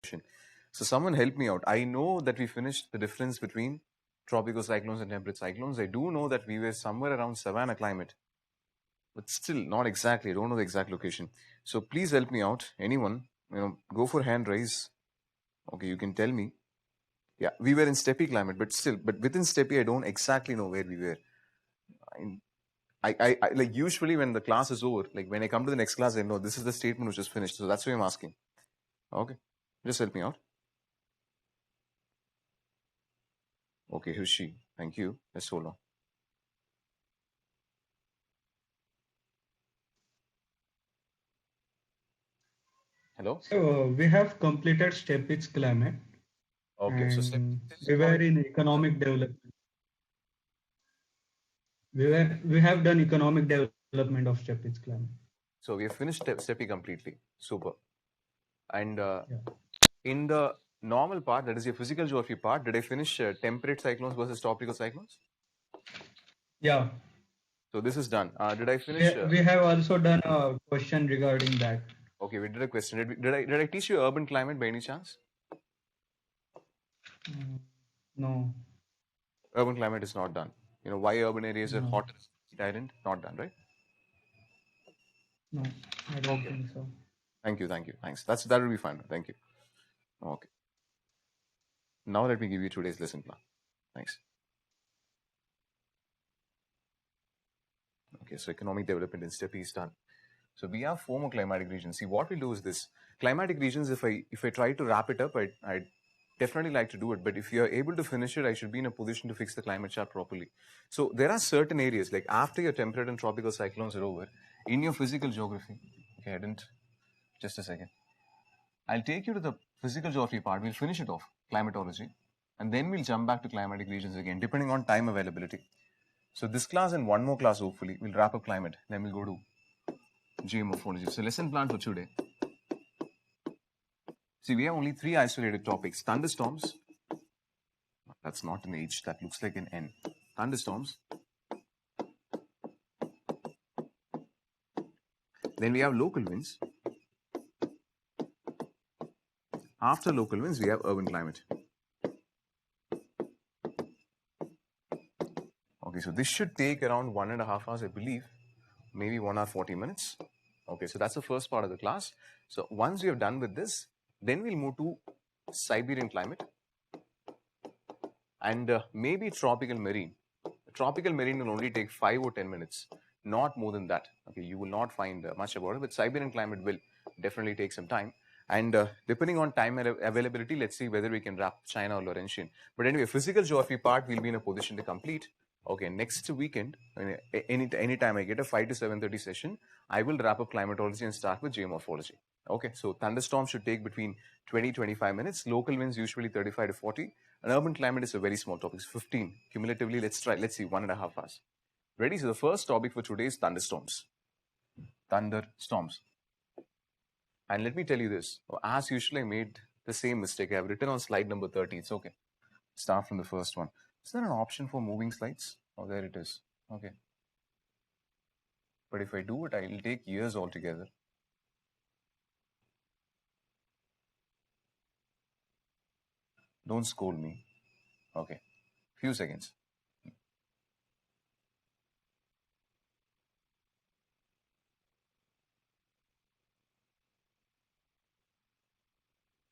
question. So someone help me out. I know that we finished the difference between tropical cyclones and temperate cyclones. I do know that we were somewhere around savanna climate, but still not exactly. I don't know the exact location. So please help me out. Anyone, go for hand raise. Okay, you can tell me. Yeah, we were in steppe climate, but within steppe, I don't exactly know where we were. I like usually when the class is over, like when I come to the next class, I know this is the statement which is finished. So that's why I'm asking. Okay, just help me out. Okay, here's she. Thank you. Let's hold on. Hello. So we have completed Steppes climate Okay, so and this we were economic. in economic development. We have done economic development of Steppes climate. So we have finished steppe completely. Super. And Yeah. in the normal part, that is your physical geography part, did I finish temperate cyclones versus tropical cyclones? Yeah. So this is done. Did I finish? We have also done a question regarding that. Okay, we did a question. Did I teach you urban climate by any chance? No, Urban climate is not done. You know why urban areas are no, hotter? I didn't. Not done, right? no, I don't Okay. think so. Thank you. Thank you. Thanks. That will be fine. Thank you. Okay. Now let me give you today's lesson plan. Thanks. Okay. So economic development in steppe is done. So we have four more climatic regions. See, what we'll do is this. Climatic regions, if I try to wrap it up, I'd definitely like to do it. But if you're able to finish it, I should be in a position to fix the climate chart properly. So there are certain areas, like after your temperate and tropical cyclones are over, in your physical geography, okay, I didn't, just a second. I'll take you to the physical geography part. We'll finish it off, climatology, and then we'll jump back to climatic regions again, depending on time availability. So this class and one more class, hopefully, we'll wrap up climate. Then we'll go to geomorphology. So lesson plan for today. See, we have only three isolated topics. Thunderstorms. That's not an H. That looks like an N. Thunderstorms. Then we have local winds. After local winds, we have urban climate. Okay, so this should take around 1.5 hours, I believe. Maybe 1 hour 40 minutes. Okay, so that's the first part of the class. So once we are done with this, then we'll move to Siberian climate and maybe tropical marine. Tropical marine will only take 5 or 10 minutes, not more than that. Okay, you will not find much about it, but Siberian climate will definitely take some time. And depending on time availability, let's see whether we can wrap China or Laurentian. But anyway, physical geography part we'll be in a position to complete. Okay, next weekend, any time I get a 5 to 7:30 session, I will wrap up climatology and start with geomorphology. Okay, so thunderstorms should take between 20-25 minutes. Local winds usually 35 to 40. And urban climate is a very small topic, it's 15. Cumulatively, let's see, 1.5 hours. Ready? So the first topic for today is thunderstorms. Thunderstorms. And let me tell you this, as usual, I made the same mistake. I've written on slide number 30. It's okay. Start from the first one. Is there an option for moving slides? Oh, there it is. Okay. But if I do it, it'll take years altogether. Don't scold me. Okay. Few seconds.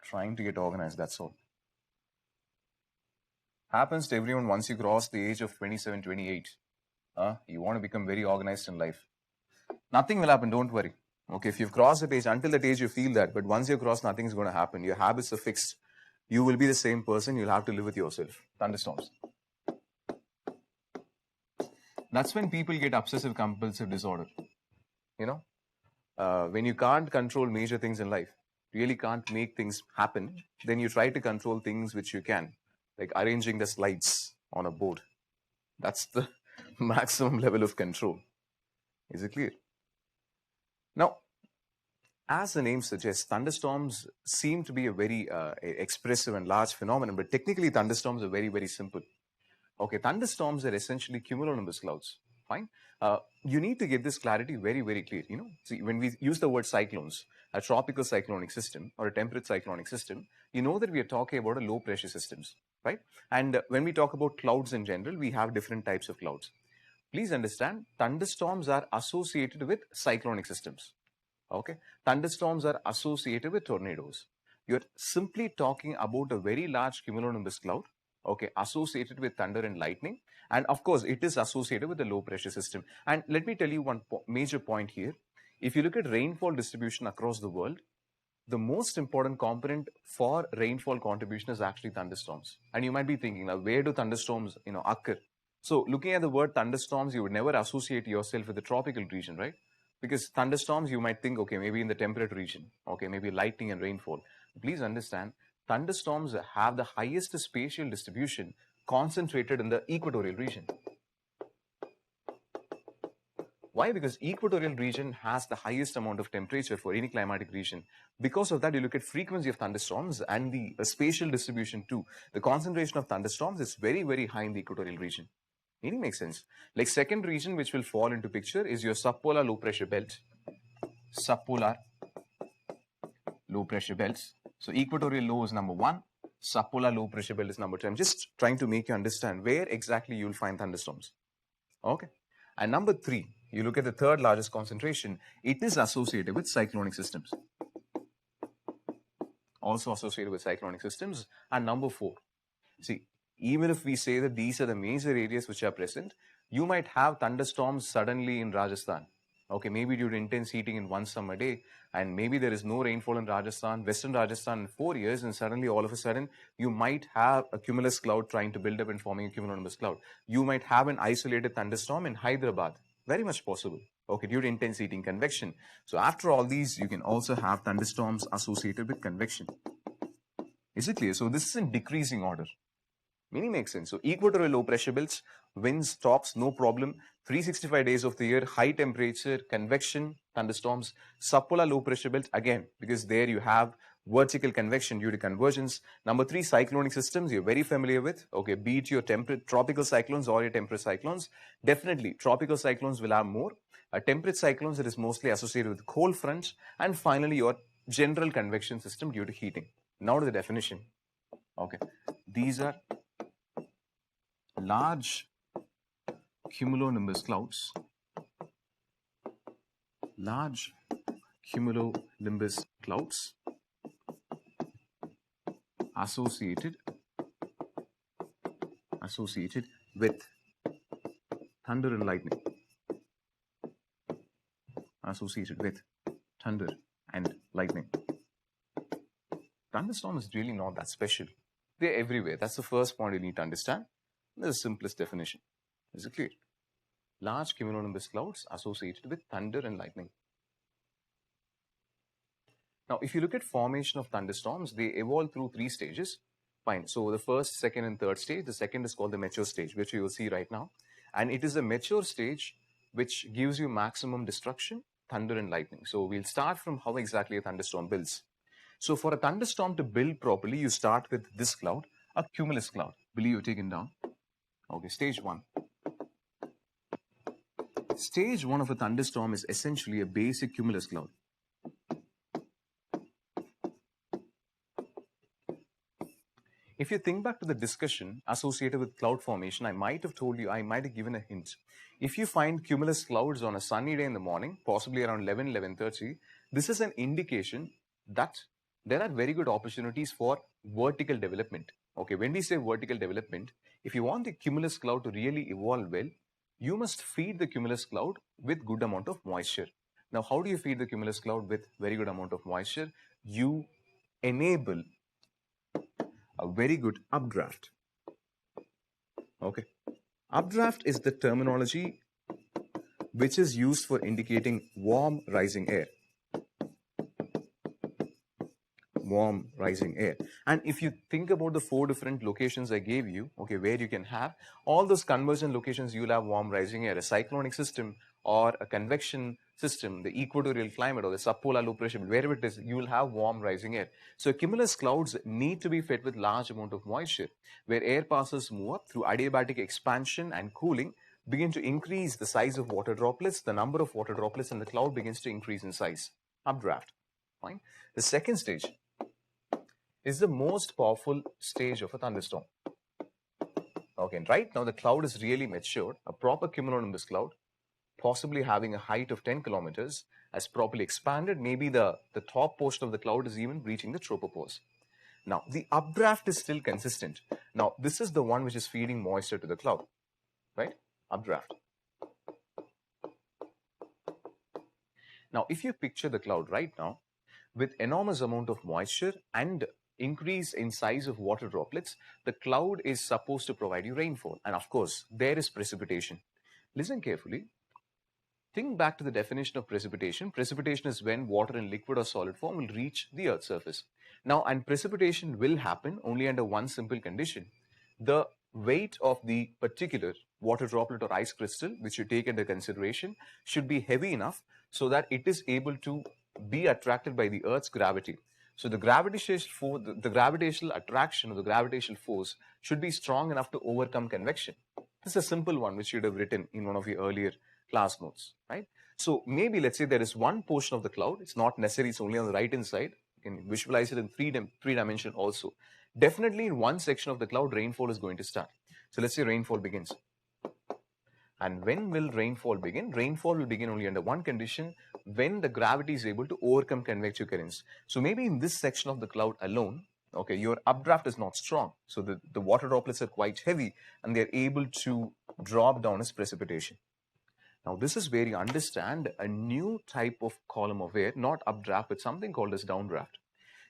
Trying to get organized, that's all. Happens to everyone once you cross the age of 27, 28. You want to become very organized in life. Nothing will happen, don't worry. Okay, if you've crossed that age, until that age you feel that, but once you cross, nothing is going to happen. Your habits are fixed. You will be the same person, you'll have to live with yourself. Thunderstorms. That's when people get obsessive compulsive disorder. You know, when you can't control major things in life, really can't make things happen, then you try to control things which you can, like arranging the slides on a board. That's the maximum level of control. Is it clear? Now, as the name suggests, thunderstorms seem to be a very expressive and large phenomenon, but technically thunderstorms are very, very simple. Okay, thunderstorms are essentially cumulonimbus clouds. Fine. You need to get this clarity very, very clear. See, when we use the word cyclones, a tropical cyclonic system or a temperate cyclonic system, you know that we are talking about a low pressure systems, right? And when we talk about clouds in general, we have different types of clouds. Please understand, thunderstorms are associated with cyclonic systems. Okay, thunderstorms are associated with tornadoes. You're simply talking about a very large cumulonimbus cloud, okay, associated with thunder and lightning. And of course, it is associated with the low pressure system. And let me tell you one major point here. If you look at rainfall distribution across the world, the most important component for rainfall contribution is actually thunderstorms. And you might be thinking, now, where do thunderstorms, occur? So looking at the word thunderstorms, you would never associate yourself with the tropical region, right? Because thunderstorms, you might think, okay, maybe in the temperate region, okay, maybe lightning and rainfall. Please understand, thunderstorms have the highest spatial distribution concentrated in the equatorial region. Why? Because equatorial region has the highest amount of temperature for any climatic region. Because of that, you look at frequency of thunderstorms and the spatial distribution too. The concentration of thunderstorms is very, very high in the equatorial region. Meaning makes sense. Like second region which will fall into picture is your subpolar low pressure belt. Subpolar low pressure belts. So equatorial low is number 1. Subpolar low pressure belt is number 2. I'm just trying to make you understand where exactly you will find thunderstorms. Okay. And number 3, you look at the third largest concentration, it is associated with cyclonic systems. Also associated with cyclonic systems. And number 4, see, even if we say that these are the major areas which are present, you might have thunderstorms suddenly in Rajasthan. Okay, maybe due to intense heating in one summer day, and maybe there is no rainfall in Rajasthan, Western Rajasthan in 4 years, and suddenly all of a sudden you might have a cumulus cloud trying to build up and forming a cumulonimbus cloud. You might have an isolated thunderstorm in Hyderabad. Very much possible. Okay, due to intense heating, convection. So after all these, you can also have thunderstorms associated with convection. Is it clear? So this is in decreasing order. Meaning makes sense. So equatorial low pressure belts, winds, tops, no problem. 365 days of the year, high temperature, convection, thunderstorms. Subpolar low pressure belt, again, because there you have vertical convection due to convergence. Number 3, cyclonic systems, you're very familiar with. Okay, be it your temperate tropical cyclones or your temperate cyclones. Definitely, tropical cyclones will have more. Temperate cyclones, it is mostly associated with cold fronts. And finally, your general convection system due to heating. Now to the definition. Okay, these are large cumulonimbus clouds, large cumulonimbus clouds associated with thunder and lightning. Associated with thunder and lightning. Thunderstorm is really not that special. They're everywhere. That's the first point you need to understand. The simplest definition. Is it clear? Large cumulonimbus clouds associated with thunder and lightning. Now, if you look at formation of thunderstorms, they evolve through 3 stages. Fine. So the first, second, and third stage. The second is called the mature stage, which you will see right now. And it is the mature stage which gives you maximum destruction, thunder and lightning. So we'll start from how exactly a thunderstorm builds. So for a thunderstorm to build properly, you start with this cloud, a cumulus cloud. Believe you've taken down. Okay, stage 1. Stage 1 of a thunderstorm is essentially a basic cumulus cloud. If you think back to the discussion associated with cloud formation, I might have told you, I might have given a hint. If you find cumulus clouds on a sunny day in the morning, possibly around 11:30, this is an indication that there are very good opportunities for vertical development. Okay, when we say vertical development, if you want the cumulus cloud to really evolve well, you must feed the cumulus cloud with good amount of moisture. Now, how do you feed the cumulus cloud with very good amount of moisture? You enable a very good updraft. Okay. Updraft is the terminology which is used for indicating warm rising air. Warm rising air. And if you think about the 4 different locations I gave you, okay, where you can have all those convergent locations, you'll have warm rising air, a cyclonic system or a convection system, the equatorial climate or the subpolar low pressure, wherever it is, you will have warm rising air. So cumulus clouds need to be fed with large amount of moisture. Where air passes move up through adiabatic expansion and cooling, begin to increase the size of water droplets, the number of water droplets in the cloud begins to increase in size. Updraft. Fine. The second stage is the most powerful stage of a thunderstorm. Okay, and right now the cloud is really matured. A proper cumulonimbus cloud, possibly having a height of 10 kilometers, has properly expanded. Maybe the top portion of the cloud is even reaching the tropopause. Now, the updraft is still consistent. Now, this is the one which is feeding moisture to the cloud, right? Updraft. Now, if you picture the cloud right now, with enormous amount of moisture and increase in size of water droplets, the cloud is supposed to provide you rainfall. And of course, there is precipitation. Listen carefully. Think back to the definition of precipitation. Precipitation is when water in liquid or solid form will reach the Earth's surface. Now, and precipitation will happen only under one simple condition. The weight of the particular water droplet or ice crystal, which you take into consideration, should be heavy enough so that it is able to be attracted by the Earth's gravity. So the gravitational attraction or the gravitational force should be strong enough to overcome convection. This is a simple one which you'd have written in one of your earlier class notes, right? So maybe let's say there is one portion of the cloud. It's not necessary, it's only on the right hand side. You can visualize it in three dimension also. Definitely in one section of the cloud, rainfall is going to start. So let's say rainfall begins. And when will rainfall begin? Rainfall will begin only under one condition, when the gravity is able to overcome convective currents. So maybe in this section of the cloud alone, okay, your updraft is not strong. So the water droplets are quite heavy and they're able to drop down as precipitation. Now, this is where you understand a new type of column of air, not updraft, but something called as downdraft.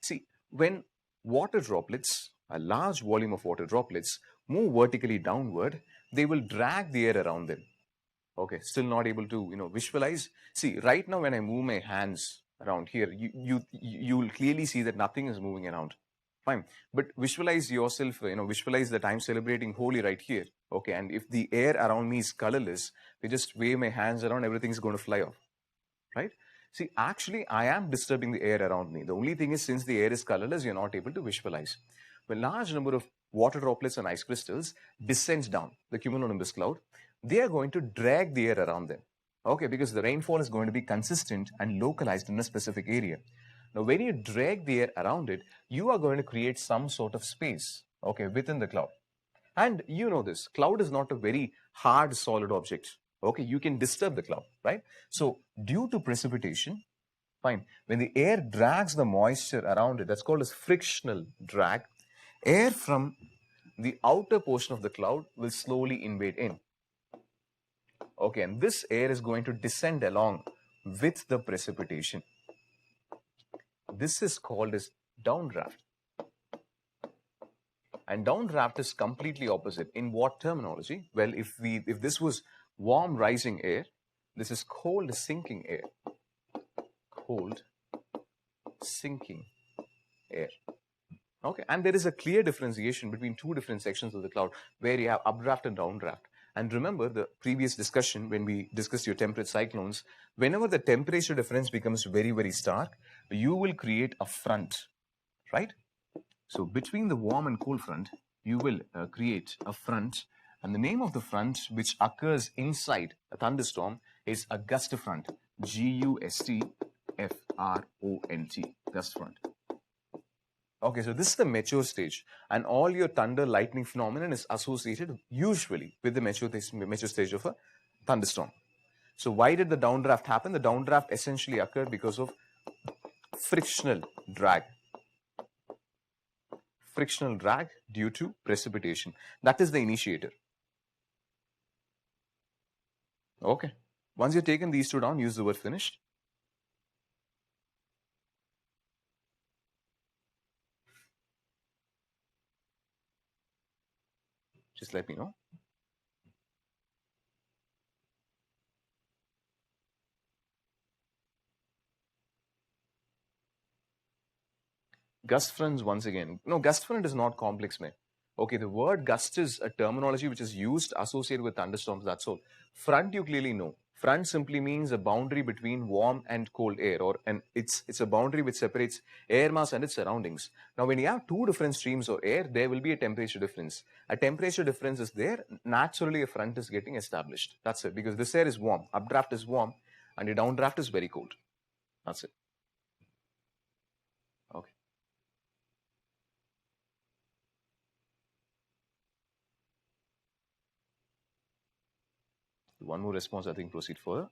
See, when water droplets, a large volume of water droplets, move vertically downward, they will drag the air around them. Okay, still not able to, visualize. See, right now when I move my hands around here, you will clearly see that nothing is moving around. Fine. But visualize yourself, visualize that I'm celebrating Holi right here. Okay, and if the air around me is colorless, I just wave my hands around, everything's going to fly off. Right? See, actually, I am disturbing the air around me. The only thing is, since the air is colorless, you're not able to visualize. When large number of water droplets and ice crystals descends down the cumulonimbus cloud, they are going to drag the air around them. Okay, because the rainfall is going to be consistent and localized in a specific area. Now, when you drag the air around it, you are going to create some sort of space, okay, within the cloud. And you know this, cloud is not a very hard, solid object. Okay, you can disturb the cloud, right? So, due to precipitation, fine, when the air drags the moisture around it, that's called as frictional drag, air from the outer portion of the cloud will slowly invade in. Okay, and this air is going to descend along with the precipitation. This is called as downdraft. And downdraft is completely opposite. In what terminology? Well, if this was warm rising air, this is cold sinking air. Cold sinking air. Okay, and there is a clear differentiation between two different sections of the cloud where you have updraft and downdraft. And remember the previous discussion when we discussed your temperate cyclones, whenever the temperature difference becomes very, very stark, you will create a front, right? So between the warm and cool front, you will create a front, and the name of the front which occurs inside a thunderstorm is a gust front, Gustfront, gust front. Okay, so this is the mature stage, and all your thunder lightning phenomenon is associated usually with the mature stage of a thunderstorm. So why did the downdraft happen? The downdraft essentially occurred because of frictional drag. Frictional drag due to precipitation. That is the initiator. Okay. Once you've taken these two down, use the word finished. Just let me know. Gust fronts once again. No, gust front is not complex, man. Okay, the word gust is a terminology which is used associated with thunderstorms, that's all. Front you clearly know. Front simply means a boundary between warm and cold air, it's a boundary which separates air mass and its surroundings. Now, when you have two different streams of air, there will be a temperature difference. A temperature difference is there. Naturally, a front is getting established. That's it. Because this air is warm, updraft is warm, and the downdraft is very cold. That's it. Okay. One more response, I think, proceed further.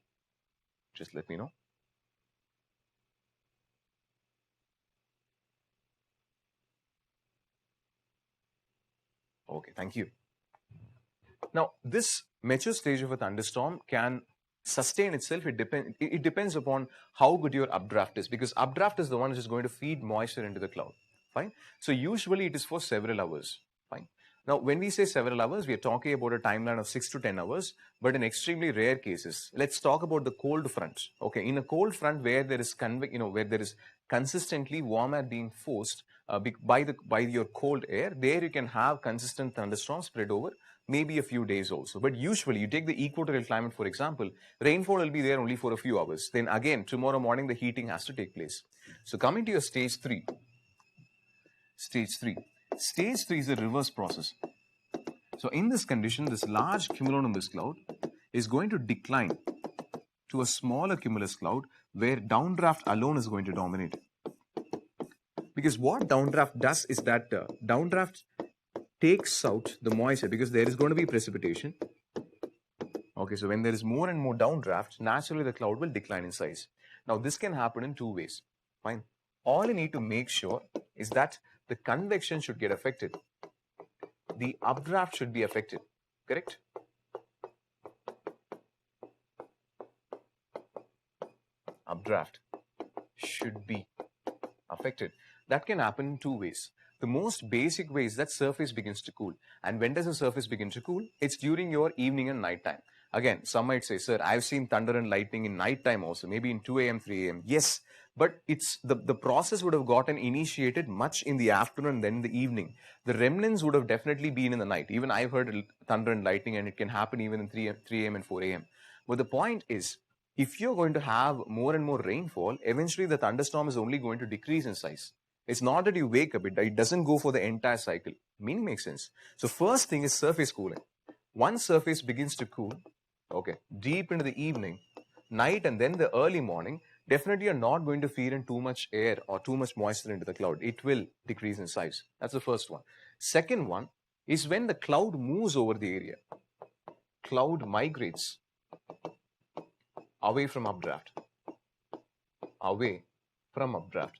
Just let me know. Okay, thank you. Now, this mature stage of a thunderstorm can sustain itself. It depends upon how good your updraft is, because updraft is the one which is going to feed moisture into the cloud. Fine. So usually it is for several hours. Fine. Now, when we say several hours, we are talking about a timeline of 6 to 10 hours, but in extremely rare cases, let's talk about the cold front. Okay, in a cold front where there is where there is consistently warm air being forced by your cold air, there you can have consistent thunderstorms spread over maybe a few days also. But usually, you take the equatorial climate, for example, rainfall will be there only for a few hours. Then again, tomorrow morning, the heating has to take place. So coming to your stage 3. Stage 3. Stage 3 is a reverse process. So in this condition, this large cumulonimbus cloud is going to decline to a smaller cumulus cloud where downdraft alone is going to dominate. Because what downdraft does is that downdraft takes out the moisture, because there is going to be precipitation. Okay, so when there is more and more downdraft, naturally the cloud will decline in size. Now, this can happen in two ways. Fine. All you need to make sure is that the convection should get affected. The updraft should be affected. Correct? Updraft should be affected. That can happen in two ways. The most basic way is that surface begins to cool. And when does the surface begin to cool? It's during your evening and night time. Again, some might say, sir, I've seen thunder and lightning in night time also, maybe in 2 a.m., 3 a.m. Yes, but it's the process would have gotten initiated much in the afternoon than in the evening. The remnants would have definitely been in the night. Even I've heard thunder and lightning, and it can happen even in 3 a.m. and 4 a.m. But the point is, if you're going to have more and more rainfall, eventually the thunderstorm is only going to decrease in size. It's not that you wake up, it doesn't go for the entire cycle. Meaning makes sense. So first thing is surface cooling. Once surface begins to cool, okay, deep into the evening, night, and then the early morning, definitely you're not going to feed in too much air or too much moisture into the cloud. It will decrease in size. That's the first one. Second one is when the cloud moves over the area. Cloud migrates away from updraft. Away from updraft.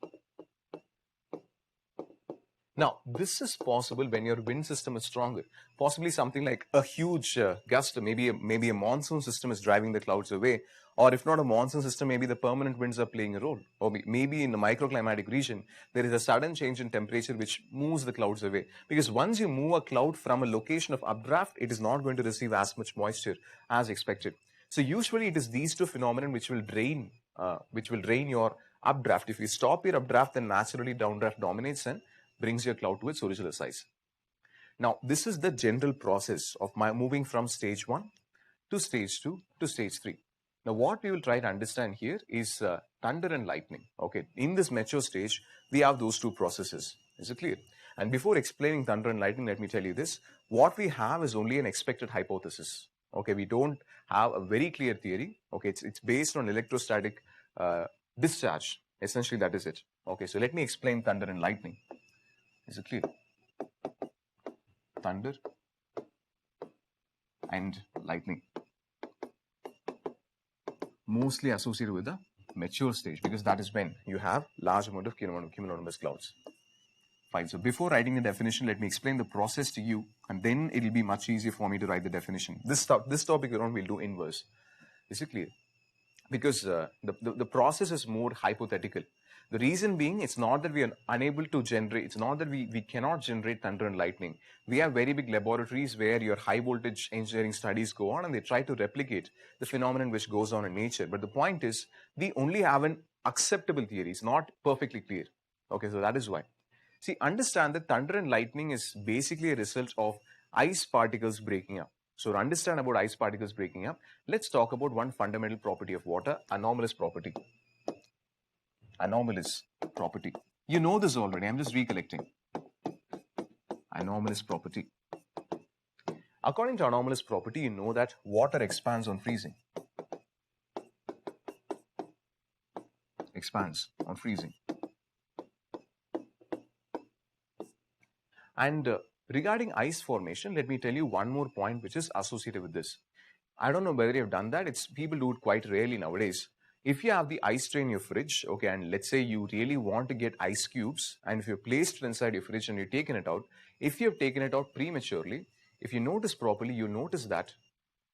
Now, this is possible when your wind system is stronger. Possibly something like a huge gust, maybe a monsoon system is driving the clouds away. Or if not a monsoon system, maybe the permanent winds are playing a role. Or maybe in the microclimatic region, there is a sudden change in temperature which moves the clouds away. Because once you move a cloud from a location of updraft, it is not going to receive as much moisture as expected. So usually it is these two phenomena which will drain your updraft. If you stop your updraft, then naturally downdraft dominates and brings your cloud to its original size. Now, this is the general process of my moving from stage 1 to stage 2 to stage 3. Now, what we will try to understand here is thunder and lightning. Okay, in this mature stage, we have those two processes. Is it clear? And before explaining thunder and lightning, let me tell you this. What we have is only an expected hypothesis. Okay, we don't have a very clear theory. Okay, it's based on electrostatic discharge. Essentially, that is it. Okay, so let me explain thunder and lightning. Is it clear? Thunder and lightning. Mostly associated with the mature stage, because that is when you have large amount of cumulonimbus clouds. Fine. So before writing the definition, let me explain the process to you, and then it will be much easier for me to write the definition. This topic around we'll do inverse. Is it clear? Because the process is more hypothetical. The reason being, it's not that we are unable to generate, it's not that we cannot generate thunder and lightning. We have very big laboratories where your high voltage engineering studies go on and they try to replicate the phenomenon which goes on in nature. But the point is, we only have an acceptable theory. It's not perfectly clear. Okay, so that is why. See, understand that thunder and lightning is basically a result of ice particles breaking up. So to understand about ice particles breaking up, let's talk about one fundamental property of water, anomalous property. Anomalous property. You know this already, I'm just recollecting. Anomalous property. According to anomalous property, you know that water expands on freezing. Expands on freezing. And regarding ice formation, let me tell you one more point which is associated with this. I don't know whether you've done that. It's people do it quite rarely nowadays. If you have the ice tray in your fridge, okay, and let's say you really want to get ice cubes, and if you've placed it inside your fridge and you've taken it out, if you've taken it out prematurely, if you notice properly, you notice that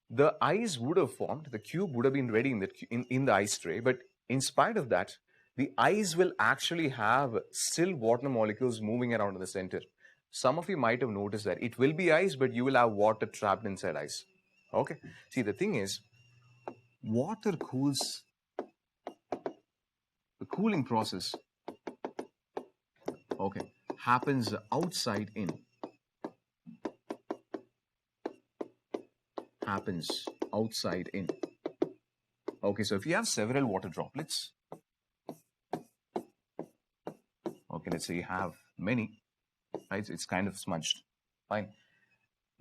the ice would have formed, the cube would have been ready in the ice tray, but in spite of that, the ice will actually have still water molecules moving around in the center. Some of you might have noticed that it will be ice, but you will have water trapped inside ice. Okay. See, the thing is, water cools, the cooling process, okay, happens outside in. Happens outside in. Okay, so if you have several water droplets, okay, let's say you have many, right? It's kind of smudged. Fine.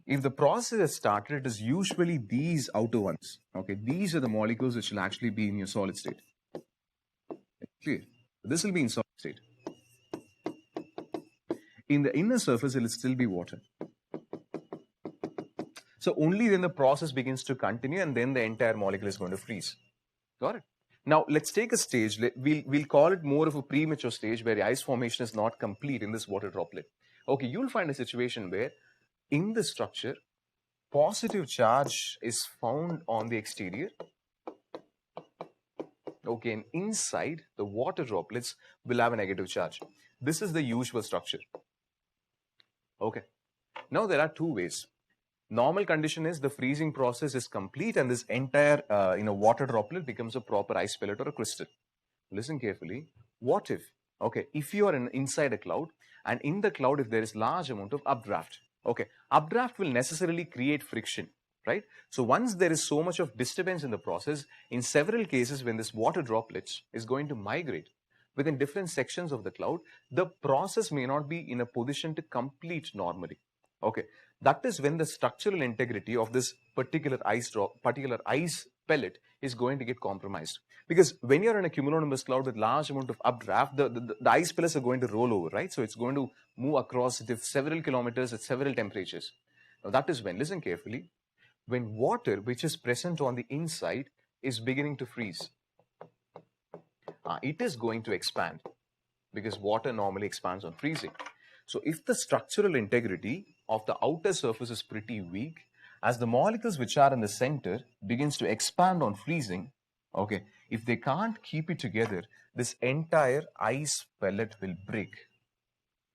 If the process has started, it is usually these outer ones. Okay, these are the molecules which will actually be in your solid state. Clear? This will be in solid state. In the inner surface, it will still be water. So only then the process begins to continue, and then the entire molecule is going to freeze. Got it? Now let's take a stage. We'll call it more of a premature stage where the ice formation is not complete in this water droplet. Okay, you'll find a situation where in the structure, positive charge is found on the exterior. Okay, and inside the water droplets will have a negative charge. This is the usual structure. Okay. Now there are two ways. Normal condition is the freezing process is complete and this entire water droplet becomes a proper ice pellet or a crystal. Listen carefully. What if, okay, if you are inside a cloud and in the cloud if there is large amount of updraft, okay, updraft will necessarily create friction, right? So once there is so much of disturbance in the process, in several cases when this water droplets is going to migrate within different sections of the cloud, the process may not be in a position to complete normally. Okay, that is when the structural integrity of this particular ice pellet is going to get compromised. Because when you're in a cumulonimbus cloud with large amount of updraft, the ice pellets are going to roll over, right? So it's going to move across several kilometers at several temperatures. Now that is when, listen carefully, when water which is present on the inside is beginning to freeze. It is going to expand because water normally expands on freezing. So if the structural integrity of the outer surface is pretty weak, as the molecules which are in the center begins to expand on freezing, okay, if they can't keep it together, this entire ice pellet will break.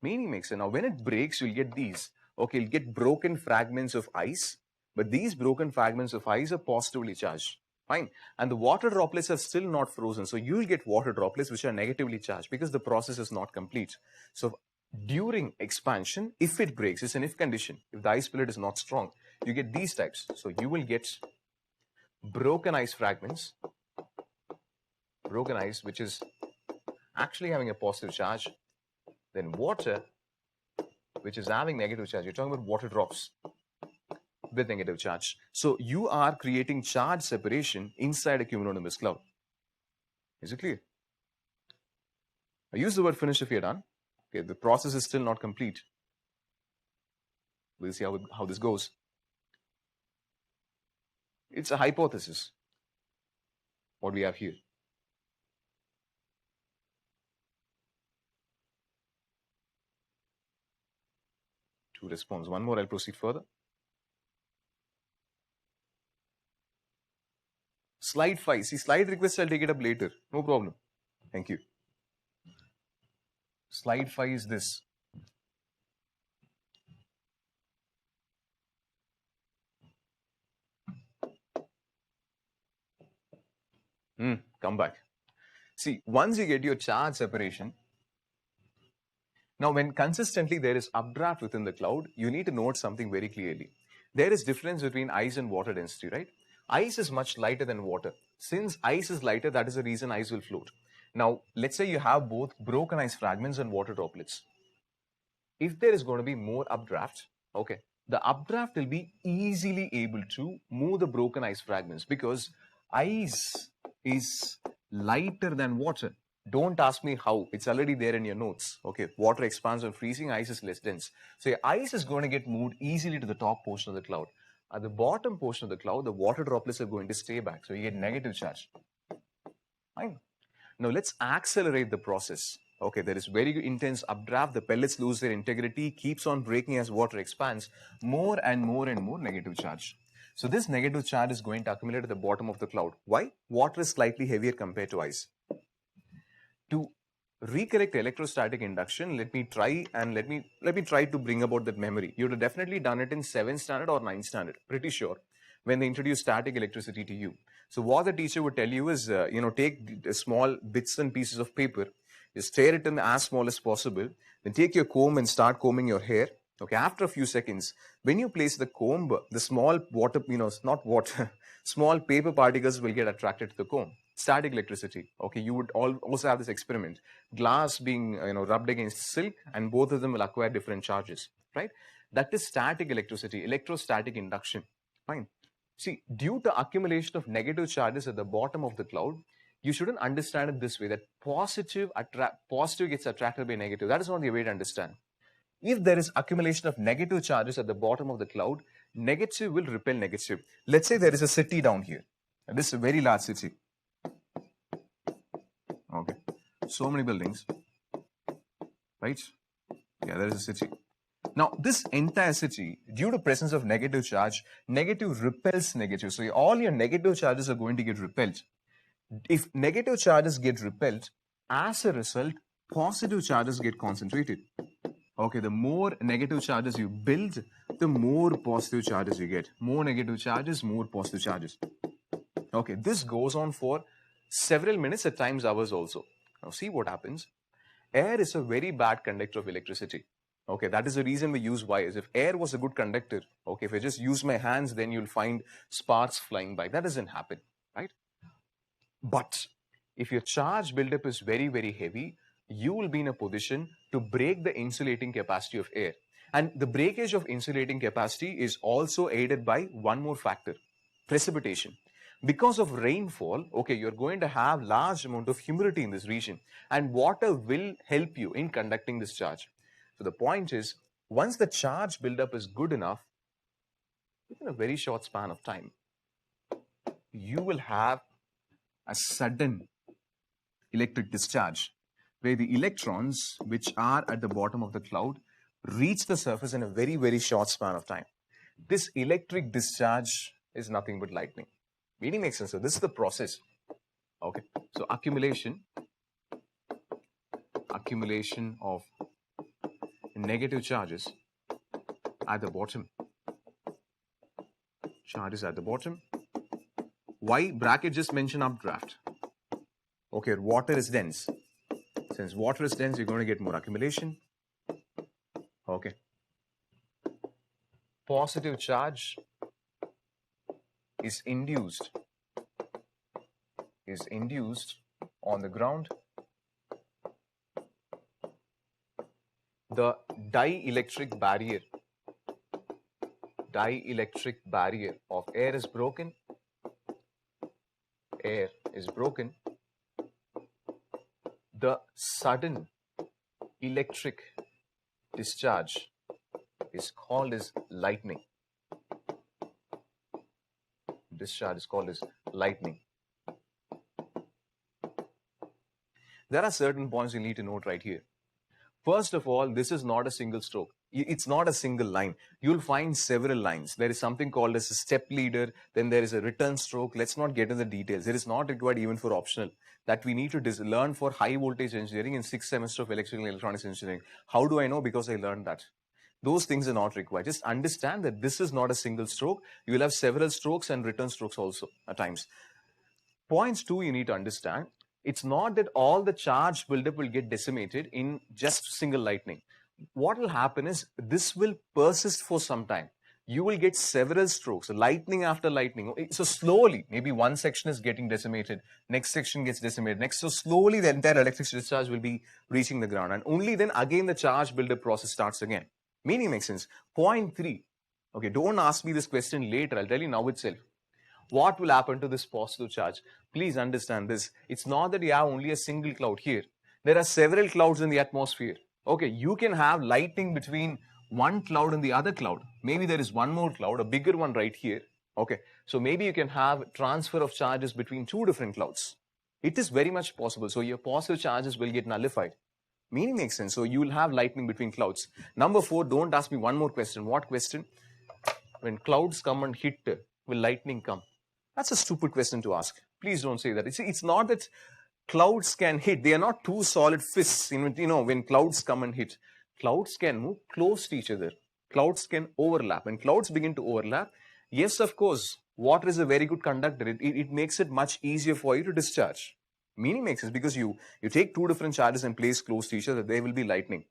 Meaning makes it. Now when it breaks, you'll get these. Okay, you'll get broken fragments of ice, but these broken fragments of ice are positively charged. Fine. And the water droplets are still not frozen. So you'll get water droplets which are negatively charged because the process is not complete. So during expansion, if it breaks, it's an if condition. If the ice pellet is not strong, you get these types. So you will get broken ice fragments, broken ice, which is actually having a positive charge. Then water, which is having negative charge. You're talking about water drops with negative charge. So you are creating charge separation inside a cumulonimbus cloud. Is it clear? I use the word finish if you're done. Okay, the process is still not complete. We'll see how this goes. It's a hypothesis, what we have here. Two response. One more, I'll proceed further. Slide 5. See, slide request, I'll take it up later. No problem. Thank you. Slide 5 is this. Come back. See, once you get your charge separation, now when consistently there is updraft within the cloud, you need to note something very clearly. there is difference between ice and water density, right? Ice is much lighter than water. Since ice is lighter, that is the reason ice will float. Now, let's say you have both broken ice fragments and water droplets. If there is going to be more updraft, okay, the updraft will be easily able to move the broken ice fragments because ice is lighter than water. Don't ask me how. It's already there in your notes. Okay, water expands on freezing, ice is less dense. So your ice is going to get moved easily to the top portion of the cloud. At the bottom portion of the cloud, the water droplets are going to stay back. So you get negative charge. Fine. Now let's accelerate the process. Okay, there is very intense updraft. The pellets lose their integrity, keeps on breaking as water expands. More and more and more negative charge. So this negative charge is going to accumulate at the bottom of the cloud. Why? Water is slightly heavier compared to ice. To recollect electrostatic induction, let me try to bring about that memory. You would have definitely done it in 7th standard or 9th standard, pretty sure, when they introduce static electricity to you. So what the teacher would tell you is, take small bits and pieces of paper, just tear it in as small as possible, then take your comb and start combing your hair. Okay, after a few seconds, when you place the comb, the small water, not water, small paper particles will get attracted to the comb. Static electricity. Okay, you would also have this experiment. Glass being, rubbed against silk, and both of them will acquire different charges, right? That is static electricity, electrostatic induction. Fine. See, due to accumulation of negative charges at the bottom of the cloud, you shouldn't understand it this way, that positive gets attracted by negative. That is not the way to understand. If there is accumulation of negative charges at the bottom of the cloud, negative will repel negative. Let's say there is a city down here. This is a very large city. Okay. So many buildings. Right? Yeah, there is a city. Now, this entire city, due to presence of negative charge, negative repels negative. So all your negative charges are going to get repelled. If negative charges get repelled, as a result, positive charges get concentrated. Okay, the more negative charges you build, the more positive charges you get. More negative charges, more positive charges. Okay, this goes on for several minutes, at times hours also. Now see what happens. Air is a very bad conductor of electricity. Okay, that is the reason we use wires. If air was a good conductor, okay, if I just use my hands, then you'll find sparks flying by. That doesn't happen, right? But if your charge buildup is very, very heavy, you will be in a position to break the insulating capacity of air. And the breakage of insulating capacity is also aided by one more factor, precipitation. Because of rainfall, okay, you're going to have large amount of humidity in this region, and water will help you in conducting this charge. So the point is, once the charge buildup is good enough, within a very short span of time, you will have a sudden electric discharge where the electrons which are at the bottom of the cloud reach the surface in a very, very short span of time. This electric discharge is nothing but lightning. Meaning makes sense. So this is the process. Okay. So accumulation of negative charges at the bottom. Charges at the bottom. Why? Bracket just mentioned updraft. Okay, water is dense. Since water is dense, you're going to get more accumulation. Okay. Positive charge is induced on the ground. The dielectric barrier of air is broken. Air is broken. The sudden electric discharge is called as lightning. Discharge is called as lightning. There are certain points you need to note right here. First of all, this is not a single stroke. It's not a single line. You'll find several lines. There is something called as a step leader. Then there is a return stroke. Let's not get into the details. It is not required even for optional. That we need to learn for high voltage engineering in 6th semester of electrical and electronics engineering. How do I know? Because I learned that. Those things are not required. Just understand that this is not a single stroke. You will have several strokes and return strokes also at times. Points 2 you need to understand. It's not that all the charge buildup will get decimated in just single lightning. What will happen is this will persist for some time. you will get several strokes, lightning after lightning. So slowly, maybe one section is getting decimated, next section gets decimated, next. So slowly the entire electric discharge will be reaching the ground. And only then again the charge buildup process starts again. Meaning makes sense. Point 3. Okay, don't ask me this question later. I'll tell you now itself. What will happen to this positive charge? Please understand this. It's not that you have only a single cloud here. There are several clouds in the atmosphere. Okay, you can have lightning between one cloud and the other cloud. Maybe there is one more cloud, a bigger one right here. Okay, so maybe you can have transfer of charges between two different clouds. It is very much possible. So your positive charges will get nullified. Meaning makes sense. So you will have lightning between clouds. Number 4, don't ask me one more question. What question? When clouds come and hit, will lightning come? That's a stupid question to ask. Please don't say that. It's not that clouds can hit. They are not two solid fists. When clouds come and hit, clouds can move close to each other. Clouds can overlap. When clouds begin to overlap, yes, of course, water is a very good conductor. It makes it much easier for you to discharge. Meaning makes sense because you take two different charges and place close to each other, there will be lightning.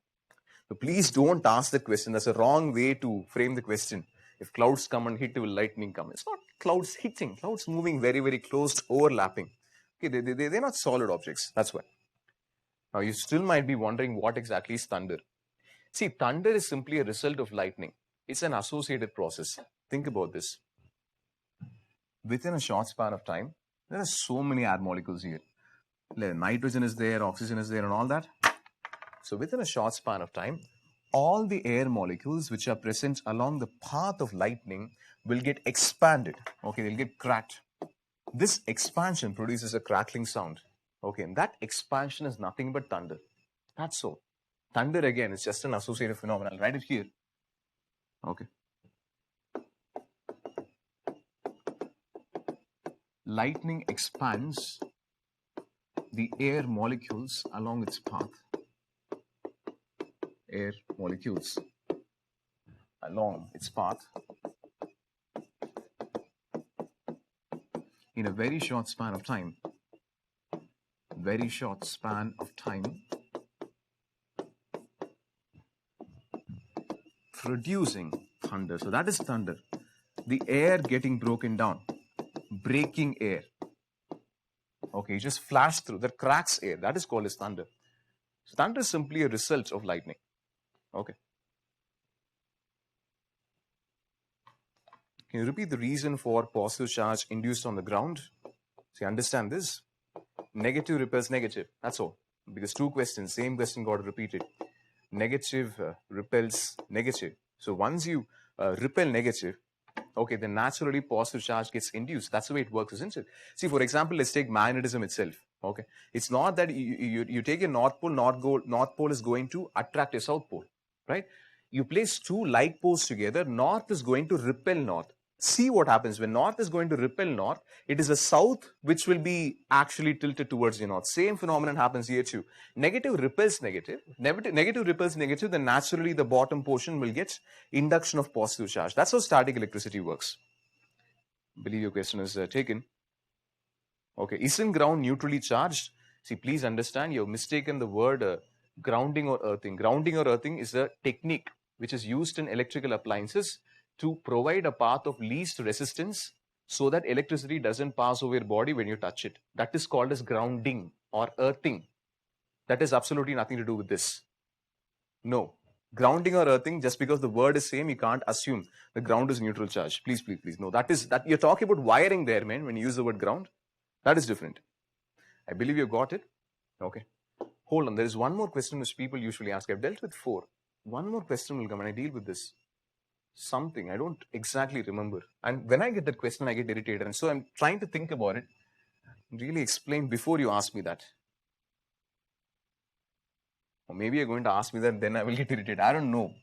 So please don't ask the question. That's a wrong way to frame the question. If clouds come and hit, will lightning come? It's not clouds hitting. Clouds moving very, very close, overlapping. Okay, they're not solid objects. That's why. Now, you still might be wondering what exactly is thunder. See, thunder is simply a result of lightning. It's an associated process. Think about this. Within a short span of time, there are so many air molecules here. Nitrogen is there, oxygen is there, and all that. So within a short span of time, all the air molecules which are present along the path of lightning will get expanded. Okay, they'll get cracked. This expansion produces a crackling sound. Okay, and that expansion is nothing but thunder. That's all. Thunder, again, is just an associative phenomenon. I'll write it here. Okay. Lightning expands the air molecules along its path. Air molecules along its path in a very short span of time. Very short span of time, producing thunder. So that is thunder. The air getting broken down, breaking air. Okay, just flash through, that cracks air. That is called as thunder. So thunder is simply a result of lightning. Okay. Can you repeat the reason for positive charge induced on the ground? See, understand this. Negative repels negative. That's all. Because two questions, same question got repeated. Negative repels negative. So once you repel negative, okay, then naturally positive charge gets induced. That's the way it works, isn't it? See, for example, let's take magnetism itself. Okay, it's not that you take a north pole. North pole is going to attract a south pole, right? You place two like poles together. North is going to repel north. See what happens when north is going to repel north. It is the south which will be actually tilted towards the north. Same phenomenon happens here too. Negative repels negative. Negative repels negative. Then naturally the bottom portion will get induction of positive charge. That's how static electricity works. I believe your question is taken. Okay, isn't ground neutrally charged? See, please understand, you've mistaken the word grounding or earthing. Grounding or earthing is a technique which is used in electrical appliances to provide a path of least resistance so that electricity doesn't pass over your body when you touch it. That is called as grounding or earthing. That has absolutely nothing to do with this. No. Grounding or earthing, just because the word is same, you can't assume the ground is neutral charge. Please, please, please. No, that you're talking about wiring there, man, when you use the word ground. That is different. I believe you got it. Okay. Hold on. There is one more question which people usually ask. I've dealt with 4. One more question will come and I deal with this. Something. I don't exactly remember. And when I get that question, I get irritated. And so I'm trying to think about it. Really explain before you ask me that. Or maybe you're going to ask me that, then I will get irritated. I don't know.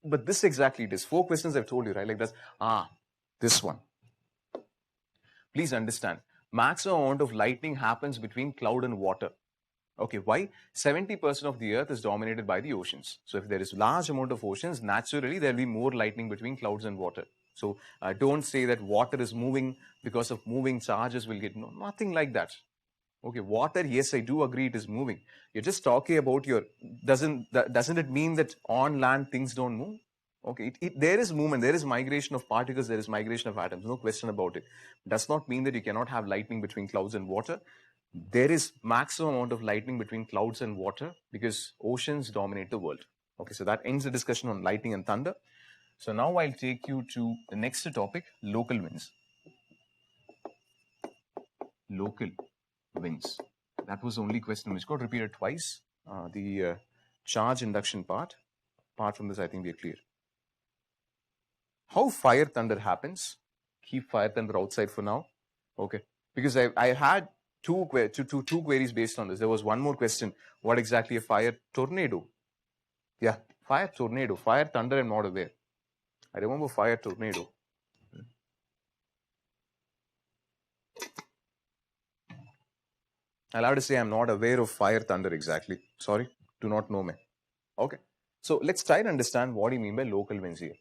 But this exactly it is. 4 questions I've told you, right? Like this. This one. Please understand, maximum amount of lightning happens between cloud and water. Okay, why? 70% of the earth is dominated by the oceans. So if there is large amount of oceans, naturally there will be more lightning between clouds and water. So don't say that water is moving because of moving charges will get, no, nothing like that. Okay, water, yes, I do agree it is moving. You're just talking about doesn't it mean that on land things don't move? Okay, there is movement, there is migration of particles, there is migration of atoms, no question about it. Does not mean that you cannot have lightning between clouds and water. There is maximum amount of lightning between clouds and water because oceans dominate the world. Okay, so that ends the discussion on lightning and thunder. So now I'll take you to the next topic, local winds. Local winds. That was the only question which got repeated twice. The charge induction part. Apart from this, I think we are clear. How fire thunder happens? Keep fire thunder outside for now. Okay. Because I had two queries based on this. There was one more question. What exactly a fire tornado? Yeah, fire tornado. Fire thunder, I'm not aware. I remember fire tornado. I'll have to say I'm not aware of fire thunder exactly. Sorry, do not know me. Okay. So let's try to understand what you mean by local winds here.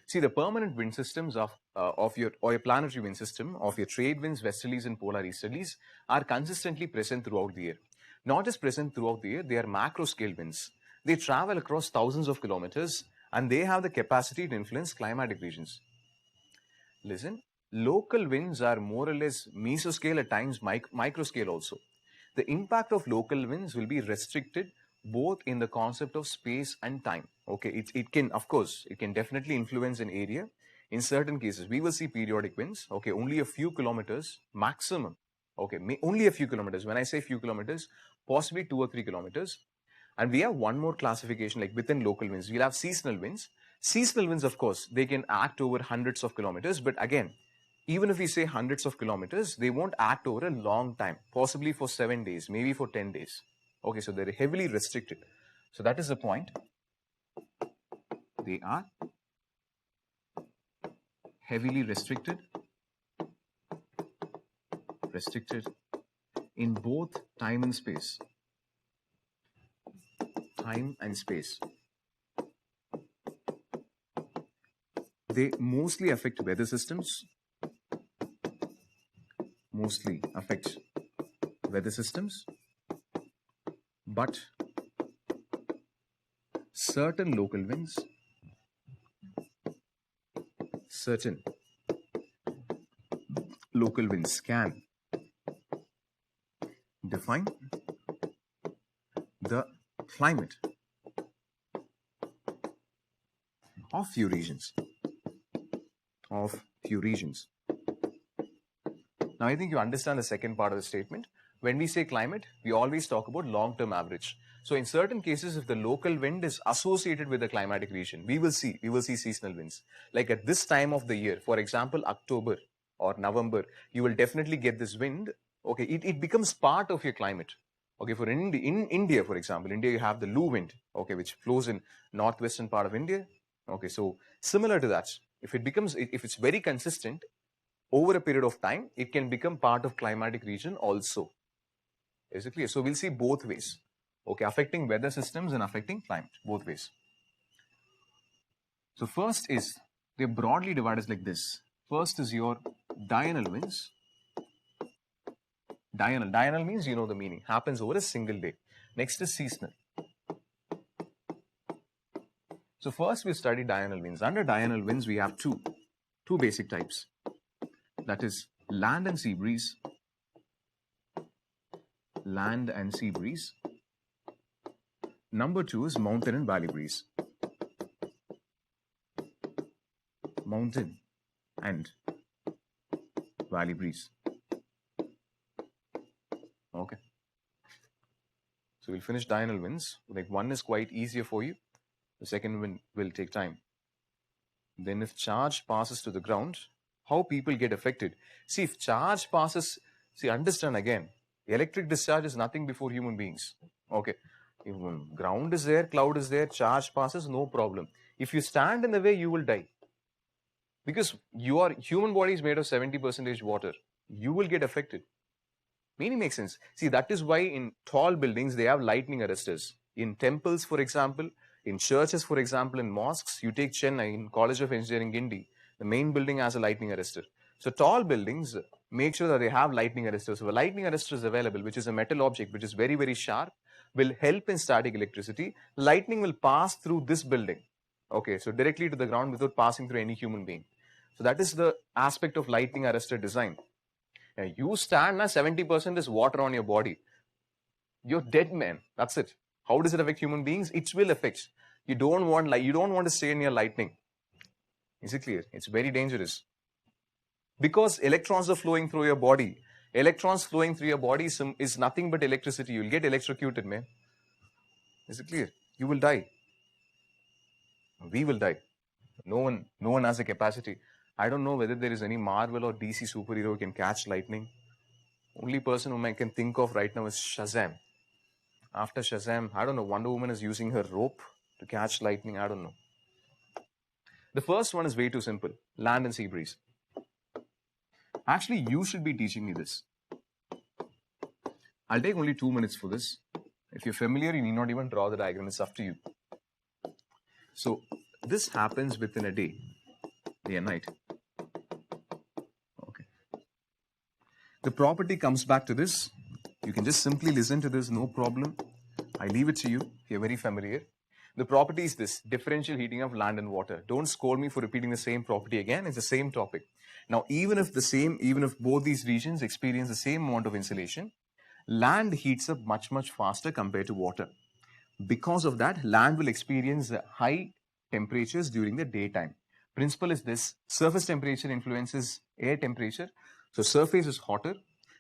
See, the permanent wind systems of your planetary wind system of your trade winds, westerlies, and polar easterlies are consistently present throughout the year. Not just present throughout the year, they are macro scale winds. They travel across thousands of kilometers and they have the capacity to influence climatic regions. Listen, local winds are more or less mesoscale, at times microscale also. The impact of local winds will be restricted both in the concept of space and time. Okay, it can, of course, it can definitely influence an area. In certain cases, we will see periodic winds, okay, only a few kilometers maximum. Okay, only a few kilometers. When I say few kilometers, possibly 2 or 3 kilometers. And we have one more classification, like within local winds, we'll have seasonal winds. Seasonal winds, of course, they can act over hundreds of kilometers, but again, even if we say hundreds of kilometers, they won't act over a long time, possibly for 7 days, maybe for 10 days. Okay, so they're heavily restricted. So that is the point. They are heavily restricted in both time and space. Time and space. They mostly affect weather systems. But certain local winds can define the climate of few regions. Now, I think you understand the second part of the statement. When we say climate, we always talk about long-term average. So in certain cases, if the local wind is associated with the climatic region, we will see seasonal winds. Like at this time of the year, for example, October or November, you will definitely get this wind. Okay, it becomes part of your climate. Okay, for in India, for example, India, you have the Lu wind, okay, which flows in northwestern part of India. Okay, so similar to that, if it's very consistent over a period of time, it can become part of climatic region also. Is it clear? So we'll see both ways. Okay, affecting weather systems and affecting climate, both ways. So first is, they're broadly divided like this. First is your diurnal winds. Diurnal means, you know the meaning, happens over a single day. Next is seasonal. So first we study diurnal winds. Under diurnal winds, we have two basic types. That is land and sea breeze. Number 2 is mountain and valley breeze. Mountain and valley breeze. Okay. So we'll finish diurnal winds. Like one is quite easier for you. The second one will take time. Then if charge passes to the ground, how people get affected? See, if charge passes, understand again, electric discharge is nothing before human beings. Okay. If ground is there, cloud is there, charge passes, no problem. If you stand in the way, you will die. Because your human body is made of 70% water. You will get affected. Meaning makes sense. See, that is why in tall buildings, they have lightning arresters. In temples, for example, in churches, for example, in mosques, you take Chennai, in College of Engineering, Guindy, the main building has a lightning arrestor. So tall buildings make sure that they have lightning arresters. So a lightning arrestor is available, which is a metal object, which is very, very sharp, will help in static electricity. Lightning will pass through this building. Okay, so directly to the ground without passing through any human being. So that is the aspect of lightning arrested design. Now, you stand now, 70% is water on your body. You're dead, man. That's it. How does it affect human beings? It will affect. You don't want to stay near lightning. Is it clear? It's very dangerous. Because electrons are flowing through your body. Electrons flowing through your body is nothing but electricity. You'll get electrocuted, man. Is it clear? You will die. We will die. No one has the capacity. I don't know whether there is any Marvel or DC superhero who can catch lightning. Only person whom I can think of right now is Shazam. After Shazam, I don't know, Wonder Woman is using her rope to catch lightning. I don't know. The first one is way too simple. Land and sea breeze. Actually, you should be teaching me this. I'll take only 2 minutes for this. If you're familiar, you need not even draw the diagram. It's up to you. So, this happens within a day and night. Okay. The property comes back to this. You can just simply listen to this, no problem. I leave it to you if you're very familiar. The property is this, differential heating of land and water. Don't scold me for repeating the same property again. It's the same topic. Now, even if both these regions experience the same amount of insolation, land heats up much, much faster compared to water. Because of that, land will experience high temperatures during the daytime. Principle is this, surface temperature influences air temperature. So surface is hotter,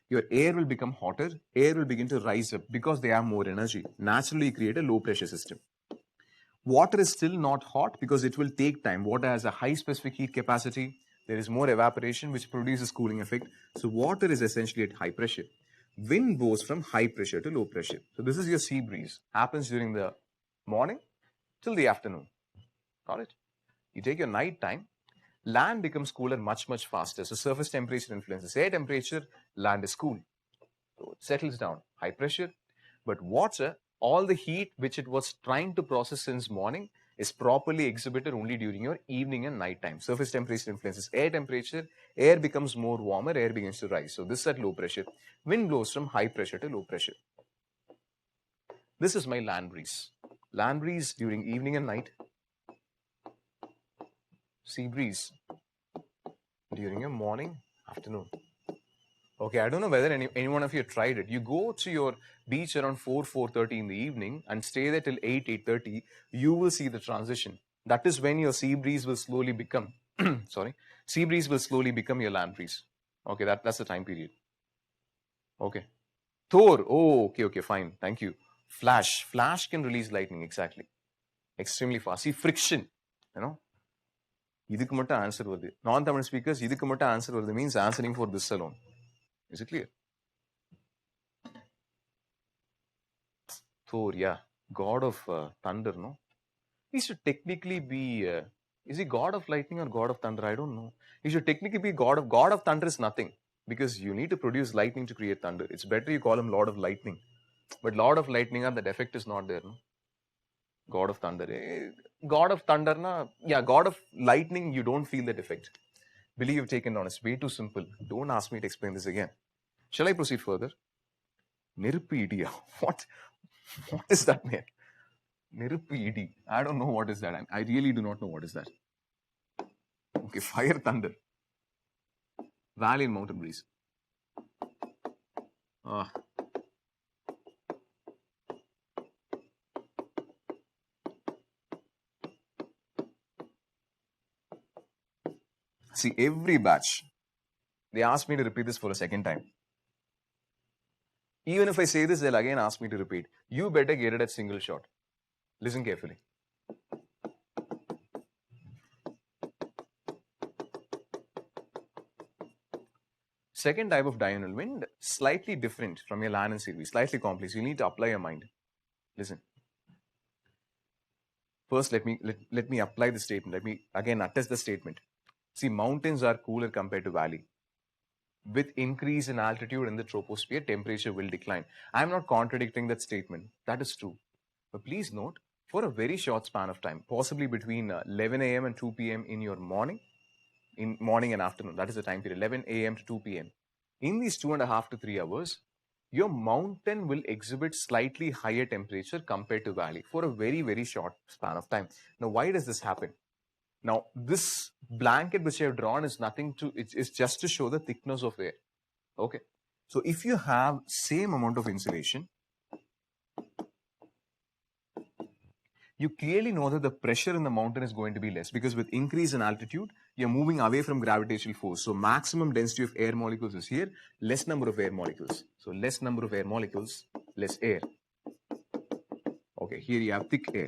your air will become hotter, air will begin to rise up because they have more energy. Naturally create a low pressure system. Water is still not hot because it will take time. Water has a high specific heat capacity. There is more evaporation which produces cooling effect. So water is essentially at high pressure. Wind goes from high pressure to low pressure. So this is your sea breeze. Happens during the morning till the afternoon. Got it? You take your night time, land becomes cooler much, much faster. So surface temperature influences air temperature, land is cool. So it settles down, high pressure. But water, all the heat which it was trying to process since morning is properly exhibited only during your evening and night time. Surface temperature influences air temperature, air becomes more warmer, air begins to rise. So this is at low pressure. Wind blows from high pressure to low pressure. This is my land breeze. Land breeze during evening and night. Sea breeze during your morning, afternoon. Okay, I don't know whether any one of you tried it. You go to your beach around 4:30 in the evening and stay there till 8:30. You will see the transition. That is when your sea breeze will slowly become, sea breeze will slowly become your land breeze. Okay, that's the time period. Okay. Thor, oh, okay, fine, thank you. Flash can release lightning, exactly. Extremely fast. See, friction, இதுக்கு மட்டும் answer வருது. Non-Tamil speakers, இதுக்கு மட்டும் answer வருது means answering for this alone. Is it clear? Thor, yeah, god of thunder, no? He should technically be, is he god of lightning or god of thunder? I don't know. He should technically be god of thunder is nothing because you need to produce lightning to create thunder. It's better you call him lord of lightning. But lord of lightning, that effect is not there, no? God of thunder. God of thunder, yeah, god of lightning, you don't feel that effect. Believe you've taken on. It's way too simple. Don't ask me to explain this again. Shall I proceed further? Niruppu idiya. What is that, man? Niruppu idi. I don't know what is that. I really do not know what is that. Okay, fire, thunder. Valley and mountain breeze. See, every batch, they ask me to repeat this for a second time. Even if I say this, they'll again ask me to repeat. You better get it at single shot. Listen carefully. Second type of diurnal wind, slightly different from your land and sea breeze, slightly complex. You need to apply your mind. Listen. First, let me apply the statement. Let me again attest the statement. See, mountains are cooler compared to valley. With increase in altitude in the troposphere, temperature will decline. I am not contradicting that statement. That is true. But please note, for a very short span of time, possibly between 11 a.m. and 2 p.m. in your morning and afternoon, that is the time period, 11 a.m. to 2 p.m. In these 2.5 to 3 hours, your mountain will exhibit slightly higher temperature compared to valley for a very, very short span of time. Now, why does this happen? Now, this blanket which I have drawn is nothing to, it's just to show the thickness of air. Okay. So, if you have same amount of insulation, you clearly know that the pressure in the mountain is going to be less, because with increase in altitude, you're moving away from gravitational force. So maximum density of air molecules is here, less number of air molecules. So less number of air molecules, less air. Okay, here you have thick air.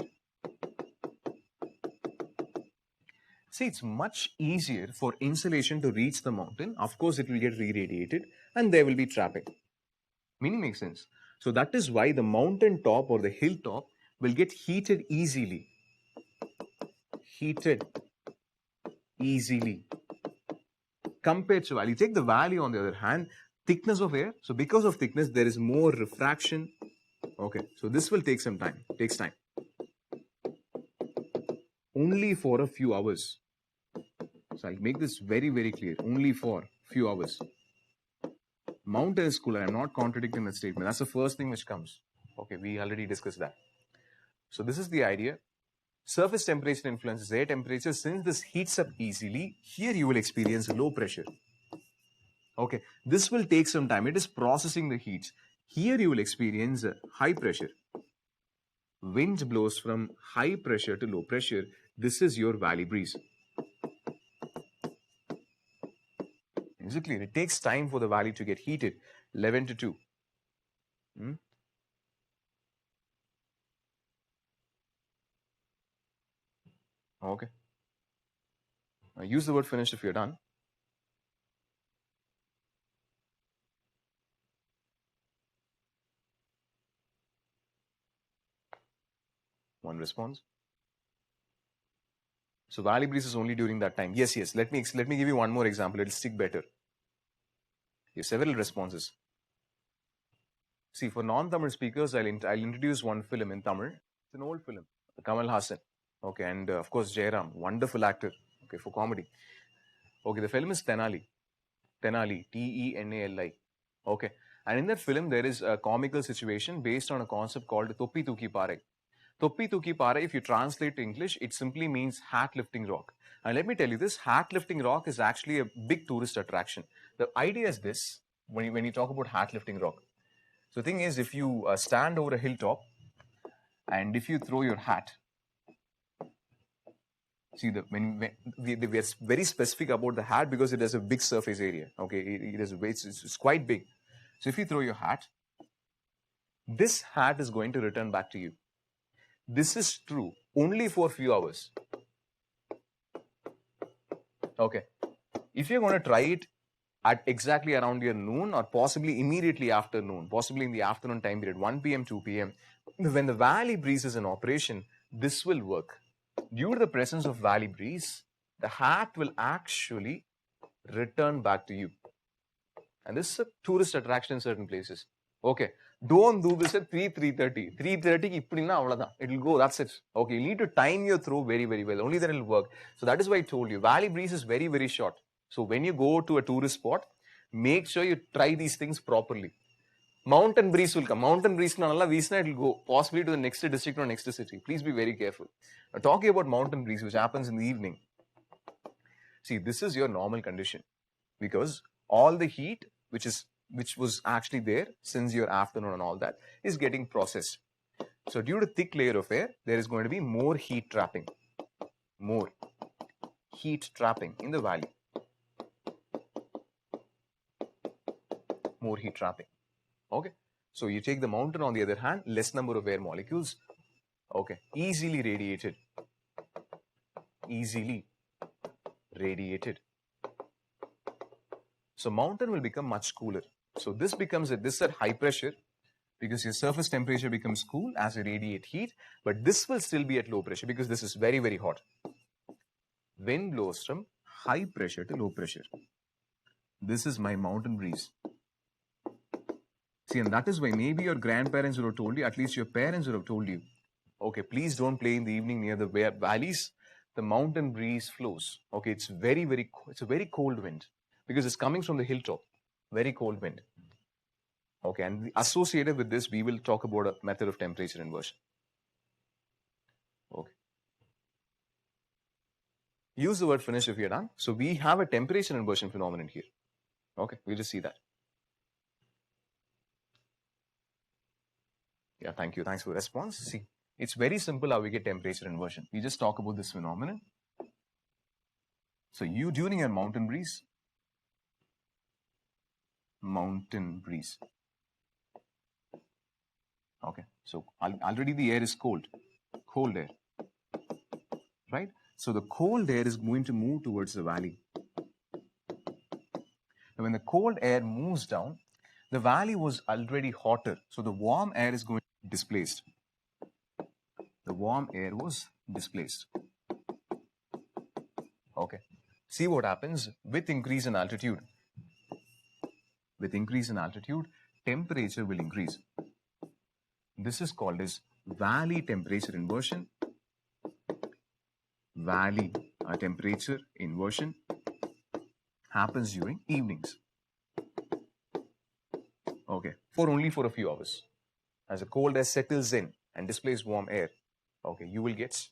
See, it's much easier for insulation to reach the mountain. Of course, it will get re-radiated and there will be trapping. Meaning makes sense. So that is why the mountain top or the hilltop will get heated easily. Heated easily. Compared to valley. Take the valley on the other hand, thickness of air. So because of thickness, there is more refraction. Okay, so this will take some time. Takes time. Only for a few hours. So I'll make this very, very clear. Only for a few hours. Mountain is cooler. I'm not contradicting the statement. That's the first thing which comes. Okay, we already discussed that. So this is the idea. Surface temperature influences air temperature. Since this heats up easily, here you will experience low pressure. Okay, this will take some time. It is processing the heat. Here you will experience high pressure. Wind blows from high pressure to low pressure. This is your valley breeze. Is it clear? It takes time for the valley to get heated. 11 to 2. Okay. Now use the word finished if you're done. One response. So valley breeze is only during that time. Yes, yes. Let me give you one more example. It'll stick better. Here, several responses. See, for non-Tamil speakers, I'll introduce one film in Tamil. It's an old film. Kamal Hassan. Okay, and of course Jairam, wonderful actor. Okay, for comedy. Okay, the film is Tenali. Tenali, Tenali. Okay, and in that film there is a comical situation based on a concept called Toppi Tuki Pare. Toppi Tuki Pare, if you translate to English, it simply means hat lifting rock. And let me tell you, this hat lifting rock is actually a big tourist attraction. The idea is this, when you talk about hat lifting rock. So the thing is, if you stand over a hilltop and if you throw your hat, see, we are very specific about the hat because it has a big surface area. Okay, it's quite big. So if you throw your hat, this hat is going to return back to you. This is true only for a few hours. Okay, if you're going to try it at exactly around your noon or possibly immediately after noon, possibly in the afternoon time period, 1 p.m., 2 p.m., when the valley breeze is in operation, this will work. Due to the presence of valley breeze, the hat will actually return back to you. And this is a tourist attraction in certain places. Okay, don't do this at 3:30. 3:30, it will go, that's it. Okay, you need to time your throw very, very well. Only then it will work. So that is why I told you, valley breeze is very, very short. So when you go to a tourist spot, make sure you try these things properly. Mountain breeze will come. Mountain breeze, it will go possibly to the next district or next city. Please be very careful. Now, talking about mountain breeze, which happens in the evening. See, this is your normal condition because all the heat, which was actually there since your afternoon and all that, is getting processed. So due to thick layer of air, there is going to be more heat trapping. More heat trapping in the valley. More heat trapping. Okay, so you take the mountain on the other hand, less number of air molecules. Okay, easily radiated. Easily radiated. So mountain will become much cooler. So this becomes this at high pressure because your surface temperature becomes cool as you radiate heat, but this will still be at low pressure because this is very, very hot. Wind blows from high pressure to low pressure. This is my mountain breeze. See, and that is why maybe your grandparents would have told you, at least your parents would have told you, okay, please don't play in the evening near the valleys. The mountain breeze flows. Okay, it's a very cold wind because it's coming from the hilltop. Very cold wind. Okay, and associated with this, we will talk about a method of temperature inversion. Okay. Use the word finish if you're done. So we have a temperature inversion phenomenon here. Okay, we'll just see that. Yeah, thank you. Thanks for the response. See, it's very simple how we get temperature inversion. We just talk about this phenomenon. So you during your mountain breeze, okay, so already the air is cold air, right? So the cold air is going to move towards the valley. Now when the cold air moves down, the valley was already hotter, so the warm air is going to be displaced. The warm air was displaced. Okay, see what happens with increase in altitude. With increase in altitude, temperature will increase. This is called as valley temperature inversion. Valley temperature inversion happens during evenings. Okay, only for a few hours. As the cold air settles in and displaces warm air, okay, you will get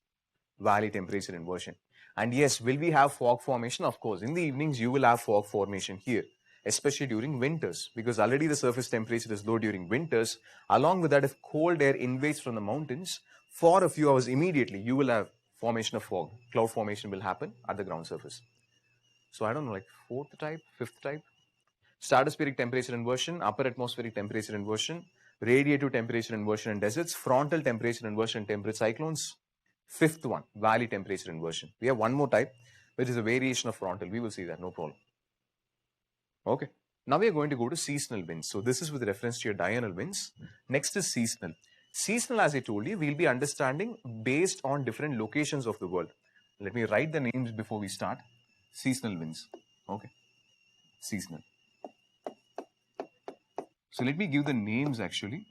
valley temperature inversion. And yes, will we have fog formation? Of course, in the evenings you will have fog formation here, especially during winters, because already the surface temperature is low during winters. Along with that, if cold air invades from the mountains, for a few hours immediately, you will have formation of fog. Cloud formation will happen at the ground surface. So I don't know, like fourth type, fifth type. Stratospheric temperature inversion, upper atmospheric temperature inversion, radiative temperature inversion in deserts, frontal temperature inversion in temperate cyclones. Fifth one, valley temperature inversion. We have one more type, which is a variation of frontal. We will see that, no problem. Okay. Now we are going to go to seasonal winds. So this is with reference to your diurnal winds. Next is seasonal. Seasonal, as I told you, we'll be understanding based on different locations of the world. Let me write the names before we start. Seasonal winds. Okay. Seasonal. So let me give the names actually.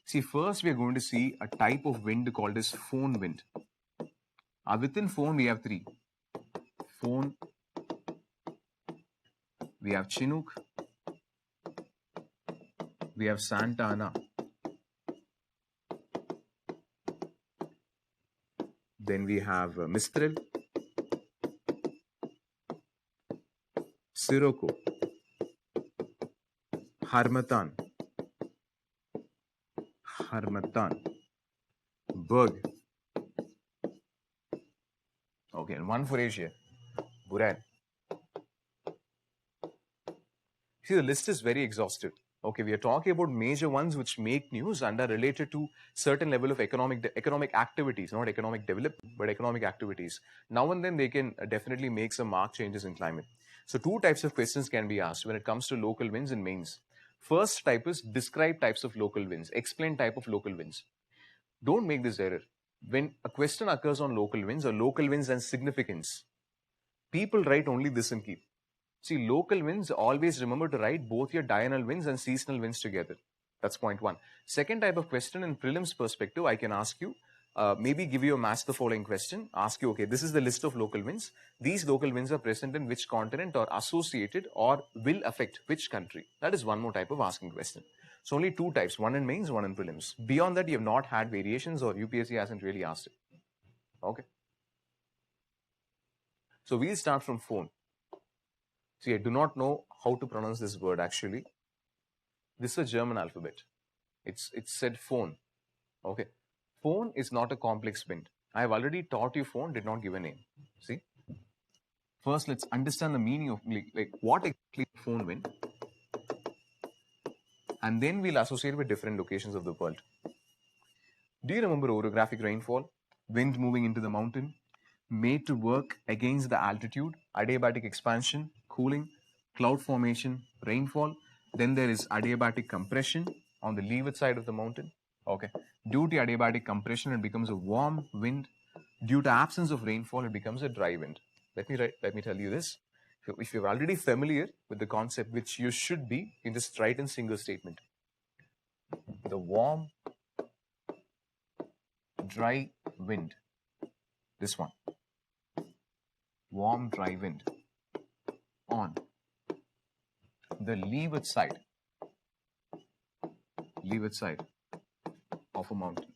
See, first we are going to see a type of wind called as foehn wind. Within foehn we have three. Foehn, we have Chinook, we have Santa Ana, then we have Mistral, Sirocco, Harmattan, Berg. Okay, and one for Asia, Buran. See, the list is very exhaustive. Okay, we are talking about major ones which make news and are related to certain level of economic activities, not economic development, but economic activities. Now and then they can definitely make some marked changes in climate. So two types of questions can be asked when it comes to local winds and mains. First type is describe types of local winds, explain type of local winds. Don't make this error. When a question occurs on local winds or local winds and significance, people write only this and keep. See, local winds, always remember to write both your diurnal winds and seasonal winds together. That's point one. Second type of question in prelims perspective, I can ask you, maybe give you a match the following question. Ask you, okay, this is the list of local winds. These local winds are present in which continent or associated or will affect which country? That is one more type of asking question. So only two types, one in mains, one in prelims. Beyond that, you have not had variations or UPSC hasn't really asked it. Okay. So we'll start from foehn. See, I do not know how to pronounce this word actually. This is a German alphabet. It's said foehn. Okay. Foehn is not a complex wind. I have already taught you foehn, did not give a name. See? First, let's understand the meaning of like what exactly is foehn wind. And then we'll associate with different locations of the world. Do you remember orographic rainfall? Wind moving into the mountain, made to work against the altitude, adiabatic expansion, cooling, cloud formation, rainfall. Then there is adiabatic compression on the leeward side of the mountain. Okay. Due to adiabatic compression, it becomes a warm wind. Due to absence of rainfall, it becomes a dry wind. Let me tell you this. If you're already familiar with the concept, which you should be, you can just write in single statement. The warm, dry wind. This one. Warm, dry wind on the leeward side leeward side of a mountain.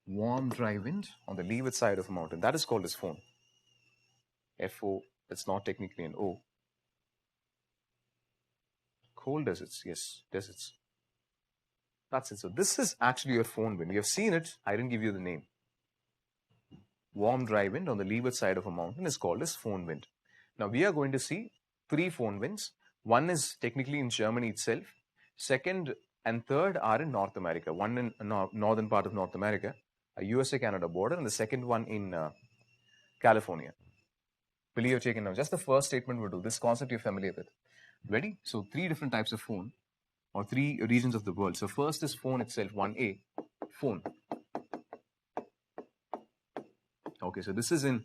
Warm, dry wind on the leeward side of a mountain. That is called as FON. F-O, that's not technically an O. Cold deserts, yes, deserts. That's it. So this is actually your FON wind. You have seen it. I didn't give you the name. Warm, dry wind on the leeward side of a mountain is called as FON wind. Now we are going to see 3 FON winds. One is technically in Germany itself. Second and third are in North America. One in northern part of North America, a USA-Canada border, and the second one in California. Believe you're taken now. Just the first statement will do. This concept you're familiar with. Ready? So 3 different types of FON, or 3 regions of the world. So first is FON itself, 1A, FON. Okay, so this is in,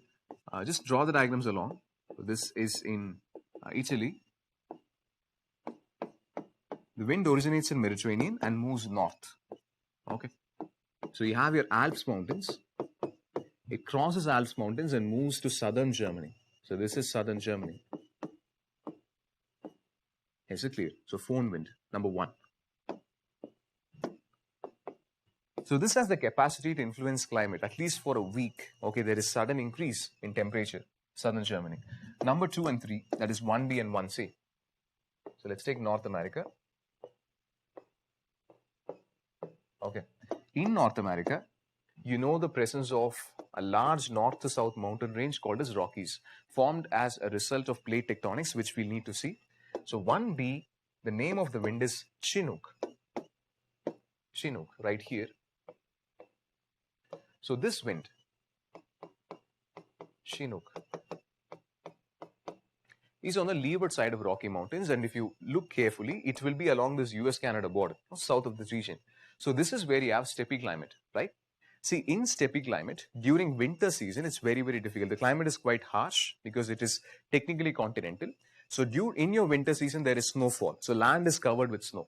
just draw the diagrams along. So this is in Italy. The wind originates in Mediterranean and moves north. Okay, so you have your Alps mountains. It crosses Alps mountains and moves to southern Germany. So this is southern Germany. Is it clear? So FON wind, number 1. So this has the capacity to influence climate, at least for a week. Okay, there is sudden increase in temperature, southern Germany. Number 2 and 3, that is 1B and 1C. So let's take North America. Okay, in North America, you know the presence of a large north to south mountain range called as Rockies, formed as a result of plate tectonics, which we'll need to see. So 1B, the name of the wind is Chinook. Chinook, right here. So this wind, Chinook, is on the leeward side of Rocky Mountains, and if you look carefully, it will be along this US-Canada border, south of this region. So this is where you have steppe climate, right? See, in steppe climate, during winter season, it's very, very difficult. The climate is quite harsh because it is technically continental. So in your winter season, there is snowfall. So land is covered with snow.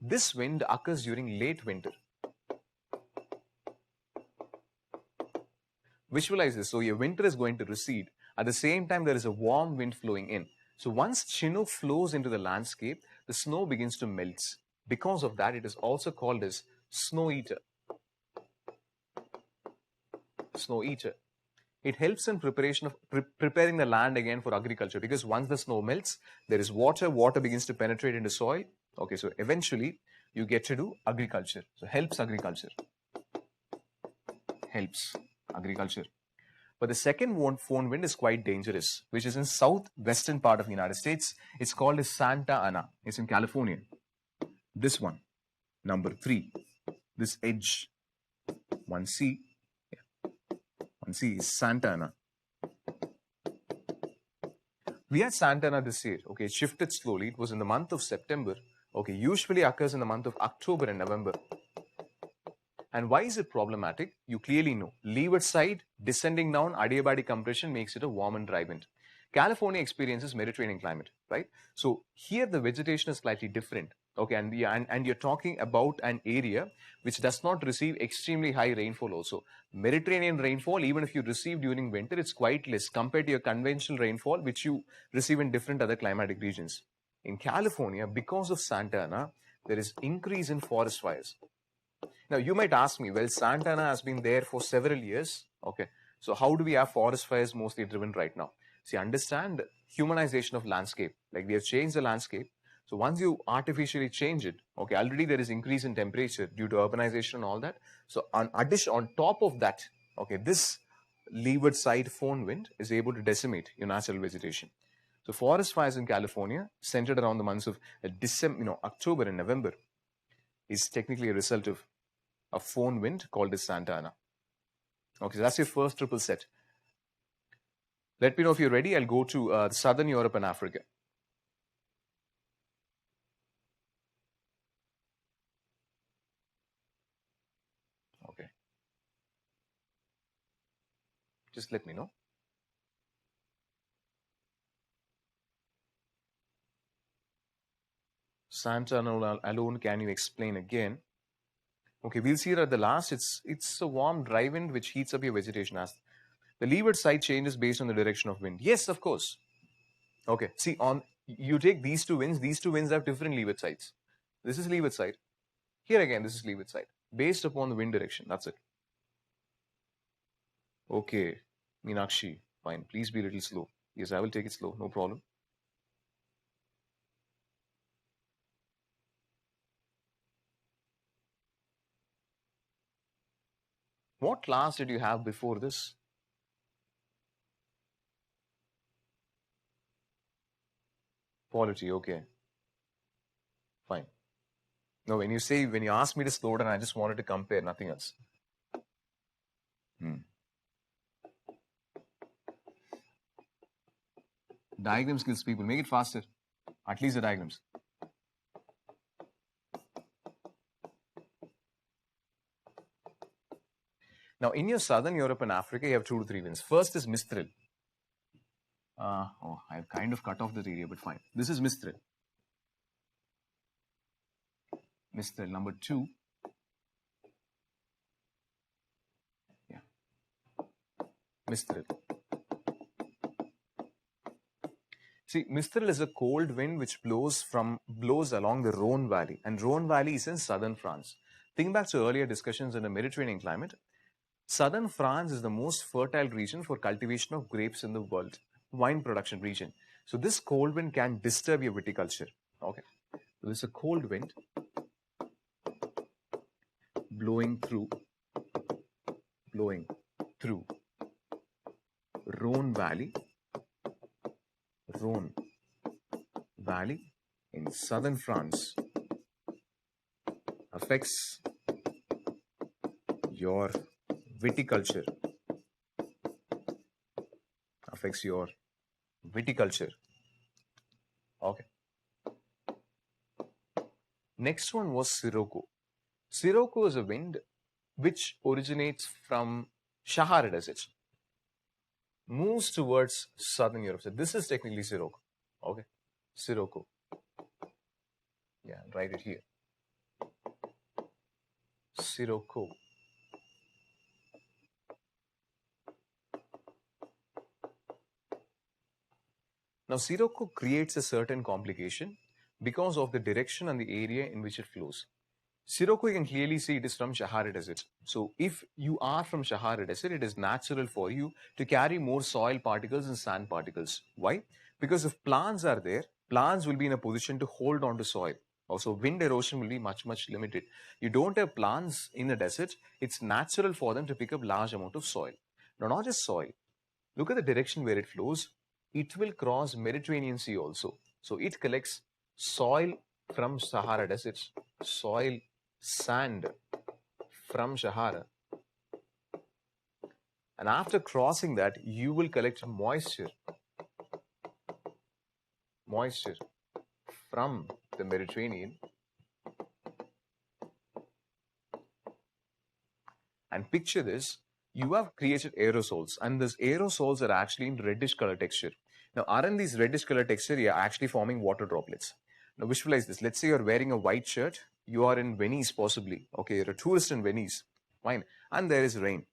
This wind occurs during late winter. Visualize this. So your winter is going to recede. At the same time, there is a warm wind flowing in. So once Chinook flows into the landscape, the snow begins to melt. Because of that, it is also called as snow eater. Snow eater. It helps in preparation of preparing the land again for agriculture, because once the snow melts, there is water begins to penetrate into soil. Okay, so eventually you get to do agriculture. So helps agriculture. Helps agriculture. But the second FON wind is quite dangerous, which is in southwestern part of the United States. It's called as Santa Ana. It's in California. This one, number 3, this edge, 1C. 1C is Santa Ana. We had Santa Ana this year. Okay, it shifted slowly. It was in the month of September. Okay, usually occurs in the month of October and November. And why is it problematic? You clearly know. Leeward side, descending down, adiabatic compression makes it a warm and dry wind. California experiences Mediterranean climate, right? So here the vegetation is slightly different. Okay, and you're talking about an area which does not receive extremely high rainfall also. Mediterranean rainfall, even if you receive during winter, it's quite less compared to your conventional rainfall, which you receive in different other climatic regions. In California, because of Santa Ana, there is increase in forest fires. Now, you might ask me, well, Santa Ana has been there for several years. Okay, so how do we have forest fires mostly driven right now? See, understand humanization of landscape. Like we have changed the landscape. So once you artificially change it, okay, already there is increase in temperature due to urbanization and all that. So on top of that, okay, this leeward side FON wind is able to decimate your natural vegetation. So forest fires in California, centered around the months of October and November, is technically a result of a FON wind called as Santa Ana. Okay, so that's your first triple set. Let me know if you're ready. I'll go to Southern Europe and Africa. Okay. Just let me know. Santa Ana alone, can you explain again? Okay, we'll see it at the last. It's a warm, dry wind which heats up your vegetation. As the leeward side changes based on the direction of wind. Yes, of course. Okay, see, you take these two winds have different leeward sides. This is leeward side. Here again, this is leeward side. Based upon the wind direction. That's it. Okay, Meenakshi, fine. Please be a little slow. Yes, I will take it slow. No problem. What class did you have before this? Polity, okay. Fine. No, when you ask me to slow down, I just wanted to compare, nothing else. Diagram skills, people, make it faster. At least the diagrams. Now, in your southern Europe and Africa, you have 2 to 3 winds. First is Mistral. I've kind of cut off this area, but fine. This is Mistral. Mistral number 2. Yeah. Mistral. See, Mistral is a cold wind which blows along the Rhone Valley, and Rhone Valley is in southern France. Think back to earlier discussions in the Mediterranean climate. Southern France is the most fertile region for cultivation of grapes in the world, wine production region. So this cold wind can disturb your viticulture. Okay, so this is a cold wind blowing through Rhone Valley in southern France affects your viticulture. Okay. Next one was Sirocco. Sirocco is a wind which originates from Sahara Desert, moves towards southern Europe. So this is technically Sirocco. Okay, Sirocco. Yeah, write it here. Sirocco. Now, Sirocco creates a certain complication because of the direction and the area in which it flows. Sirocco, you can clearly see it is from Sahara Desert. So, if you are from Sahara Desert, it is natural for you to carry more soil particles and sand particles. Why? Because if plants are there, plants will be in a position to hold on to soil. Also, wind erosion will be much limited. You don't have plants in the desert, it's natural for them to pick up large amount of soil. Now, not just soil. Look at the direction where it flows. It will cross Mediterranean Sea also. So it collects soil from Sahara Desert, soil, sand from Sahara. And after crossing that, you will collect moisture from the Mediterranean. And picture this, you have created aerosols, and these aerosols are actually in reddish color texture. Now, aren't these reddish color texture, you're actually forming water droplets. Now, visualize this. Let's say you're wearing a white shirt, you are in Venice possibly. Okay, you're a tourist in Venice, fine, and there is rain.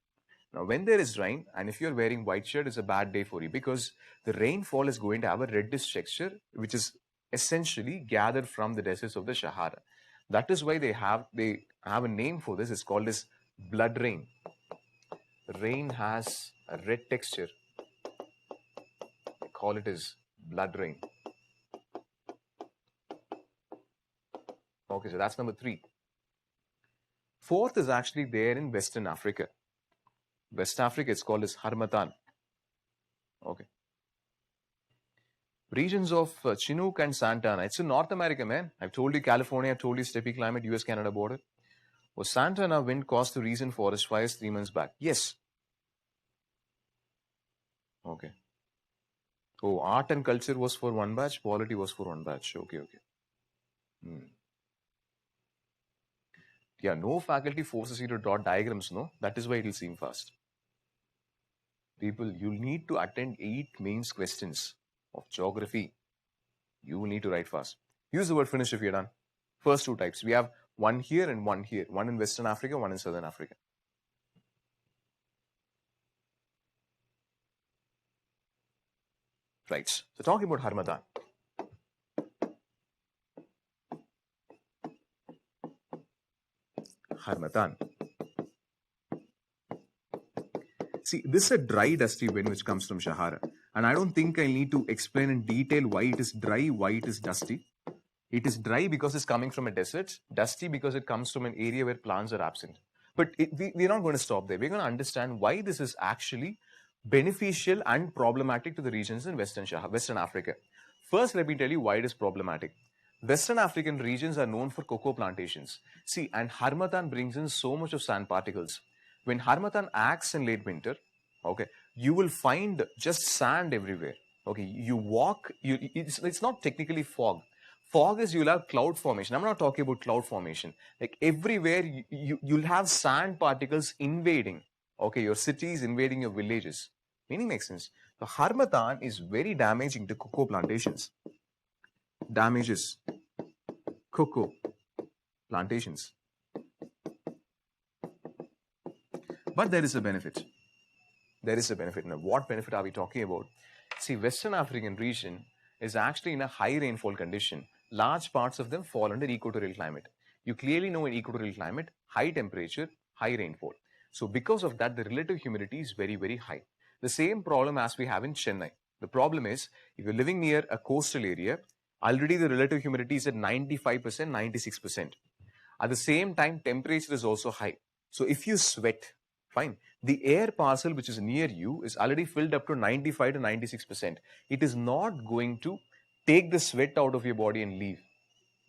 Now, when there is rain, and if you're wearing white shirt, it's a bad day for you because the rainfall is going to have a reddish texture, which is essentially gathered from the deserts of the Sahara. That is why they have a name for this. It's called as blood rain. Rain has a red texture. They call it as blood rain. Okay, so that's number 3. 4th is actually there in Western Africa. West Africa, it's called as Harmattan. Okay. Regions of Chinook and Santa Ana. It's in North America, man. I've told you California, I've told you steppe climate, US-Canada border. Was Santa Ana wind caused the recent forest fires 3 months back? Yes. Okay. Oh, art and culture was for one batch, polity was for one batch. Okay. Yeah, no faculty forces you to draw diagrams, no? That is why it will seem fast. People, you need to attend 8 mains questions of geography. You need to write fast. Use the word finish if you're done. First 2 types. We have one here and one here. One in Western Africa, one in Southern Africa. Right. So talking about Harmattan. Harmattan. See, this is a dry, dusty wind which comes from Sahara. And I don't think I need to explain in detail why it is dry, why it is dusty. It is dry because it's coming from a desert, dusty because it comes from an area where plants are absent. But we're not going to stop there. We're going to understand why this is actually beneficial and problematic to the regions in Western Africa. First, let me tell you why it is problematic. Western African regions are known for cocoa plantations. See, and Harmattan brings in so much of sand particles. When Harmattan acts in late winter, okay, you will find just sand everywhere. Okay, you walk, it's not technically fog. Fog is you'll have cloud formation. I'm not talking about cloud formation. Like everywhere, you'll have sand particles invading. Okay, your cities invading your villages. Meaning makes sense. So Harmattan is very damaging to cocoa plantations. Damages cocoa plantations. But there is a benefit. There is a benefit. Now, what benefit are we talking about? See, Western African region is actually in a high rainfall condition. Large parts of them fall under equatorial climate. You clearly know in equatorial climate, high temperature, high rainfall. So because of that, the relative humidity is very, very high. The same problem as we have in Chennai. The problem is, if you're living near a coastal area, already the relative humidity is at 95%, 96%. At the same time, temperature is also high. So if you sweat, fine. The air parcel which is near you is already filled up to 95 to 96%. It is not going to take the sweat out of your body and leave.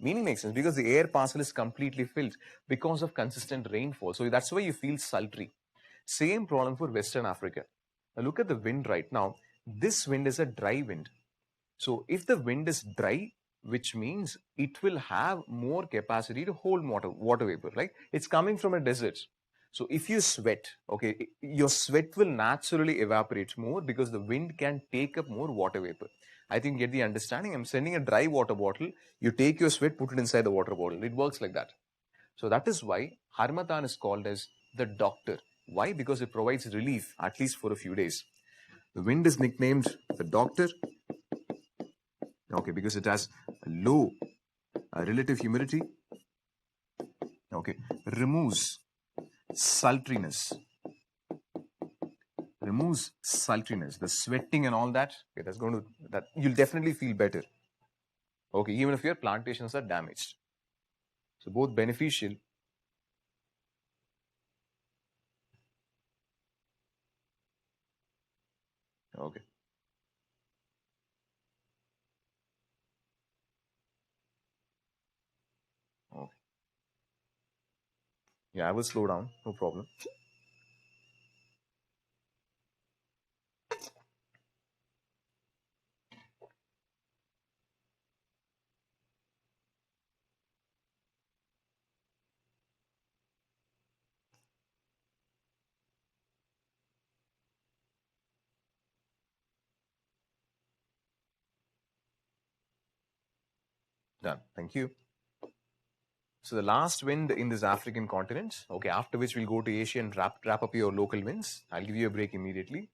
Meaning makes sense because the air parcel is completely filled because of consistent rainfall. So that's why you feel sultry. Same problem for Western Africa. Now look at the wind right now. This wind is a dry wind. So if the wind is dry, which means it will have more capacity to hold water vapor, right? It's coming from a desert. So if you sweat, okay, your sweat will naturally evaporate more because the wind can take up more water vapor. I think you get the understanding. I'm sending a dry water bottle. You take your sweat, put it inside the water bottle. It works like that. So that is why Harmattan is called as the doctor. Why? Because it provides relief, at least for a few days. The wind is nicknamed the doctor. Okay, because it has a low relative humidity. Okay, removes sultriness. Removes sultriness, the sweating and all that. Okay, that you'll definitely feel better. Okay, even if your plantations are damaged. So both beneficial. Okay. Okay. Yeah, I will slow down. No problem. Done. Thank you. So the last wind in this African continent, okay, after which we'll go to Asia and wrap up your local winds. I'll give you a break immediately.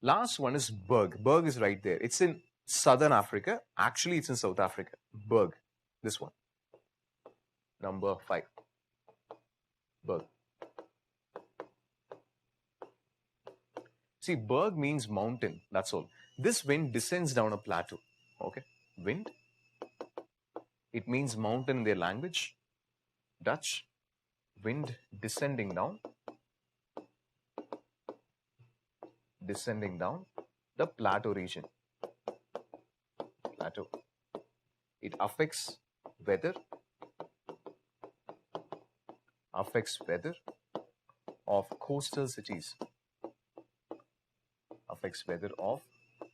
Last one is Berg. Berg is right there. It's in Southern Africa. Actually, it's in South Africa. Berg. This one. Number 5. Berg. See, Berg means mountain. That's all. This wind descends down a plateau. Okay. Wind. It means mountain in their language. Dutch. Wind descending down. Descending down the plateau region. Plateau. It affects weather. Affects weather of coastal cities. Affects weather of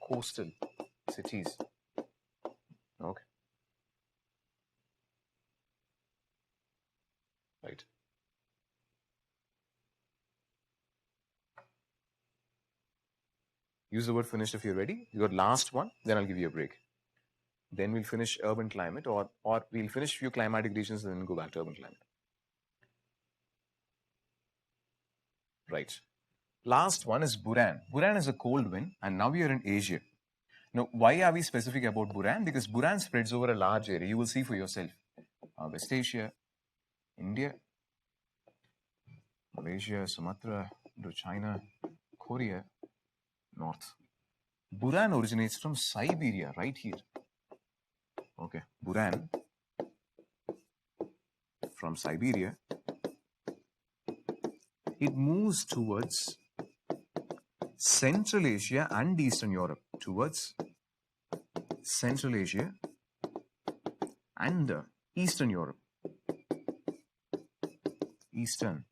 coastal cities. Okay. Right. Use the word finished if you're ready. You got last one, then I'll give you a break. Then we'll finish urban climate or we'll finish few climatic regions and then go back to urban climate. Right. Last one is Buran. Buran is a cold wind and now we are in Asia. Now, why are we specific about Buran? Because Buran spreads over a large area. You will see for yourself. West Asia, India, Malaysia, Sumatra, Indochina, Korea, North. Buran originates from Siberia, right here. Okay, Buran from Siberia. It moves towards Central Asia and Eastern Europe. Towards Central Asia and Eastern Europe. Eastern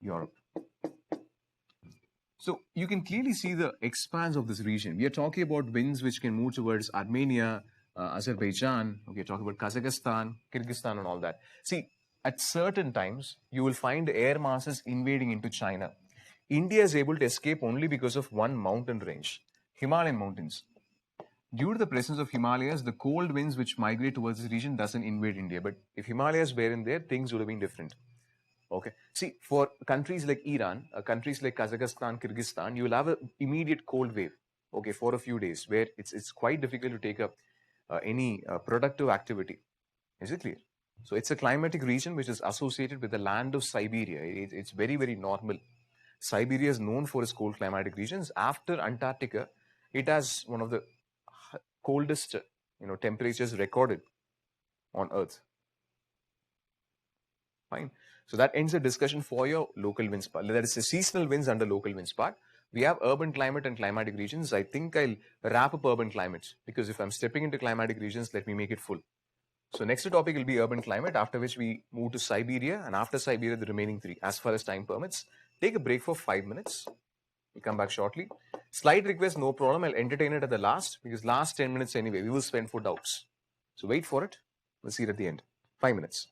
Europe. So you can clearly see the expanse of this region. We are talking about winds which can move towards Armenia, Azerbaijan. Okay, talking about Kazakhstan, Kyrgyzstan, and all that. See, at certain times, you will find air masses invading into China. India is able to escape only because of one mountain range, Himalayan mountains. Due to the presence of Himalayas, the cold winds which migrate towards this region doesn't invade India. But if Himalayas were in there, things would have been different. Okay. See, for countries like Iran, countries like Kazakhstan, Kyrgyzstan, you will have an immediate cold wave. Okay, for a few days, where it's quite difficult to take up any productive activity. Is it clear? So it's a climatic region which is associated with the land of Siberia. It's very very normal. Siberia is known for its cold climatic regions. After Antarctica, it has one of the coldest temperatures recorded on Earth. Fine. So that ends the discussion for your local winds part. That is the seasonal winds under local winds part. We have urban climate and climatic regions. I think I'll wrap up urban climates because if I'm stepping into climatic regions, let me make it full. So next topic will be urban climate, after which we move to Siberia, and after Siberia, the remaining three, as far as time permits. Take a break for 5 minutes. We'll come back shortly. Slight request, no problem. I'll entertain it at the last because last 10 minutes anyway, we will spend for doubts. So wait for it. We'll see it at the end. 5 minutes.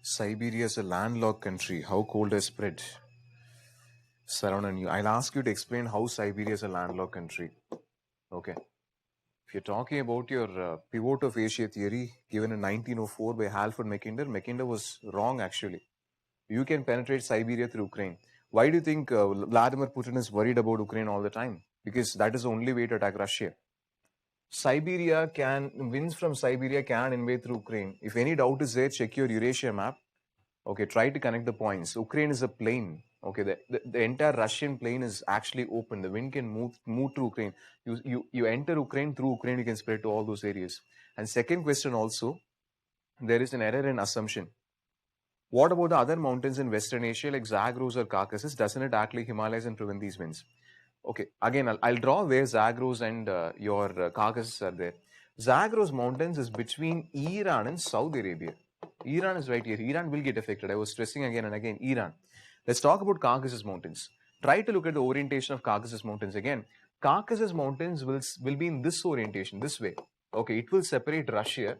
Siberia is a landlocked country. How cold has spread surrounding you? I'll ask you to explain how Siberia is a landlocked country. Okay. If you're talking about your pivot of Asia theory given in 1904 by Halford Mackinder, Mackinder was wrong actually. You can penetrate Siberia through Ukraine. Why do you think Vladimir Putin is worried about Ukraine all the time? Because that is the only way to attack Russia. Winds from Siberia can invade through Ukraine. If any doubt is there, check your Eurasia map. Okay, try to connect the points. Ukraine is a plain. Okay, the entire Russian plain is actually open. The wind can move to Ukraine. You enter Ukraine, through Ukraine you can spread to all those areas. And second question also, there is an error in assumption. What about the other mountains in Western Asia like Zagros or Caucasus? Doesn't it act like Himalayas and prevent these winds? Okay, again, I'll draw where Zagros and your Caucasus are there. Zagros mountains is between Iran and Saudi Arabia. Iran is right here. Iran will get affected. I was stressing again and again, Iran. Let's talk about Caucasus mountains. Try to look at the orientation of Caucasus mountains again. Caucasus mountains will be in this orientation, this way. Okay, it will separate Russia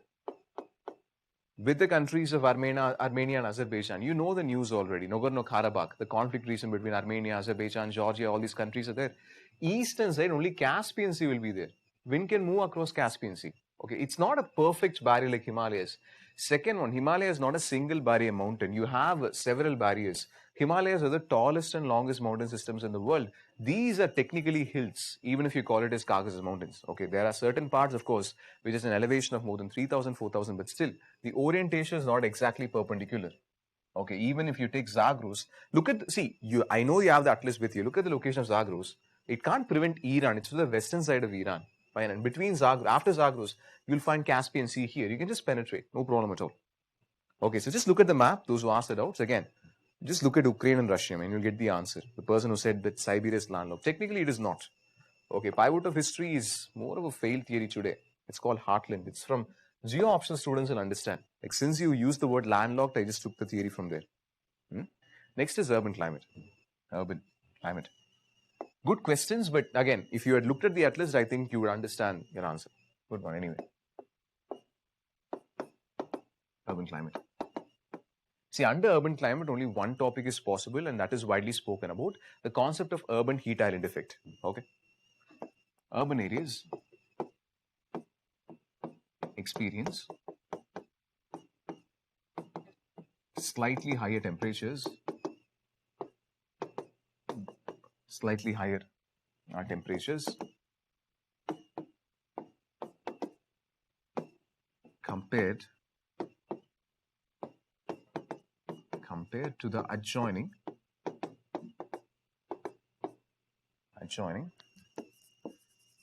with the countries of Armenia and Azerbaijan. You know the news already. Nagorno-Karabakh, the conflict region between Armenia, Azerbaijan, Georgia, all these countries are there. Eastern side, only Caspian Sea will be there. Wind can move across Caspian Sea. Okay, it's not a perfect barrier like Himalayas. Second one, Himalaya is not a single barrier mountain. You have several barriers. Himalayas are the tallest and longest mountain systems in the world. These are technically hills, even if you call it as Caucasus Mountains. Okay, there are certain parts, of course, which is an elevation of more than 3,000, 4,000, but still, the orientation is not exactly perpendicular. Okay, even if you take Zagros, I know you have the atlas with you. Look at the location of Zagros. It can't prevent Iran. It's to the western side of Iran. Fine. And between Zagros, after Zagros, you'll find Caspian Sea here. You can just penetrate. No problem at all. Okay, so just look at the map. Those who asked the doubts, again, just look at Ukraine and Russia, and you'll get the answer. The person who said that Siberia is landlocked. Technically, it is not. Okay, pivot of history is more of a failed theory today. It's called Heartland. It's from geo option students will understand. Like, since you used the word landlocked, I just took the theory from there. Next is urban climate. Urban climate. Good questions, but again, if you had looked at the atlas, I think you would understand your answer. Good one, anyway. Urban climate. See, under urban climate, only one topic is possible, and that is widely spoken about, the concept of urban heat island effect. Okay. Urban areas experience slightly higher temperatures, compared to the adjoining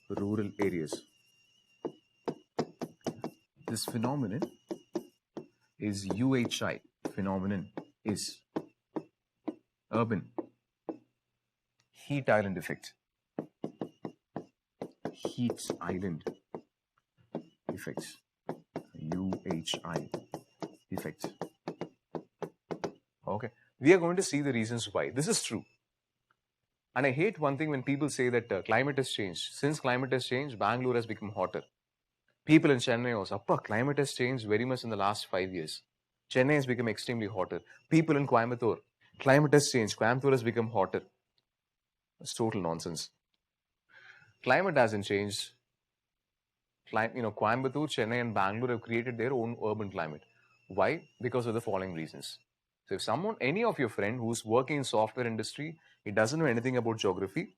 rural areas. This phenomenon is UHI. Phenomenon is urban heat island effect. Heat island effects. UHI effect. Okay. We are going to see the reasons why. This is true. And I hate one thing when people say that climate has changed. Since climate has changed, Bangalore has become hotter. People in Chennai also, climate has changed very much in the last 5 years. Chennai has become extremely hotter. People in Coimbatore, climate has changed. Coimbatore has become hotter. It's total nonsense. Climate hasn't changed. Coimbatore, Chennai and Bangalore have created their own urban climate. Why? Because of the following reasons. So if any of your friend who's working in software industry, he doesn't know anything about geography,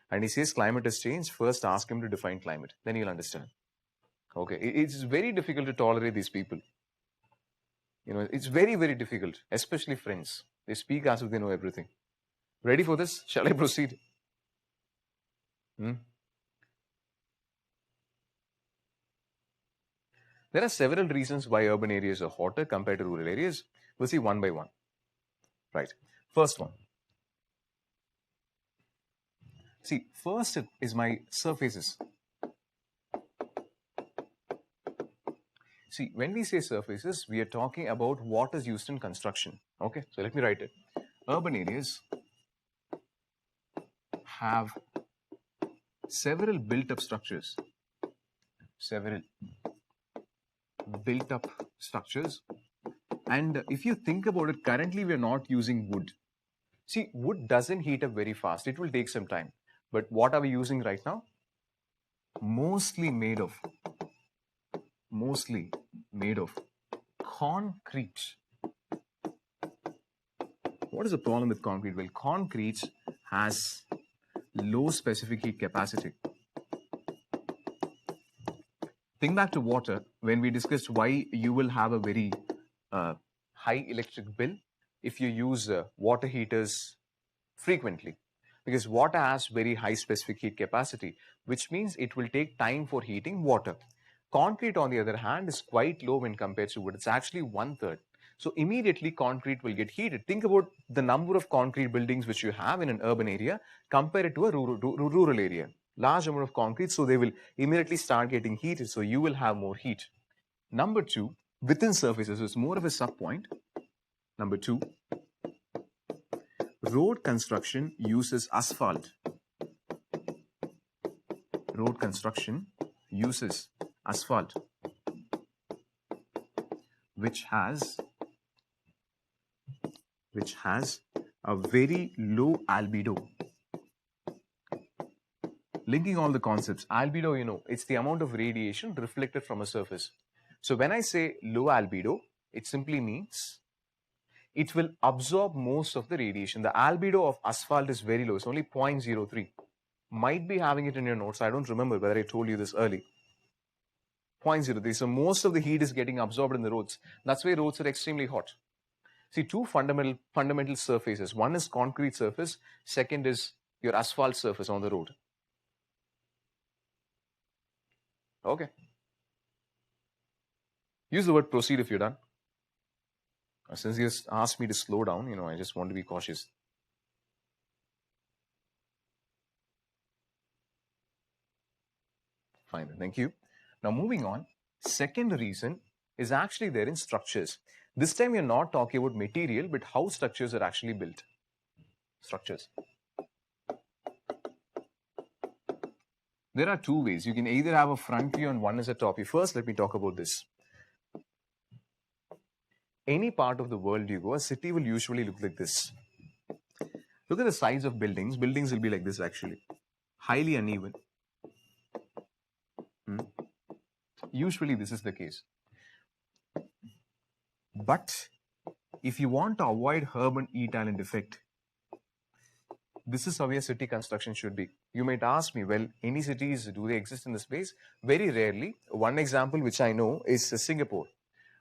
and he says climate has changed, first ask him to define climate. Then he'll understand. Okay, it's very difficult to tolerate these people. It's very, very difficult, especially friends. They speak as if they know everything. Ready for this? Shall I proceed? There are several reasons why urban areas are hotter compared to rural areas. We'll see one by one. Right. First one. See, first is my surfaces. See, when we say surfaces, we are talking about what is used in construction. Okay, so let me write it. Urban areas have several built-up structures. And if you think about it, currently we're not using wood. See, wood doesn't heat up very fast. It will take some time. But what are we using right now? Mostly made of concrete. What is the problem with concrete? Well, concrete has low specific heat capacity. Think back to water when we discussed why you will have a very high electric bill if you use water heaters frequently, because water has very high specific heat capacity, which means it will take time for heating water. Concrete, on the other hand, is quite low when compared to wood. It's actually 1/3. So immediately concrete will get heated. Think about the number of concrete buildings which you have in an urban area, compare it to a rural area. Large amount of concrete, so they will immediately start getting heated. So you will have more heat. Number two, within surfaces, so it's more of a sub point. Number two, road construction uses asphalt. Road construction uses asphalt, which has a very low albedo. Linking all the concepts, albedo, it's the amount of radiation reflected from a surface. So when I say low albedo, it simply means it will absorb most of the radiation. The albedo of asphalt is very low. It's only 0.03. Might be having it in your notes. I don't remember whether I told you this early. 0.03. So most of the heat is getting absorbed in the roads. That's why roads are extremely hot. See, two fundamental surfaces. One is concrete surface. Second is your asphalt surface on the road. Okay. Use the word proceed if you're done. Since you asked me to slow down, I just want to be cautious. Fine, thank you. Now moving on, second reason is actually there in structures. This time you're not talking about material, but how structures are actually built. Structures. There are two ways. You can either have a front view and one is a top view. First, let me talk about this. Any part of the world you go, a city will usually look like this. Look at the size of buildings. Buildings will be like this actually. Highly uneven. Usually this is the case. But if you want to avoid Herman E. Talent effect, this is how a city construction should be. You might ask me, well, any cities, do they exist in the space? Very rarely. One example which I know is Singapore.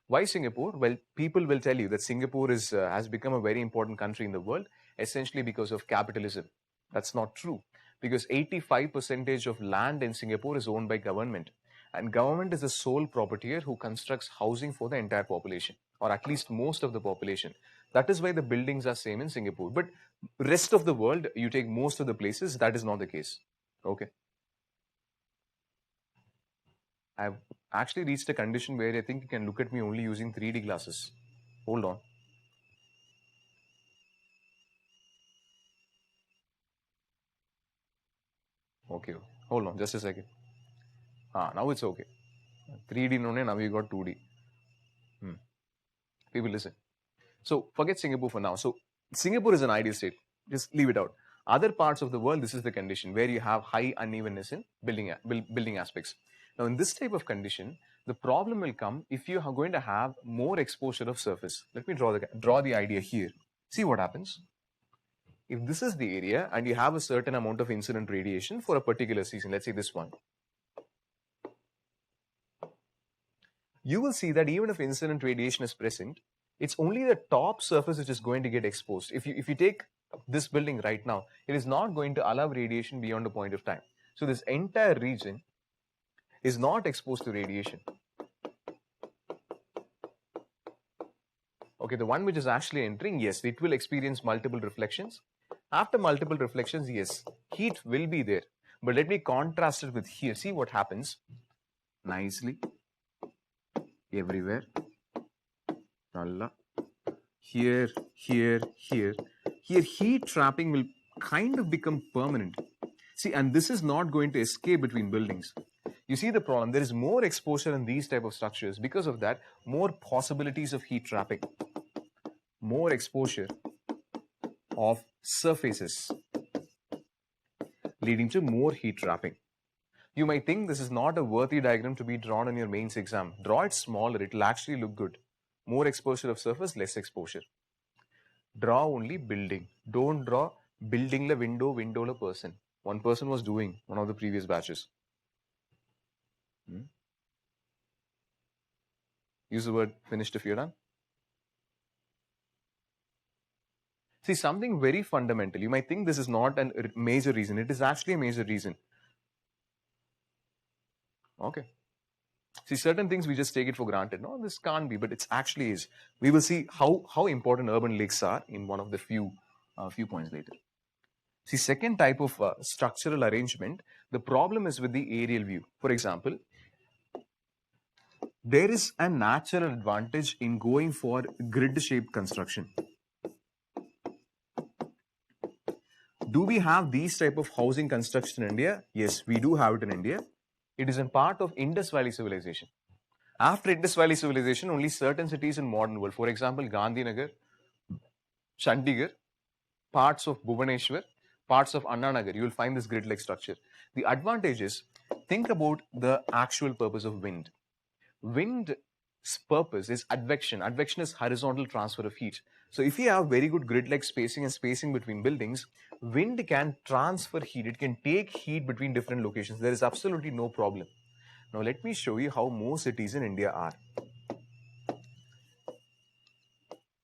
Why Singapore? Well, people will tell you that Singapore has become a very important country in the world, essentially because of capitalism. That's not true, because 85% of land in Singapore is owned by government. And government is the sole proprietor who constructs housing for the entire population, or at least most of the population. That is why the buildings are same in Singapore. But rest of the world, you take most of the places, that is not the case. Okay. I've actually reached a condition where I think you can look at me only using 3D glasses. Hold on. Okay, hold on, just a second. Now it's okay. 3D no, now you got 2D. People listen. So forget Singapore for now. So Singapore is an ideal state. Just leave it out. Other parts of the world, this is the condition where you have high unevenness in building aspects. Now, in this type of condition, the problem will come if you are going to have more exposure of surface. Let me draw the idea here. See what happens. If this is the area and you have a certain amount of incident radiation for a particular season, let's say this one, you will see that even if incident radiation is present, it's only the top surface which is going to get exposed. If you take this building right now, it is not going to allow radiation beyond a point of time. So this entire region is not exposed to radiation. Okay, the one which is actually entering, yes, it will experience multiple reflections. After multiple reflections, yes, heat will be there. But let me contrast it with here. See what happens. Nicely. Everywhere. Here, here, here. Here, heat trapping will kind of become permanent. See, and this is not going to escape between buildings. You see the problem. There is more exposure in these type of structures. Because of that, more possibilities of heat trapping. More exposure of surfaces, leading to more heat trapping. You might think this is not a worthy diagram to be drawn in your mains exam. Draw it smaller, it will actually look good. More exposure of surface, less exposure. Draw only building. Don't draw building la window, window la person. One person was doing one of the previous batches. Use the word finished if you're done. See, something very fundamental. You might think this is not a major reason. It is actually a major reason. Okay. See, certain things we just take it for granted. No, this can't be, but it actually is. We will see how important urban lakes are in one of the few points later. See, second type of structural arrangement, the problem is with the aerial view. For example, there is a natural advantage in going for grid-shaped construction. Do we have these type of housing construction in India? Yes, we do have it in India. It is a part of Indus Valley civilization. After Indus Valley civilization, only certain cities in modern world, for example, Gandhinagar, Chandigarh, parts of Bhubaneswar, parts of Anna Nagar, you will find this grid-like structure. The advantage is, think about the actual purpose of wind. Wind's purpose is advection. Advection is horizontal transfer of heat. So if you have very good grid-like spacing and spacing between buildings, wind can transfer heat. It can take heat between different locations. There is absolutely no problem. Now let me show you how most cities in India are.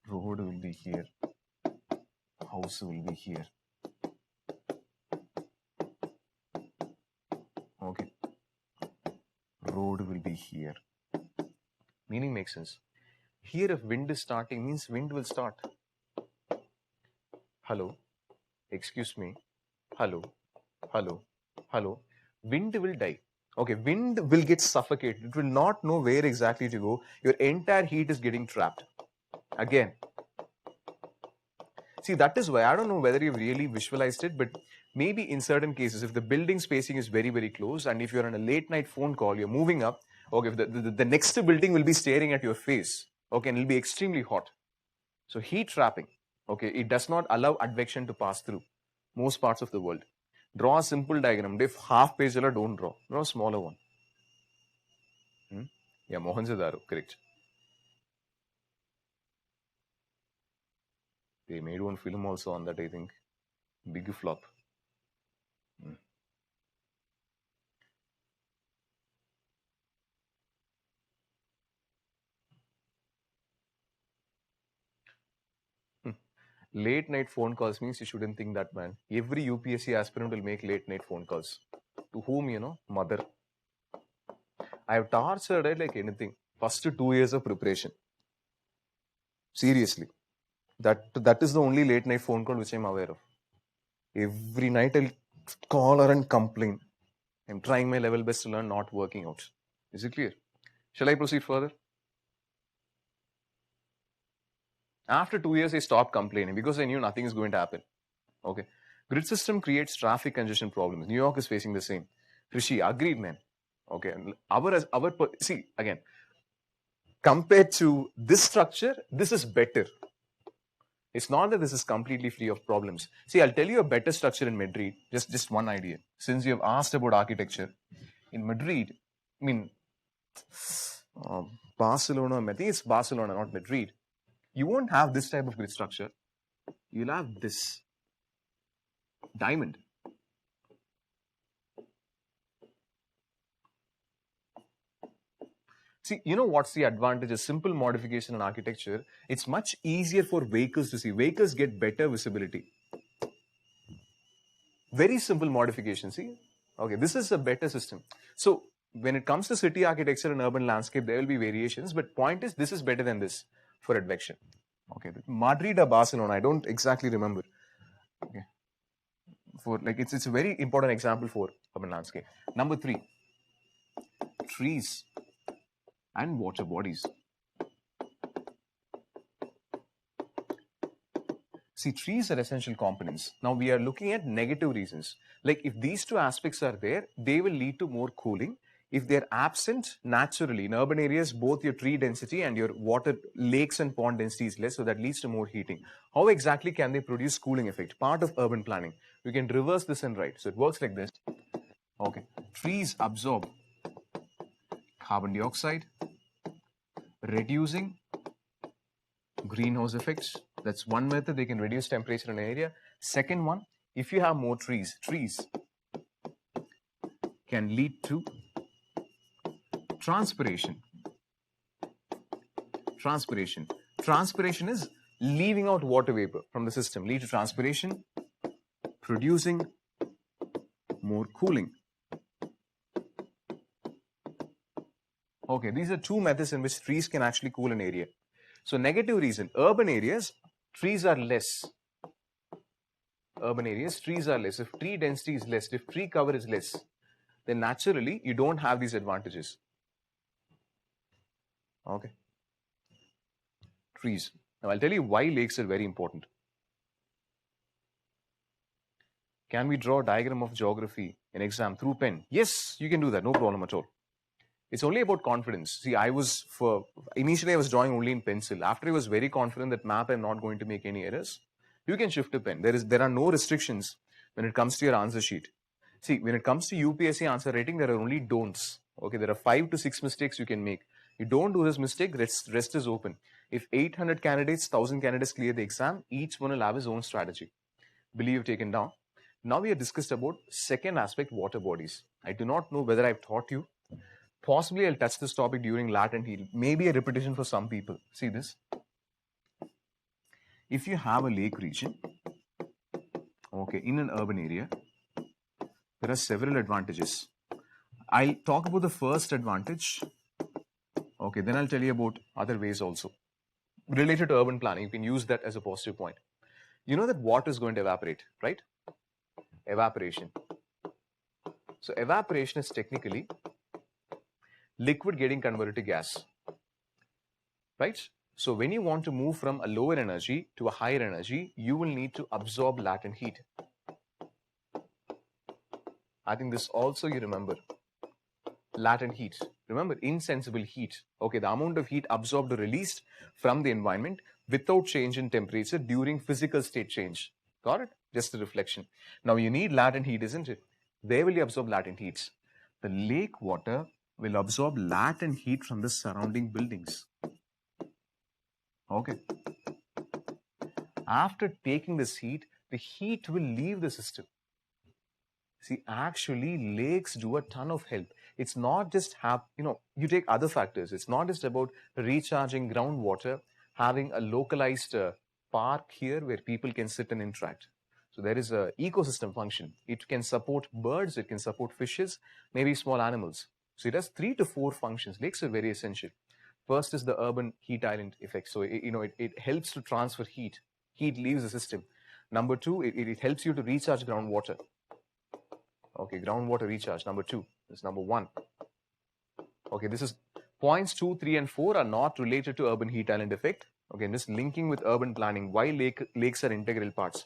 Road will be here. House will be here. Okay. Road will be here. Meaning makes sense. Here if wind is starting means wind will start. Hello. Excuse me. Hello. Hello. Hello. Wind will die. Okay, wind will get suffocated. It will not know where exactly to go. Your entire heat is getting trapped. Again. See, that is why, I don't know whether you've really visualized it, but maybe in certain cases, if the building spacing is very, very close, and if you're on a late night phone call, you're moving up, okay, the next building will be staring at your face, okay, and it'll be extremely hot. So heat trapping, okay, it does not allow advection to pass through most parts of the world. Draw a simple diagram. If half page, don't draw a smaller one. Yeah, Mohenjo-daro, correct. They made one film also on that, I think. Big flop. Late night phone calls means you shouldn't think that, man. Every UPSC aspirant will make late night phone calls. To whom, mother. I have tortured it like anything. First 2 years of preparation. Seriously. That is the only late night phone call which I'm aware of. Every night I'll call her and complain. I'm trying my level best to learn, not working out. Is it clear? Shall I proceed further? After 2 years, I stopped complaining because I knew nothing is going to happen. Okay. Grid system creates traffic congestion problems. New York is facing the same. Rishi, agreed, man. Okay. See, again, compared to this structure, this is better. It's not that this is completely free of problems. See, I'll tell you a better structure in Madrid. Just one idea. Since you have asked about architecture, in Madrid, I mean, Barcelona, I think it's Barcelona, not Madrid. You won't have this type of grid structure. You'll have this diamond. See, you know what's the advantage of simple modification in architecture? It's much easier for vehicles to see. Vehicles get better visibility. Very simple modification, see? Okay, this is a better system. So, when it comes to city architecture and urban landscape, there will be variations, but point is, this is better than this for advection. Okay, Madrid or Barcelona, I don't exactly remember. Okay, for like it's a very important example for urban landscape. Number 3, trees and water bodies. See, trees are essential components. Now we are looking at negative reasons. Like if these two aspects are there, they will lead to more cooling. If they're absent, naturally, in urban areas, both your tree density and your water lakes and pond density is less, so that leads to more heating. How exactly can they produce cooling effect? Part of urban planning. You can reverse this and write. So it works like this. Okay. Trees absorb carbon dioxide, reducing greenhouse effects. That's one method they can reduce temperature in an area. Second one, if you have more trees can lead to transpiration. Transpiration is leaving out water vapor from the system, lead to transpiration, producing more cooling. Okay, these are two methods in which trees can actually cool an area. So negative reason, urban areas, trees are less. Urban areas, trees are less. If tree density is less, if tree cover is less, then naturally you don't have these advantages. Okay. Trees. Now I'll tell you why lakes are very important. Can we draw a diagram of geography in exam through pen? Yes, you can do that, no problem at all. It's only about confidence. See, initially I was drawing only in pencil. After I was very confident that map I'm not going to make any errors, you can shift to pen. There are no restrictions when it comes to your answer sheet. See, when it comes to UPSC answer writing, there are only don'ts. Okay, there are 5 to 6 mistakes you can make. You don't do this mistake, rest is open. If 800 candidates, 1000 candidates clear the exam, each one will have his own strategy. Believe you've taken down. Now we have discussed about second aspect, water bodies. I do not know whether I've taught you. Possibly I'll touch this topic during latent heat. Maybe a repetition for some people. See this. If you have a lake region, okay, in an urban area, there are several advantages. I'll talk about the first advantage. Okay, then I'll tell you about other ways also. Related to urban planning, you can use that as a positive point. You know that water is going to evaporate, right? Evaporation. So evaporation is technically liquid getting converted to gas, right? So when you want to move from a lower energy to a higher energy, you will need to absorb latent heat. I think this also you remember. Latent heat. Remember, insensible heat. Okay, the amount of heat absorbed or released from the environment without change in temperature during physical state change. Got it? Just a reflection. Now you need latent heat, isn't it? Where will you absorb latent heats? The lake water will absorb latent heat from the surrounding buildings. Okay. After taking this heat, the heat will leave the system. See, actually, lakes do a ton of help. It's not just you take other factors. It's not just about recharging groundwater, having a localized park here where people can sit and interact. So there is an ecosystem function. It can support birds, it can support fishes, maybe small animals. So it has 3 to 4 functions. Lakes are very essential. First is the urban heat island effect. So it helps to transfer heat. Heat leaves the system. Number 2, it helps you to recharge groundwater. Okay, groundwater recharge. Number 2. This is number 1. Okay, this is points 2, 3, and 4 are not related to urban heat island effect. Okay, just linking with urban planning. Why lakes are integral parts?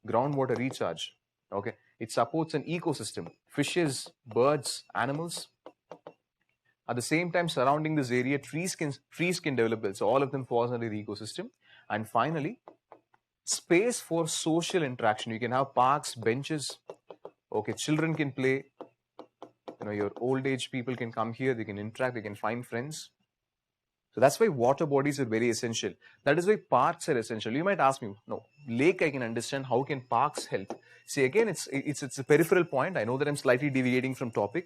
Groundwater recharge. Okay, it supports an ecosystem. Fishes, birds, animals. At the same time, surrounding this area, trees can develop. So all of them falls under the ecosystem. And finally, space for social interaction. You can have parks, benches. Okay, children can play. Your old age people can come here. They can interact. They can find friends. So that's why water bodies are very essential. That is why parks are essential. You might ask me, no, lake I can understand. How can parks help? See, again, it's a peripheral point. I know that I'm slightly deviating from topic.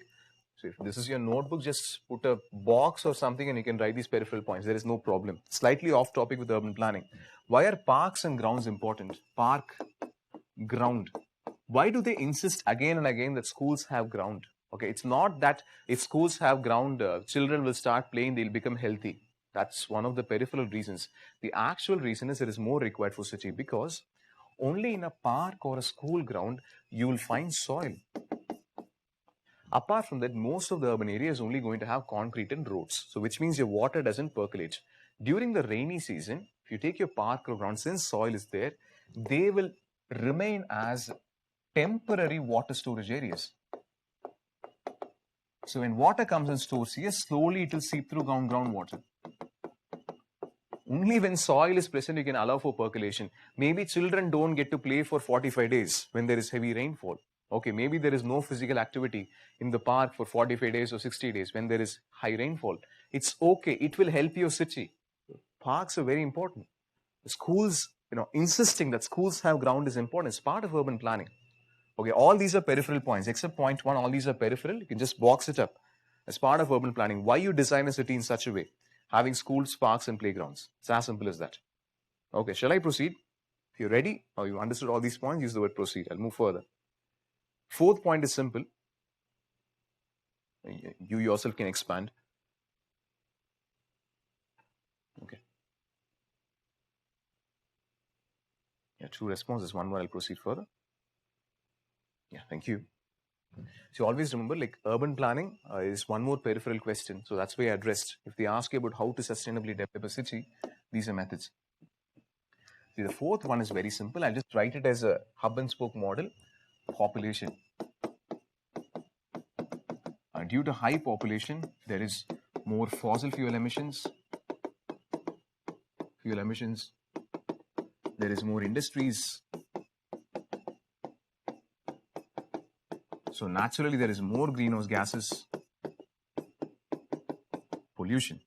So if this is your notebook, just put a box or something and you can write these peripheral points. There is no problem. Slightly off topic with urban planning. Why are parks and grounds important? Park, ground. Why do they insist again and again that schools have ground? Okay, it's not that if schools have ground, children will start playing, they'll become healthy. That's one of the peripheral reasons. The actual reason is there is more required for city because only in a park or a school ground, you will find soil. Apart from that, most of the urban area is only going to have concrete and roads. So which means your water doesn't percolate. During the rainy season, if you take your park or ground, since soil is there, they will remain as temporary water storage areas. So when water comes and stores here, slowly it will seep through groundwater. Only when soil is present, you can allow for percolation. Maybe children don't get to play for 45 days when there is heavy rainfall. Okay, maybe there is no physical activity in the park for 45 days or 60 days when there is high rainfall. It's okay. It will help your city. Parks are very important. The schools, insisting that schools have ground is important. It's part of urban planning. Okay, all these are peripheral points. Except point one, all these are peripheral. You can just box it up as part of urban planning. Why you design a city in such a way? Having schools, parks, and playgrounds. It's as simple as that. Okay, shall I proceed? If you're ready, or you understood all these points, use the word proceed. I'll move further. Fourth point is simple. You yourself can expand. Okay. Yeah, two responses. One more, I'll proceed further. Yeah, thank you. So always remember, like urban planning is one more peripheral question. So that's why I addressed. If they ask you about how to sustainably develop a city, these are methods. See, the fourth one is very simple. I'll just write it as a hub and spoke model. Population. Due to high population, there is more fossil fuel emissions. There is more industries. So naturally, there is more greenhouse gases, pollution.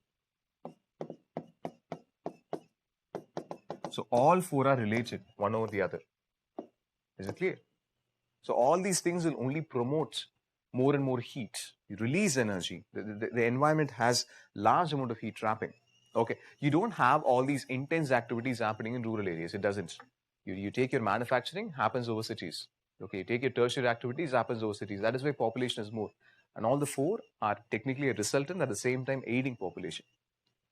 So all four are related, one over the other. Is it clear? So all these things will only promote more and more heat. You release energy. The environment has large amount of heat trapping. Okay, you don't have all these intense activities happening in rural areas. It doesn't. You take your manufacturing, happens over cities. Okay, you take your tertiary activities, happens over cities. That is why population is more. And all the four are technically a resultant, at the same time aiding population.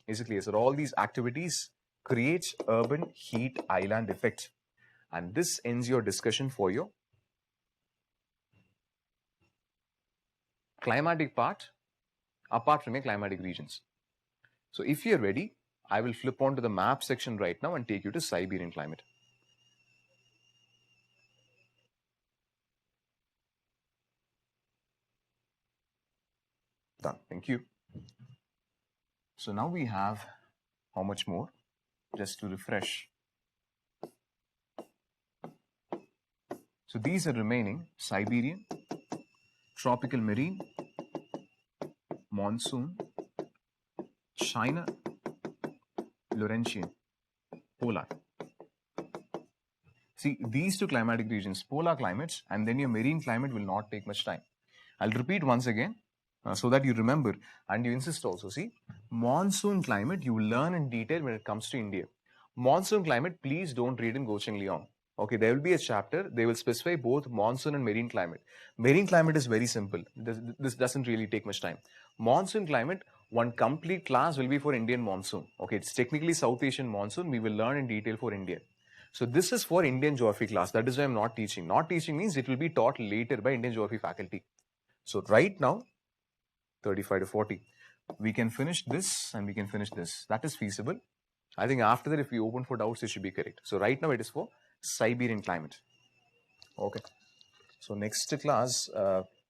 Is it clear? So all these activities create urban heat island effect. And this ends your discussion for your climatic part, apart from your climatic regions. So if you're ready, I will flip on to the map section right now and take you to Siberian climate. Done. Thank you. So now we have how much more? Just to refresh. So these are remaining: Siberian, tropical marine, monsoon, China, Laurentian, polar. See, these two climatic regions, polar climates, and then your marine climate will not take much time. I'll repeat once again so that you remember and you insist also. See, monsoon climate you will learn in detail when it comes to India. Monsoon climate, please don't read in Gocheng Leong. Okay, there will be a chapter, they will specify both monsoon and marine climate. Marine climate is very simple. This doesn't really take much time. Monsoon climate, one complete class will be for Indian monsoon. Okay, it's technically South Asian monsoon. We will learn in detail for India. So this is for Indian geography class. That is why I'm not teaching. Not teaching means it will be taught later by Indian geography faculty. So right now, 35 to 40. We can finish this and we can finish this. That is feasible. I think after that, if we open for doubts, it should be correct. So right now it is for Siberian climate. Okay. So next class,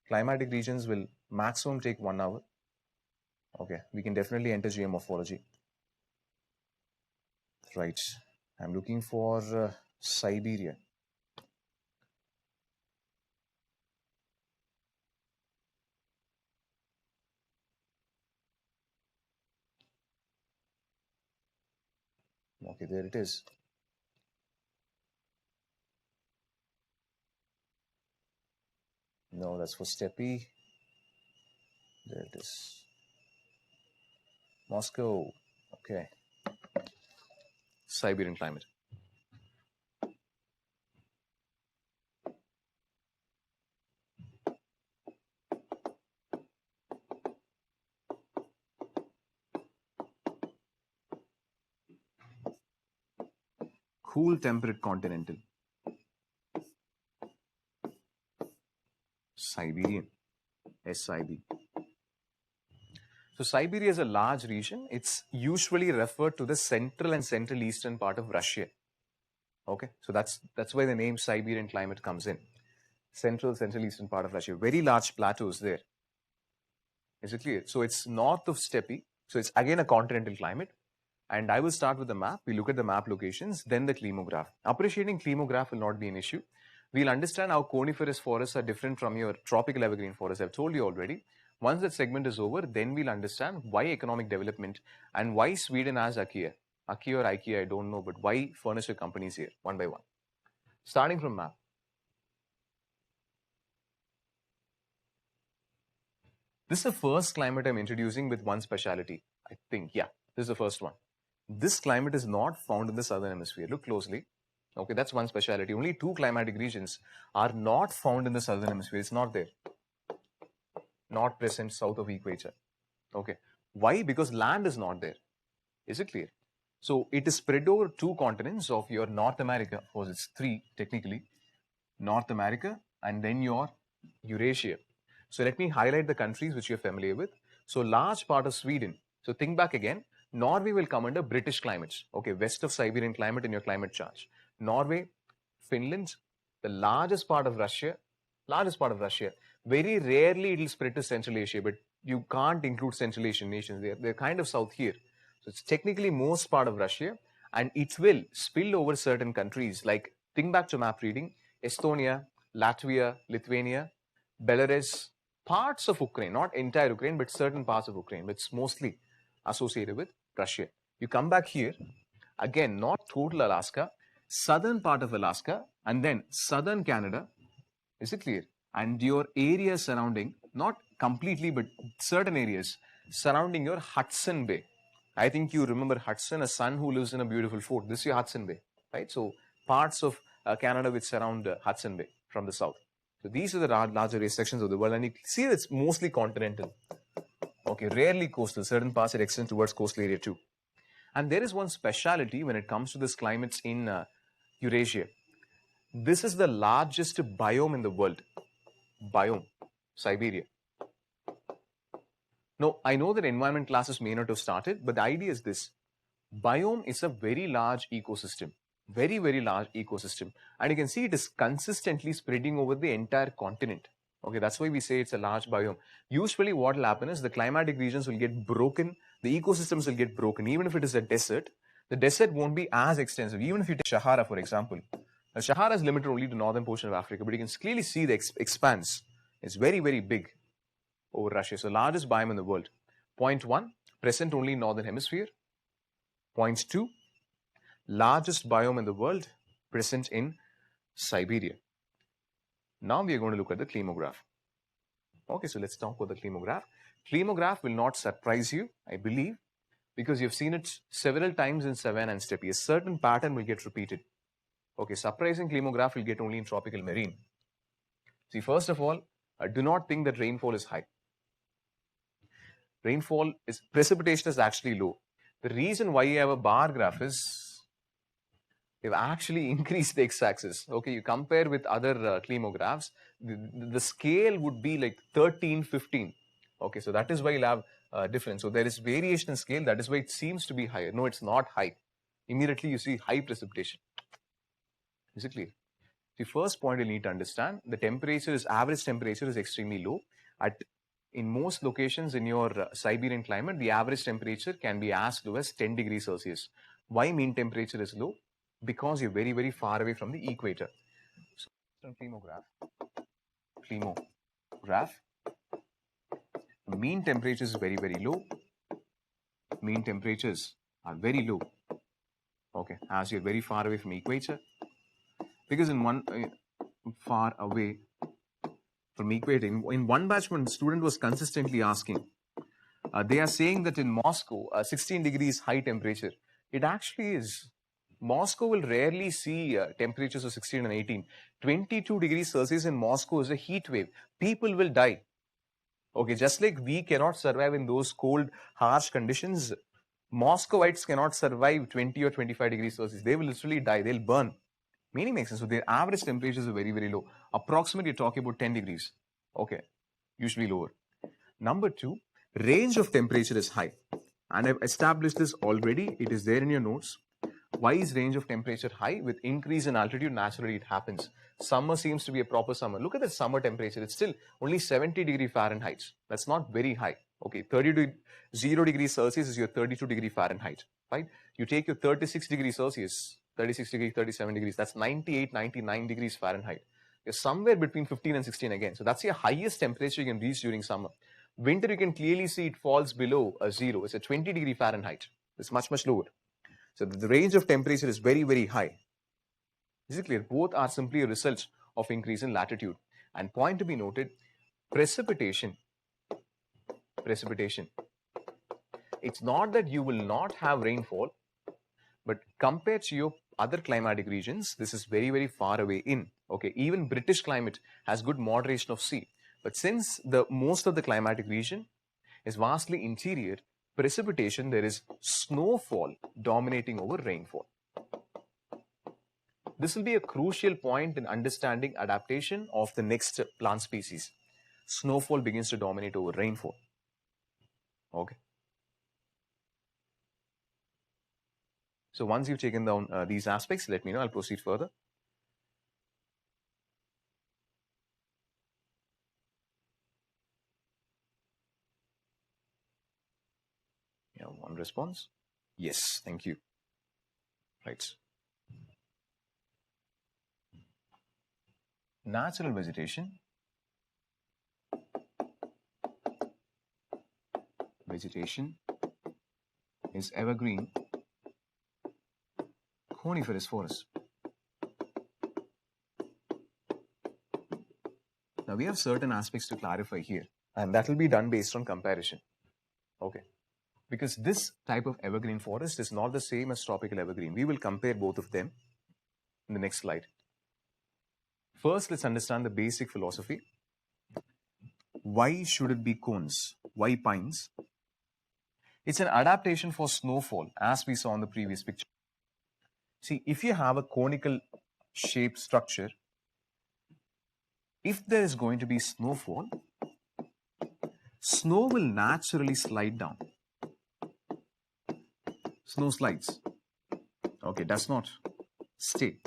climatic regions will maximum take 1 hour. Okay. We can definitely enter geomorphology. Right. I'm looking for Siberia. Okay, there it is. No, that's for steppe. There it is. Moscow. Okay. Siberian climate. Cool temperate continental. Siberian. SIB. So Siberia is a large region. It's usually referred to the central and central eastern part of Russia. Okay, so that's why the name Siberian climate comes in. Central eastern part of Russia. Very large plateaus there. Is it clear? So it's north of steppe. So it's again a continental climate. And I will start with the map. We look at the map locations, then the climograph. Appreciating climograph will not be an issue. We'll understand how coniferous forests are different from your tropical evergreen forests. I've told you already. Once that segment is over, then we'll understand why economic development and why Sweden has IKEA. IKEA or IKEA, I don't know, but why furniture companies here, one by one. Starting from map. This is the first climate I'm introducing with one speciality. I think, yeah, this is the first one. This climate is not found in the southern hemisphere. Look closely. Okay, that's one speciality. Only 2 climatic regions are not found in the southern hemisphere. It's not there. Not present south of equator. Okay. Why? Because land is not there. Is it clear? So it is spread over 2 continents of your North America. Of course, it's 3 technically. North America and then your Eurasia. So let me highlight the countries which you're familiar with. So large part of Sweden. So think back again. Norway will come under British climates. Okay, west of Siberian climate in your climate chart. Norway, Finland, the largest part of Russia. Very rarely it will spread to Central Asia, but you can't include Central Asian nations. They're kind of south here. So it's technically most part of Russia, and it will spill over certain countries like, think back to map reading, Estonia, Latvia, Lithuania, Belarus, parts of Ukraine, not entire Ukraine, but certain parts of Ukraine, but it's mostly associated with Russia. You come back here, again, not total Alaska, southern part of Alaska, and then southern Canada. Is it clear? And your area surrounding, not completely, but certain areas surrounding your Hudson Bay. I think you remember Hudson, a son who lives in a beautiful fort. This is your Hudson Bay, right? So parts of Canada which surround Hudson Bay from the south. So these are the larger sections of the world, and you see it's mostly continental. Okay, rarely coastal. Certain parts it extends towards coastal area too. And there is one speciality when it comes to this climates in Eurasia. This is the largest biome in the world. Biome, Siberia. Now, I know that environment classes may not have started, but the idea is this. Biome is a very large ecosystem. Very, very large ecosystem. And you can see it is consistently spreading over the entire continent. Okay, that's why we say it's a large biome. Usually what will happen is the climatic regions will get broken, the ecosystems will get broken. Even if it is a desert, the desert won't be as extensive. Even if you take Sahara, for example. Now, Sahara is limited only to northern portion of Africa, but you can clearly see the expanse. It's very, very big over Russia. So largest biome in the world. Point 1, present only in northern hemisphere. Point 2, largest biome in the world, present in Siberia. Now we are going to look at the climograph. Okay, so let's talk about the climograph. Climograph will not surprise you, I believe, because you've seen it several times in savanna and steppe. A certain pattern will get repeated. Okay, surprising climograph will get only in tropical marine. See, first of all, do not think that rainfall is high. Precipitation is actually low. The reason why you have a bar graph is they've actually increased the x-axis. Okay, you compare with other climographs, the scale would be like 13, 15. Okay, so that is why you'll have difference. So there is variation in scale. That is why it seems to be higher. No, it's not high. Immediately you see high precipitation. Is it clear? The first point you need to understand, the temperature is, average temperature is extremely low. In most locations in your Siberian climate, the average temperature can be as low as 10 degrees Celsius. Why mean temperature is low? Because you're very, very far away from the equator. So, climograph. Mean temperature is very, very low. Mean temperatures are very low. Okay, as you're very far away from equator. Because far away from equator, in one batch, when student was consistently asking, they are saying that in Moscow, 16 degrees high temperature. It actually is. Moscow will rarely see temperatures of 16 and 18. 22 degrees Celsius in Moscow is a heat wave. People will die. Okay, just like we cannot survive in those cold, harsh conditions, Moscowites cannot survive 20 or 25 degrees Celsius. They will literally die. They'll burn. Meaning makes sense. So their average temperatures are very, very low. Approximately, you're talking about 10 degrees. Okay, usually lower. Number 2, range of temperature is high. And I've established this already. It is there in your notes. Why is range of temperature high? With increase in altitude, naturally it happens. Summer seems to be a proper summer. Look at the summer temperature. It's still only 70 degree Fahrenheit. That's not very high. Okay, 0 degrees Celsius is your 32 degree Fahrenheit, right? You take your 36 degrees Celsius, 36 degrees, 37 degrees, that's 98, 99 degrees Fahrenheit. You're somewhere between 15 and 16 again. So that's your highest temperature you can reach during summer. Winter, you can clearly see it falls below a zero. It's a 20 degree Fahrenheit. It's much, much lower. So the range of temperature is very, very high. Is it clear? Both are simply a result of increase in latitude. And point to be noted, precipitation. It's not that you will not have rainfall, but compared to your other climatic regions, this is very, very far away in. Okay, even British climate has good moderation of sea. But since the most of the climatic region is vastly interior, precipitation, there is snowfall dominating over rainfall. This will be a crucial point in understanding adaptation of the next plant species. Snowfall begins to dominate over rainfall. Okay. So once you've taken down these aspects, let me know. I'll proceed further. Yeah, one response. Yes, thank you. Right. Natural vegetation. Vegetation is evergreen coniferous forest. Now we have certain aspects to clarify here, and that will be done based on comparison. Okay. Because this type of evergreen forest is not the same as tropical evergreen. We will compare both of them in the next slide. First, let's understand the basic philosophy. Why should it be cones? Why pines? It's an adaptation for snowfall, as we saw in the previous picture. See, if you have a conical shaped structure, if there is going to be snowfall, snow will naturally slide down. Snow slides. Okay, does not stay.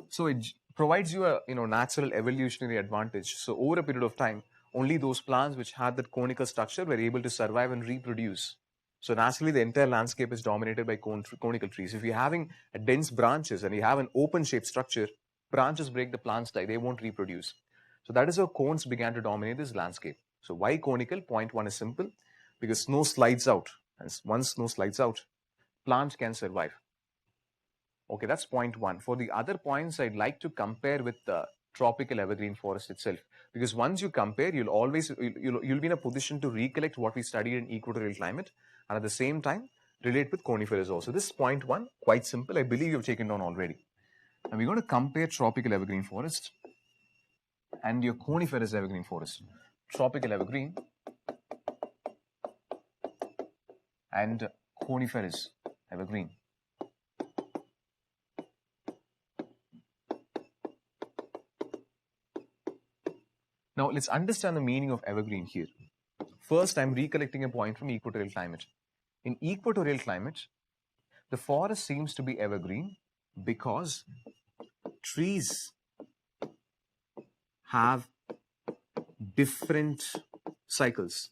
So it provides you a natural evolutionary advantage. So over a period of time, only those plants which had that conical structure were able to survive and reproduce. So naturally, the entire landscape is dominated by conical trees. If you're having dense branches and you have an open-shaped structure, branches break, the plants die, they won't reproduce. So that is how cones began to dominate this landscape. So why conical? Point one is simple, because snow slides out. And once snow slides out, plants can survive. Okay, that's point one. For the other points, I'd like to compare with the tropical evergreen forest itself, because once you compare, you'll be in a position to recollect what we studied in equatorial climate, and at the same time relate with coniferous also. This is point one, quite simple. I believe you've taken down already. And we're going to compare tropical evergreen forest and your coniferous evergreen forest. Tropical evergreen and coniferous evergreen. Now, let's understand the meaning of evergreen here. First, I'm recollecting a point from equatorial climate. In equatorial climate, the forest seems to be evergreen because trees have different cycles.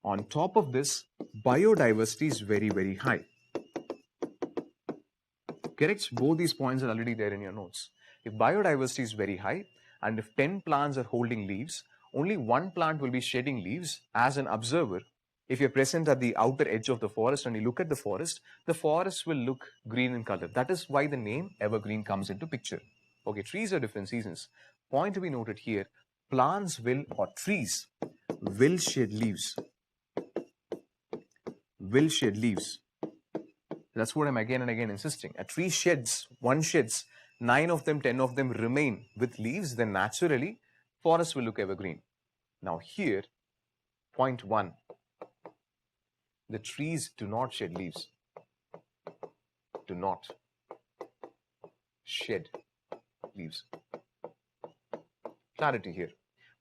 On top of this, biodiversity is very, very high. Correct? Both these points are already there in your notes. If biodiversity is very high, and if 10 plants are holding leaves, only one plant will be shedding leaves. As an observer, if you're present at the outer edge of the forest and you look at the forest will look green in color. That is why the name evergreen comes into picture. Okay, trees are different seasons. Point to be noted here, plants will, or trees will shed leaves. Will shed leaves. That's what I'm again and again insisting. A tree sheds, one sheds, 9 of them, 10 of them remain with leaves, then naturally forest will look evergreen. Now here, point one, the trees do not shed leaves. Do not shed leaves. Clarity here.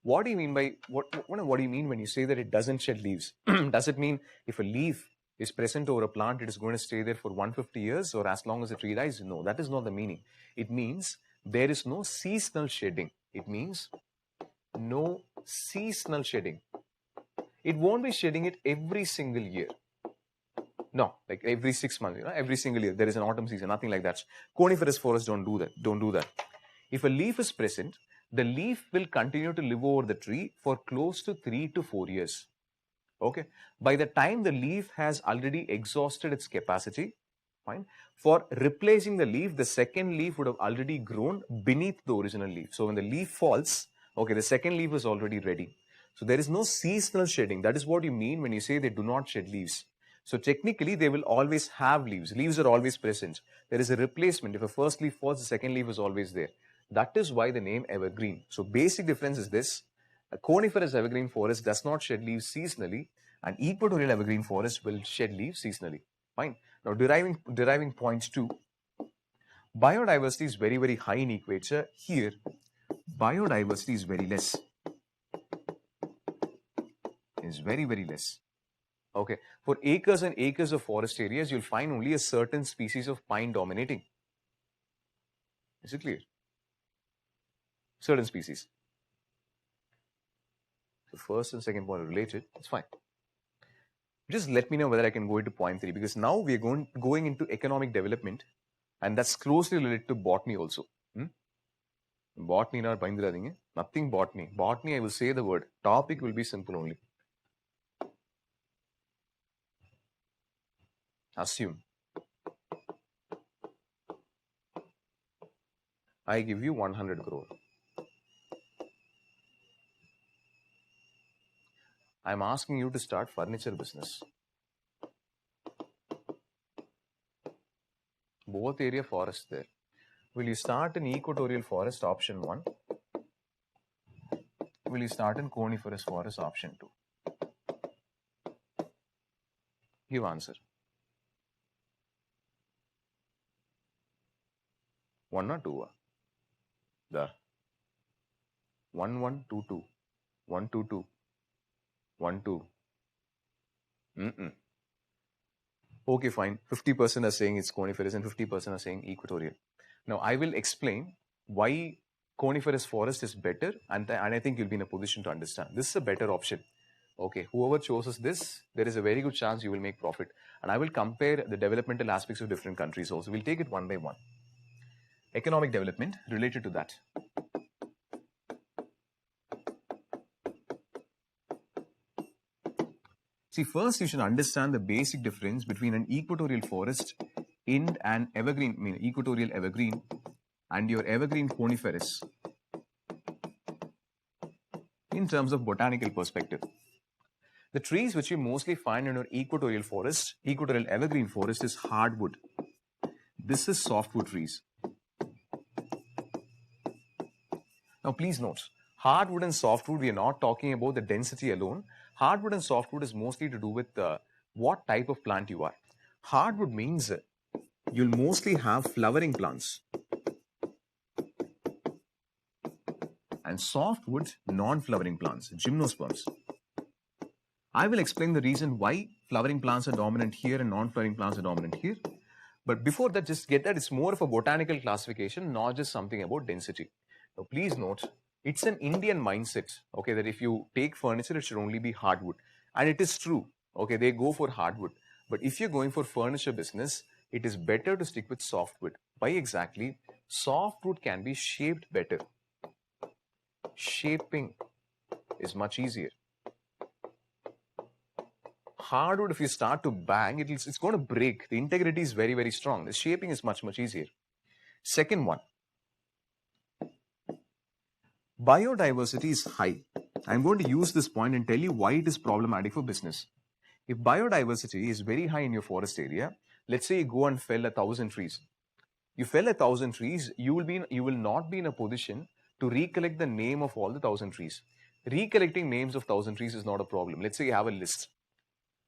What do you mean by, what do you mean when you say that it doesn't shed leaves? Does it mean if a leaf is present over a plant, it is going to stay there for 150 years or as long as the tree dies? No, that is not the meaning. It means there is no seasonal shedding. It means no seasonal shedding. It won't be shedding it every single year. No, like every 6 months, every single year there is an autumn season, nothing like that. Coniferous forests don't do that. Don't do that. If a leaf is present, the leaf will continue to live over the tree for close to 3 to 4 years. Okay. By the time the leaf has already exhausted its capacity, fine. For replacing the leaf, the second leaf would have already grown beneath the original leaf. So when the leaf falls, okay, the second leaf is already ready. So there is no seasonal shedding. That is what you mean when you say they do not shed leaves. So technically, they will always have leaves. Leaves are always present. There is a replacement. If a first leaf falls, the second leaf is always there. That is why the name evergreen. So basic difference is this. A coniferous evergreen forest does not shed leaves seasonally. An equatorial evergreen forest will shed leaves seasonally. Fine. Now deriving points 2. Biodiversity is very, very high in equator. Here, biodiversity is very less. Is very, very less. Okay. For acres and acres of forest areas, you'll find only a certain species of pine dominating. Is it clear? Certain species. The first and second point are related. It's fine. Just let me know whether I can go into point 3, because now we are going into economic development, and that's closely related to botany also. Botany not bindradinga. Nothing botany. Botany, I will say the word. Topic will be simple only. Assume I give you 100 crore. I'm asking you to start furniture business. Both area forest there. Will you start in equatorial forest? Option 1. Will you start in coniferous forest? Option 2. Give answer. 1 or 2? The 1 1 2 2 1 2 2 1 2. Okay, fine. 50% are saying it's coniferous and 50% are saying equatorial. Now I will explain why coniferous forest is better, and I think you'll be in a position to understand. This is a better option. Okay, whoever chooses this, there is a very good chance you will make profit. And I will compare the developmental aspects of different countries also. We'll take it one by one. Economic development related to that. See, first you should understand the basic difference between an equatorial forest and an evergreen, equatorial evergreen, and your evergreen coniferous in terms of botanical perspective. The trees which you mostly find in your equatorial forest, equatorial evergreen forest, is hardwood. This is softwood trees. Now please note, hardwood and softwood, we are not talking about the density alone. Hardwood and softwood is mostly to do with what type of plant you are. Hardwood means you'll mostly have flowering plants. And softwood, non-flowering plants, gymnosperms. I will explain the reason why flowering plants are dominant here and non-flowering plants are dominant here. But before that, just get that it's more of a botanical classification, not just something about density. Now, please note, it's an Indian mindset, okay, that if you take furniture, it should only be hardwood. And it is true, okay, they go for hardwood. But if you're going for furniture business, it is better to stick with softwood. Why exactly? Softwood can be shaped better. Shaping is much easier. Hardwood, if you start to bang, it's going to break. The integrity is very, very strong. The shaping is much, much easier. Second one. Biodiversity is high. I'm going to use this point and tell you why it is problematic for business. If biodiversity is very high in your forest area, let's say you go and fell 1,000 trees. You fell 1,000 trees, you will not be in a position to recollect the name of all the 1,000 trees. Recollecting names of 1,000 trees is not a problem. Let's say you have a list.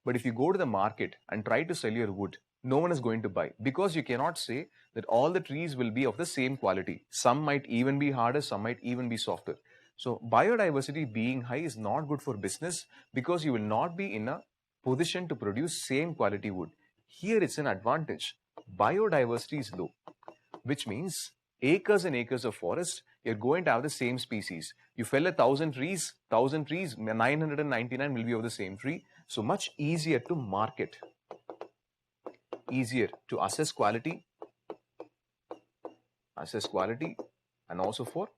But if you go to the market and try to sell your wood, no one is going to buy, because you cannot say that all the trees will be of the same quality. Some might even be harder, some might even be softer. So biodiversity being high is not good for business, because you will not be in a position to produce same quality wood. Here it's an advantage. Biodiversity is low, which means acres and acres of forest, you're going to have the same species. You fell 1,000 trees, 999 will be of the same tree. So much easier to market, easier to assess quality, and also for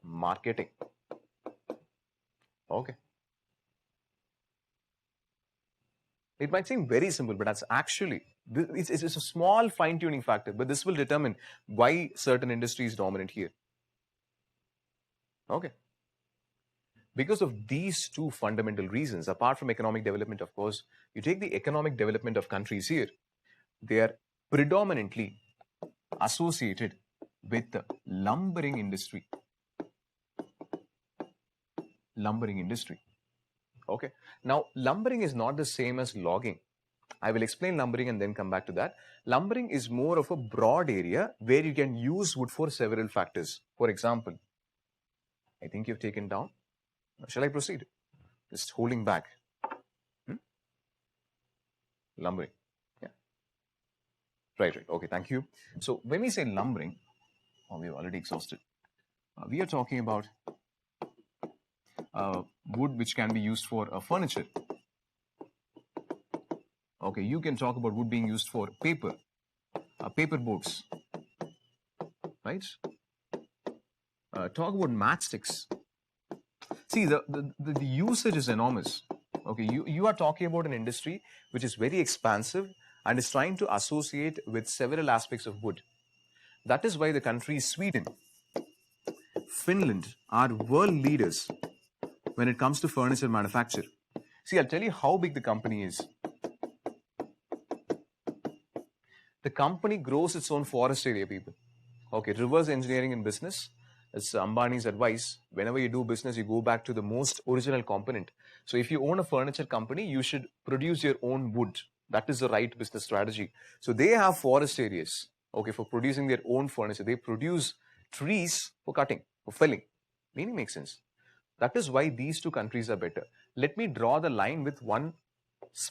marketing. Okay. It might seem very simple, but that's actually, it's a small fine-tuning factor, but this will determine why certain industry is dominant here. Okay. Because of these two fundamental reasons, apart from economic development, of course, you take the economic development of countries here, they are predominantly associated with the lumbering industry. Lumbering industry. Okay. Now, lumbering is not the same as logging. I will explain lumbering and then come back to that. Lumbering is more of a broad area where you can use wood for several factors. For example, I think you've taken down. Shall I proceed? Just holding back. Lumbering. Yeah. Right. Okay, thank you. So when we say lumbering, we've already exhausted. We are talking about wood which can be used for furniture. Okay, you can talk about wood being used for paper boards, right? Talk about matchsticks. See, the usage is enormous. Okay, you are talking about an industry which is very expansive and is trying to associate with several aspects of wood. That is why the countries Sweden, Finland are world leaders when it comes to furniture manufacture. See, I'll tell you how big the company is. The company grows its own forest area, people. Okay, reverse engineering in business. It's Ambani's advice. Whenever you do business, you go back to the most original component. So if you own a furniture company, you should produce your own wood. That is the right business strategy. So they have forest areas, okay, for producing their own furniture. They produce trees for cutting, for felling. Meaning makes sense. That is why these two countries are better. Let me draw the line with one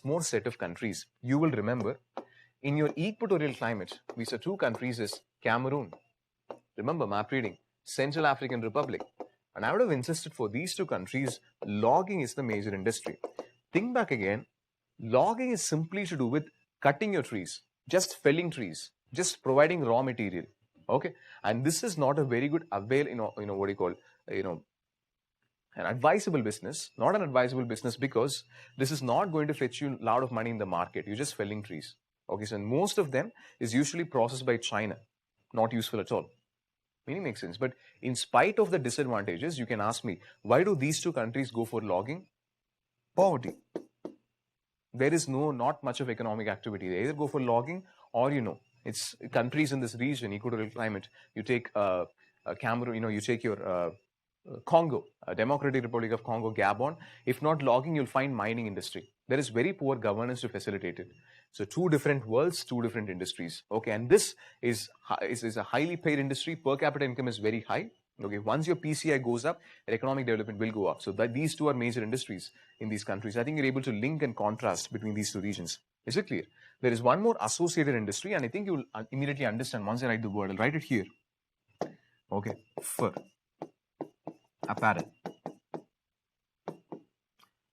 more set of countries. You will remember, in your equatorial climate, these are two countries is Cameroon. Remember, map reading. Central African Republic. And I would have insisted for these two countries, logging is the major industry. Think back again, logging is simply to do with cutting your trees, just felling trees, just providing raw material. Okay, and this is not a very good avail, what do you call, an advisable business, not an advisable business, because this is not going to fetch you a lot of money in the market. You're just felling trees. Okay, so most of them is usually processed by China, not useful at all. Meaning makes sense. But in spite of the disadvantages, you can ask me, why do these two countries go for logging? Poverty. There is not much of economic activity. They either go for logging or, it's countries in this region, equatorial climate. You take Cameroon, you take your Congo, Democratic Republic of Congo, Gabon. If not logging, you'll find mining industry. There is very poor governance to facilitate it. So two different worlds, two different industries. Okay, and this is a highly paid industry. Per capita income is very high. Okay, once your PCI goes up, economic development will go up. So these two are major industries in these countries. I think you're able to link and contrast between these two regions. Is it clear? There is one more associated industry, and I think you'll immediately understand once I write the word. I'll write it here. Okay, fur, apparel.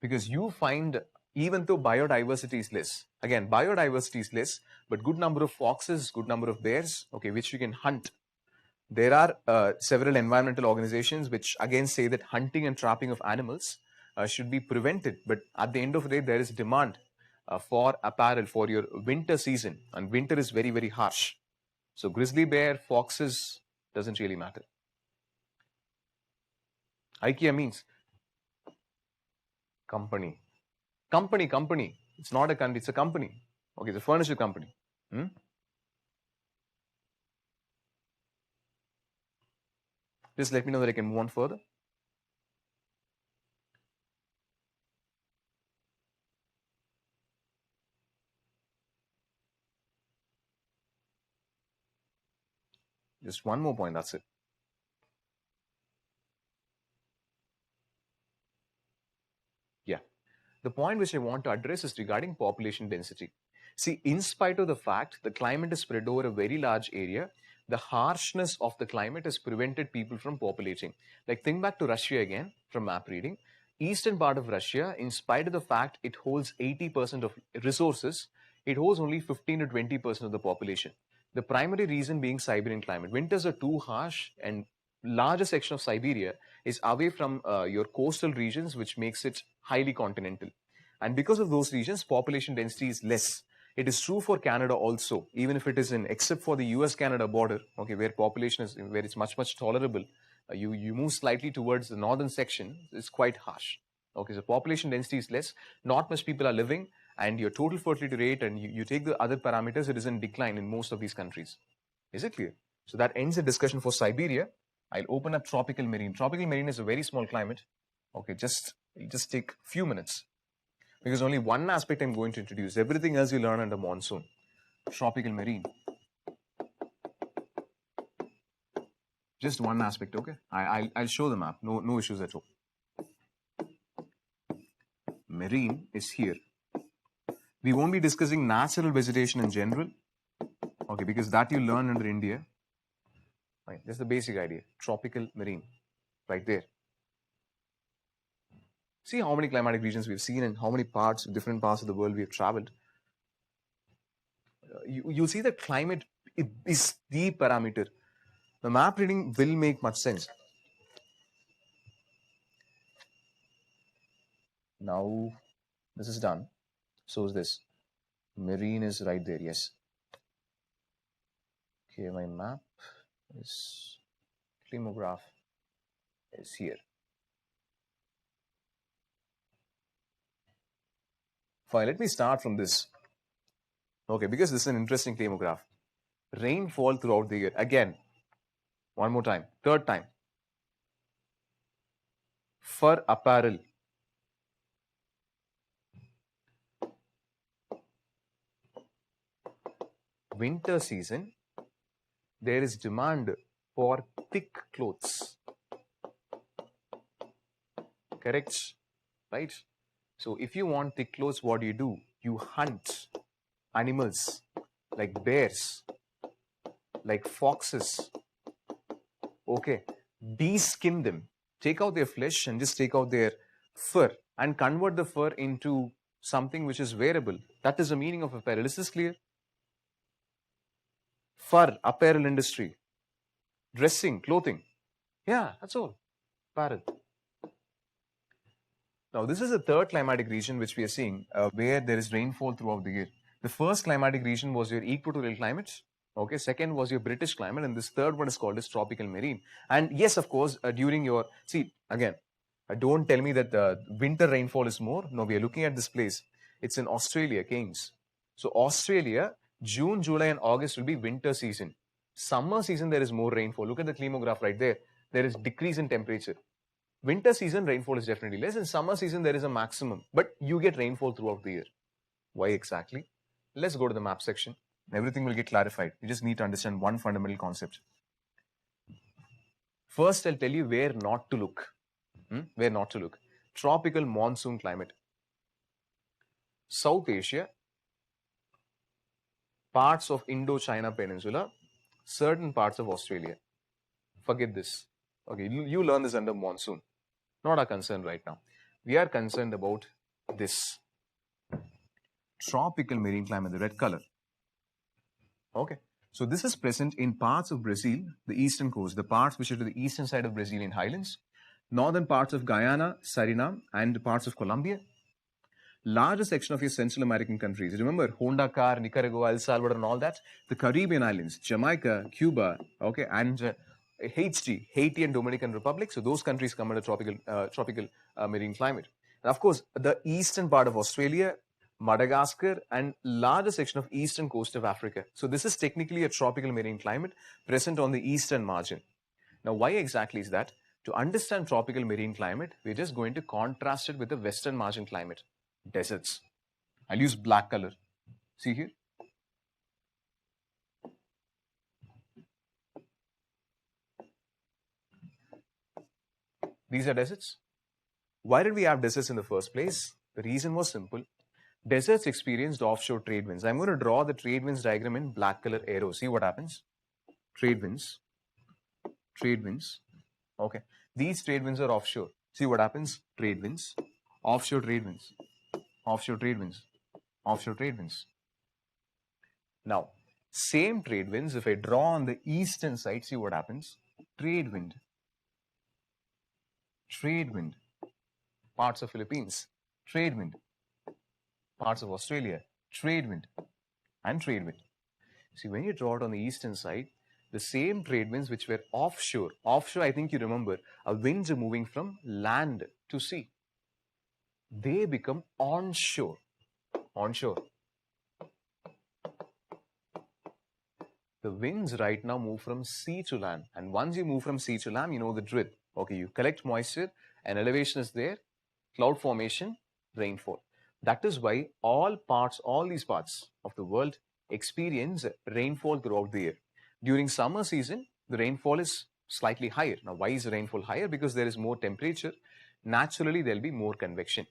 Because you find, even though biodiversity is less, again, biodiversity is less, but good number of foxes, good number of bears, okay, which you can hunt. There are several environmental organizations which again say that hunting and trapping of animals should be prevented. But at the end of the day, there is demand for apparel for your winter season, and winter is very, very harsh. So grizzly bear, foxes, doesn't really matter. IKEA means company. Company. It's not a country, it's a company. Okay, it's a furniture company. Just let me know that I can move on further. Just one more point, that's it. Yeah. The point which I want to address is regarding population density. See, in spite of the fact the climate is spread over a very large area, the harshness of the climate has prevented people from populating. Like, think back to Russia again from map reading. Eastern part of Russia, in spite of the fact it holds 80% of resources, it holds only 15 to 20% of the population. The primary reason being Siberian climate. Winters are too harsh, and larger section of Siberia is away from your coastal regions, which makes it highly continental. And because of those regions, population density is less. It is true for Canada also, even if it is in, except for the US-Canada border, okay, where population is, where it's much tolerable. You move slightly towards the northern section, it's quite harsh. Okay, so population density is less, not much people are living, and your total fertility rate, and you take the other parameters, it is in decline in most of these countries. Is it clear? So that ends the discussion for Siberia. I'll open up tropical marine. Tropical marine is a very small climate. Okay, just take few minutes, because only one aspect I'm going to introduce. Everything else you learn under monsoon. Tropical marine. Just one aspect, okay? I'll show the map. No issues at all. Marine is here. We won't be discussing natural vegetation in general, okay, because that you learn under India. Right, that's the basic idea. Tropical marine, right there. See how many climatic regions we've seen and how many different parts of the world we have traveled. You see that climate is the parameter. The map reading will make much sense. Now, this is done. So is this. Marine is right there, yes. Okay, my map is, climograph is here. Fine, let me start from this. Okay, because this is an interesting climograph. Rainfall throughout the year. Again, one more time, third time. Fur apparel. Winter season, there is demand for thick clothes. Correct? Right? So if you want thick clothes, what do? You hunt animals like bears, like foxes. Okay, de-skin them. Take out their flesh and just take out their fur and convert the fur into something which is wearable. That is the meaning of apparel. Is this clear? Fur, apparel industry, dressing, clothing. Yeah, that's all. Apparel. Now, this is the third climatic region which we are seeing where there is rainfall throughout the year. The first climatic region was your equatorial climate. Okay, second was your British climate, and this third one is called as tropical marine. And yes, of course, during your, see, again, don't tell me that the winter rainfall is more. No, we are looking at this place. It's in Australia, Cairns. So Australia, June, July, and August will be winter season. Summer season, there is more rainfall. Look at the climograph right there. There is decrease in temperature. Winter season, rainfall is definitely less. In summer season, there is a maximum. But you get rainfall throughout the year. Why exactly? Let's go to the map section. Everything will get clarified. You just need to understand one fundamental concept. First, I'll tell you where not to look. Where not to look. Tropical monsoon climate. South Asia, parts of Indochina Peninsula, certain parts of Australia. Forget this. Okay, you learn this under monsoon. Not our concern right now. We are concerned about this. Tropical marine climate, the red color. Okay, so this is present in parts of Brazil, the eastern coast, the parts which are to the eastern side of Brazilian highlands, northern parts of Guyana, Suriname, and parts of Colombia. Larger section of your Central American countries. Remember, Honda Car, Nicaragua, El Salvador, and all that. The Caribbean islands, Jamaica, Cuba, okay, and Haiti and Dominican Republic. So those countries come under tropical marine climate. And of course, the eastern part of Australia, Madagascar, and larger section of eastern coast of Africa. So this is technically a tropical marine climate present on the eastern margin. Now, why exactly is that? To understand tropical marine climate, we're just going to contrast it with the western margin climate. Deserts. I'll use black color. See here? These are deserts. Why did we have deserts in the first place? The reason was simple. Deserts experienced offshore trade winds. I'm going to draw the trade winds diagram in black color arrow. See what happens? trade winds, trade winds. Okay, these trade winds are offshore. See what happens? Trade winds, offshore trade winds, offshore trade winds, offshore trade winds. Now, same trade winds, if I draw on the eastern side, see what happens? Trade wind, parts of Philippines, trade wind, parts of Australia, trade wind, and trade wind. See, when you draw it on the eastern side, the same trade winds which were offshore, I think you remember, winds are moving from land to sea. They become onshore. The winds right now move from sea to land. And once you move from sea to land, you know the drill. Okay, you collect moisture, and elevation is there, cloud formation, rainfall. That is why all these parts of the world experience rainfall throughout the year. During summer season, the rainfall is slightly higher. Now, why is the rainfall higher? Because there is more temperature. Naturally, there will be more convection.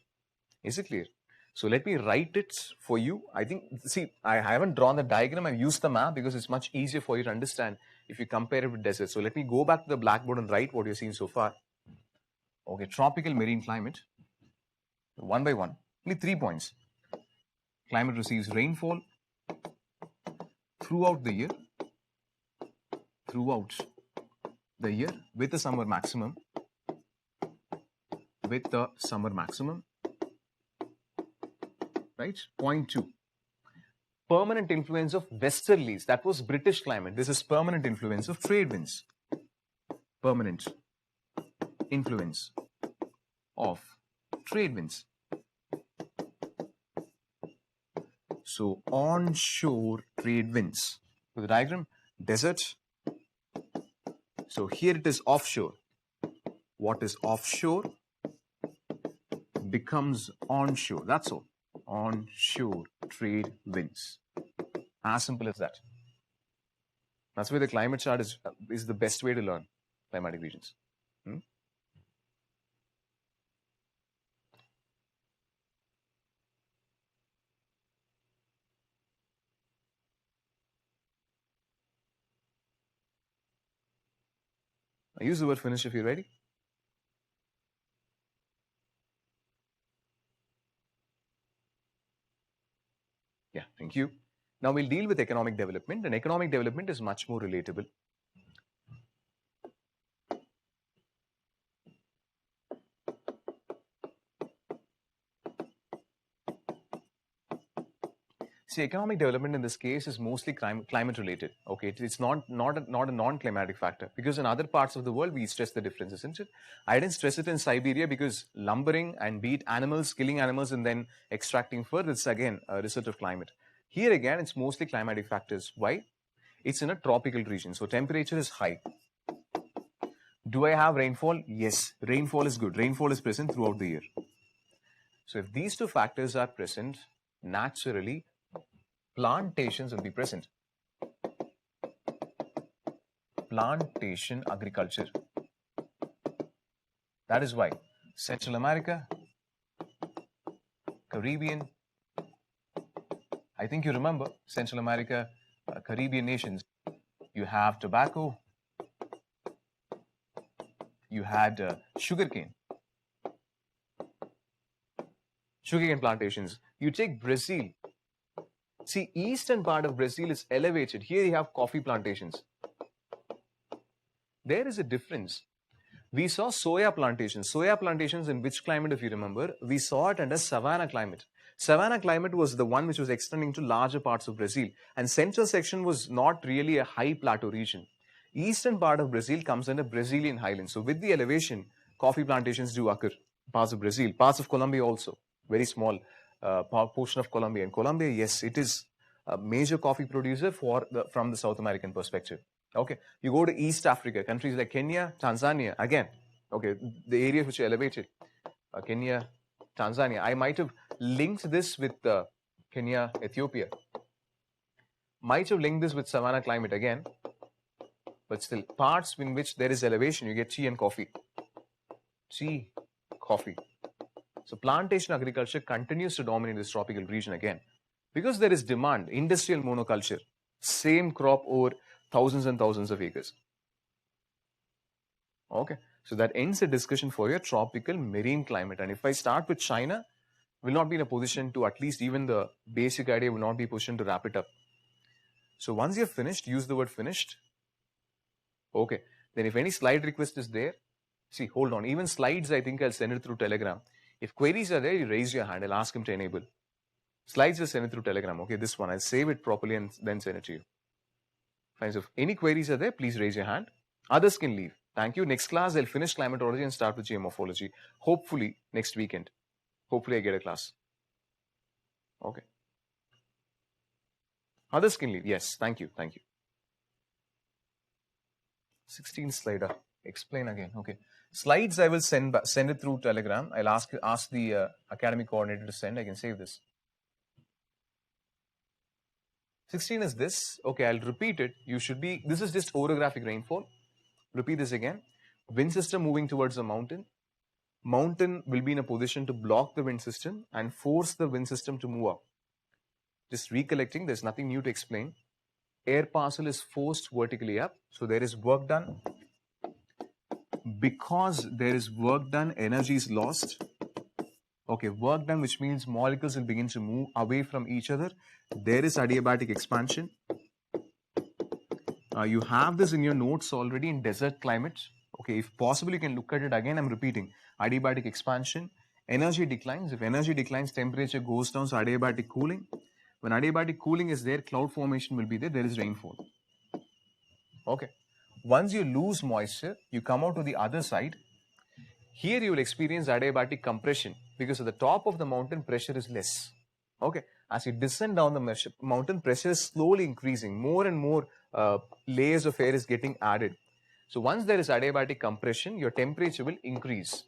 Is it clear? So let me write it for you. I think, see, I haven't drawn the diagram. I've used the map because it's much easier for you to understand if you compare it with desert. So let me go back to the blackboard and write what you're seeing so far. Okay, tropical marine climate. One by one. Only 3 points. Climate receives rainfall throughout the year. With the summer maximum. Right? Point 2. Permanent influence of westerlies. That was British climate. This is permanent influence of trade winds. Permanent influence of trade winds. So, onshore trade winds. So, the diagram, desert. So, here it is offshore. What is offshore becomes onshore. That's all. Onshore trade winds. As simple as that. That's why the climate chart is the best way to learn climatic regions. I use the word finish if you're ready. Yeah, thank you. Now we'll deal with economic development, and economic development is much more relatable. See, economic development in this case is mostly climate related. Okay, it's not a non-climatic factor, because in other parts of the world we stress the difference, isn't it? I didn't stress it in Siberia because lumbering and killing animals and then extracting fur, it's again a result of climate. Here again, it's mostly climatic factors. Why? It's in a tropical region, so temperature is high. Do I have rainfall? Yes, rainfall is good. Rainfall is present throughout the year. So if these two factors are present, naturally plantations will be present. Plantation agriculture. That is why Central America, Caribbean, I think you remember Central America, Caribbean nations. You have tobacco, you had sugarcane plantations. You take Brazil. See, eastern part of Brazil is elevated. Here you have coffee plantations. There is a difference. We saw soya plantations. Soya plantations in which climate, if you remember? We saw it under savanna climate. Savanna climate was the one which was extending to larger parts of Brazil. And central section was not really a high plateau region. Eastern part of Brazil comes under Brazilian highlands. So with the elevation, coffee plantations do occur. Parts of Brazil, parts of Colombia also. Very small portion of Colombia. And Colombia, yes, it is a major coffee producer from the South American perspective. Okay, you go to East Africa, countries like Kenya, Tanzania, again, okay, the areas which are elevated, Kenya, Tanzania. I might have linked this with Kenya, Ethiopia. Might have linked this with savanna climate again, but still, parts in which there is elevation, you get tea and coffee. Tea, coffee. So plantation agriculture continues to dominate this tropical region again, because there is demand, industrial monoculture, same crop over thousands and thousands of acres. Okay, so that ends the discussion for your tropical marine climate. And if I start with China, will not be in a position to, at least even the basic idea will not be positioned to wrap it up. So once you're finished, use the word finished. Okay, then if any slide request is there, see, hold on, even slides, I think I'll send it through Telegram. If queries are there, you raise your hand, I'll ask him to enable. Slides, will send it through Telegram. Okay, this one, I'll save it properly and then send it to you. Fine, so if any queries are there, please raise your hand. Others can leave. Thank you. Next class, I'll finish climatology and start with geomorphology. Hopefully, next weekend. Hopefully, I get a class. Okay. Others can leave. Yes, thank you. Thank you. 16 slider. Explain again. Okay. Slides, I will send it through Telegram. I'll ask the academic coordinator to send. I can save this. 16 is this. Okay, I'll repeat it. You should be, this is just orographic rainfall. Repeat this again. Wind system moving towards the mountain. Mountain will be in a position to block the wind system and force the wind system to move up. Just recollecting, there's nothing new to explain. Air parcel is forced vertically up. So there is work done. Because there is work done, energy is lost. Okay, work done, which means molecules will begin to move away from each other. There is adiabatic expansion. You have this in your notes already in desert climates. Okay, if possible, you can look at it again. I'm repeating. Adiabatic expansion. Energy declines. If energy declines, temperature goes down. So adiabatic cooling. When adiabatic cooling is there, cloud formation will be there. There is rainfall. Okay. Once you lose moisture, you come out to the other side. Here you will experience adiabatic compression because at the top of the mountain, pressure is less. Okay. As you descend down the mountain, pressure is slowly increasing. More and more layers of air is getting added. So once there is adiabatic compression, your temperature will increase.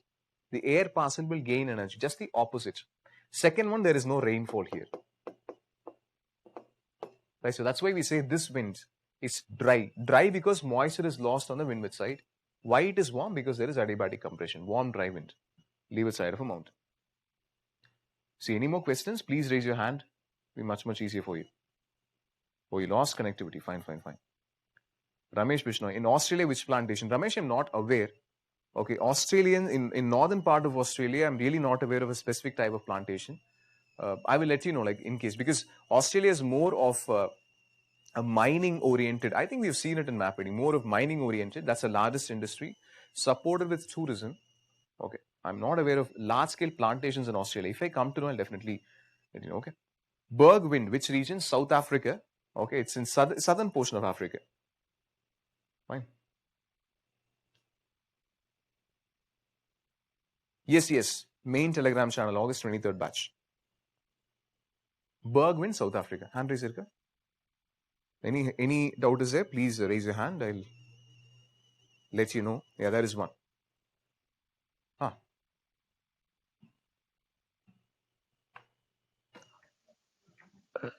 The air parcel will gain energy. Just the opposite. Second one, there is no rainfall here. Right. So that's why we say this wind is dry. Dry because moisture is lost on the windward side. Why it is warm? Because there is adiabatic compression. Warm, dry wind. Leeward side of a mountain. See, any more questions? Please raise your hand. It'll be much, much easier for you. Oh, you lost connectivity. Fine. Ramesh Bishnoi. In Australia, which plantation? Ramesh, I'm not aware. Okay, Australian, in northern part of Australia, I'm really not aware of a specific type of plantation. I will let you know, like, in case, because Australia is more of a mining oriented. I think we've seen it in map reading, more of mining oriented. That's the largest industry, supported with tourism. Okay, I'm not aware of large scale plantations in Australia. If I come to know, I'll definitely let you know. Okay, Berg wind, which region? South Africa. Okay, it's in southern portion of Africa. Fine. Yes. Main Telegram channel, August 23rd batch. Berg wind, South Africa. Hand raise irka. Any doubt is there? Please raise your hand. I'll let you know. Yeah, that is one.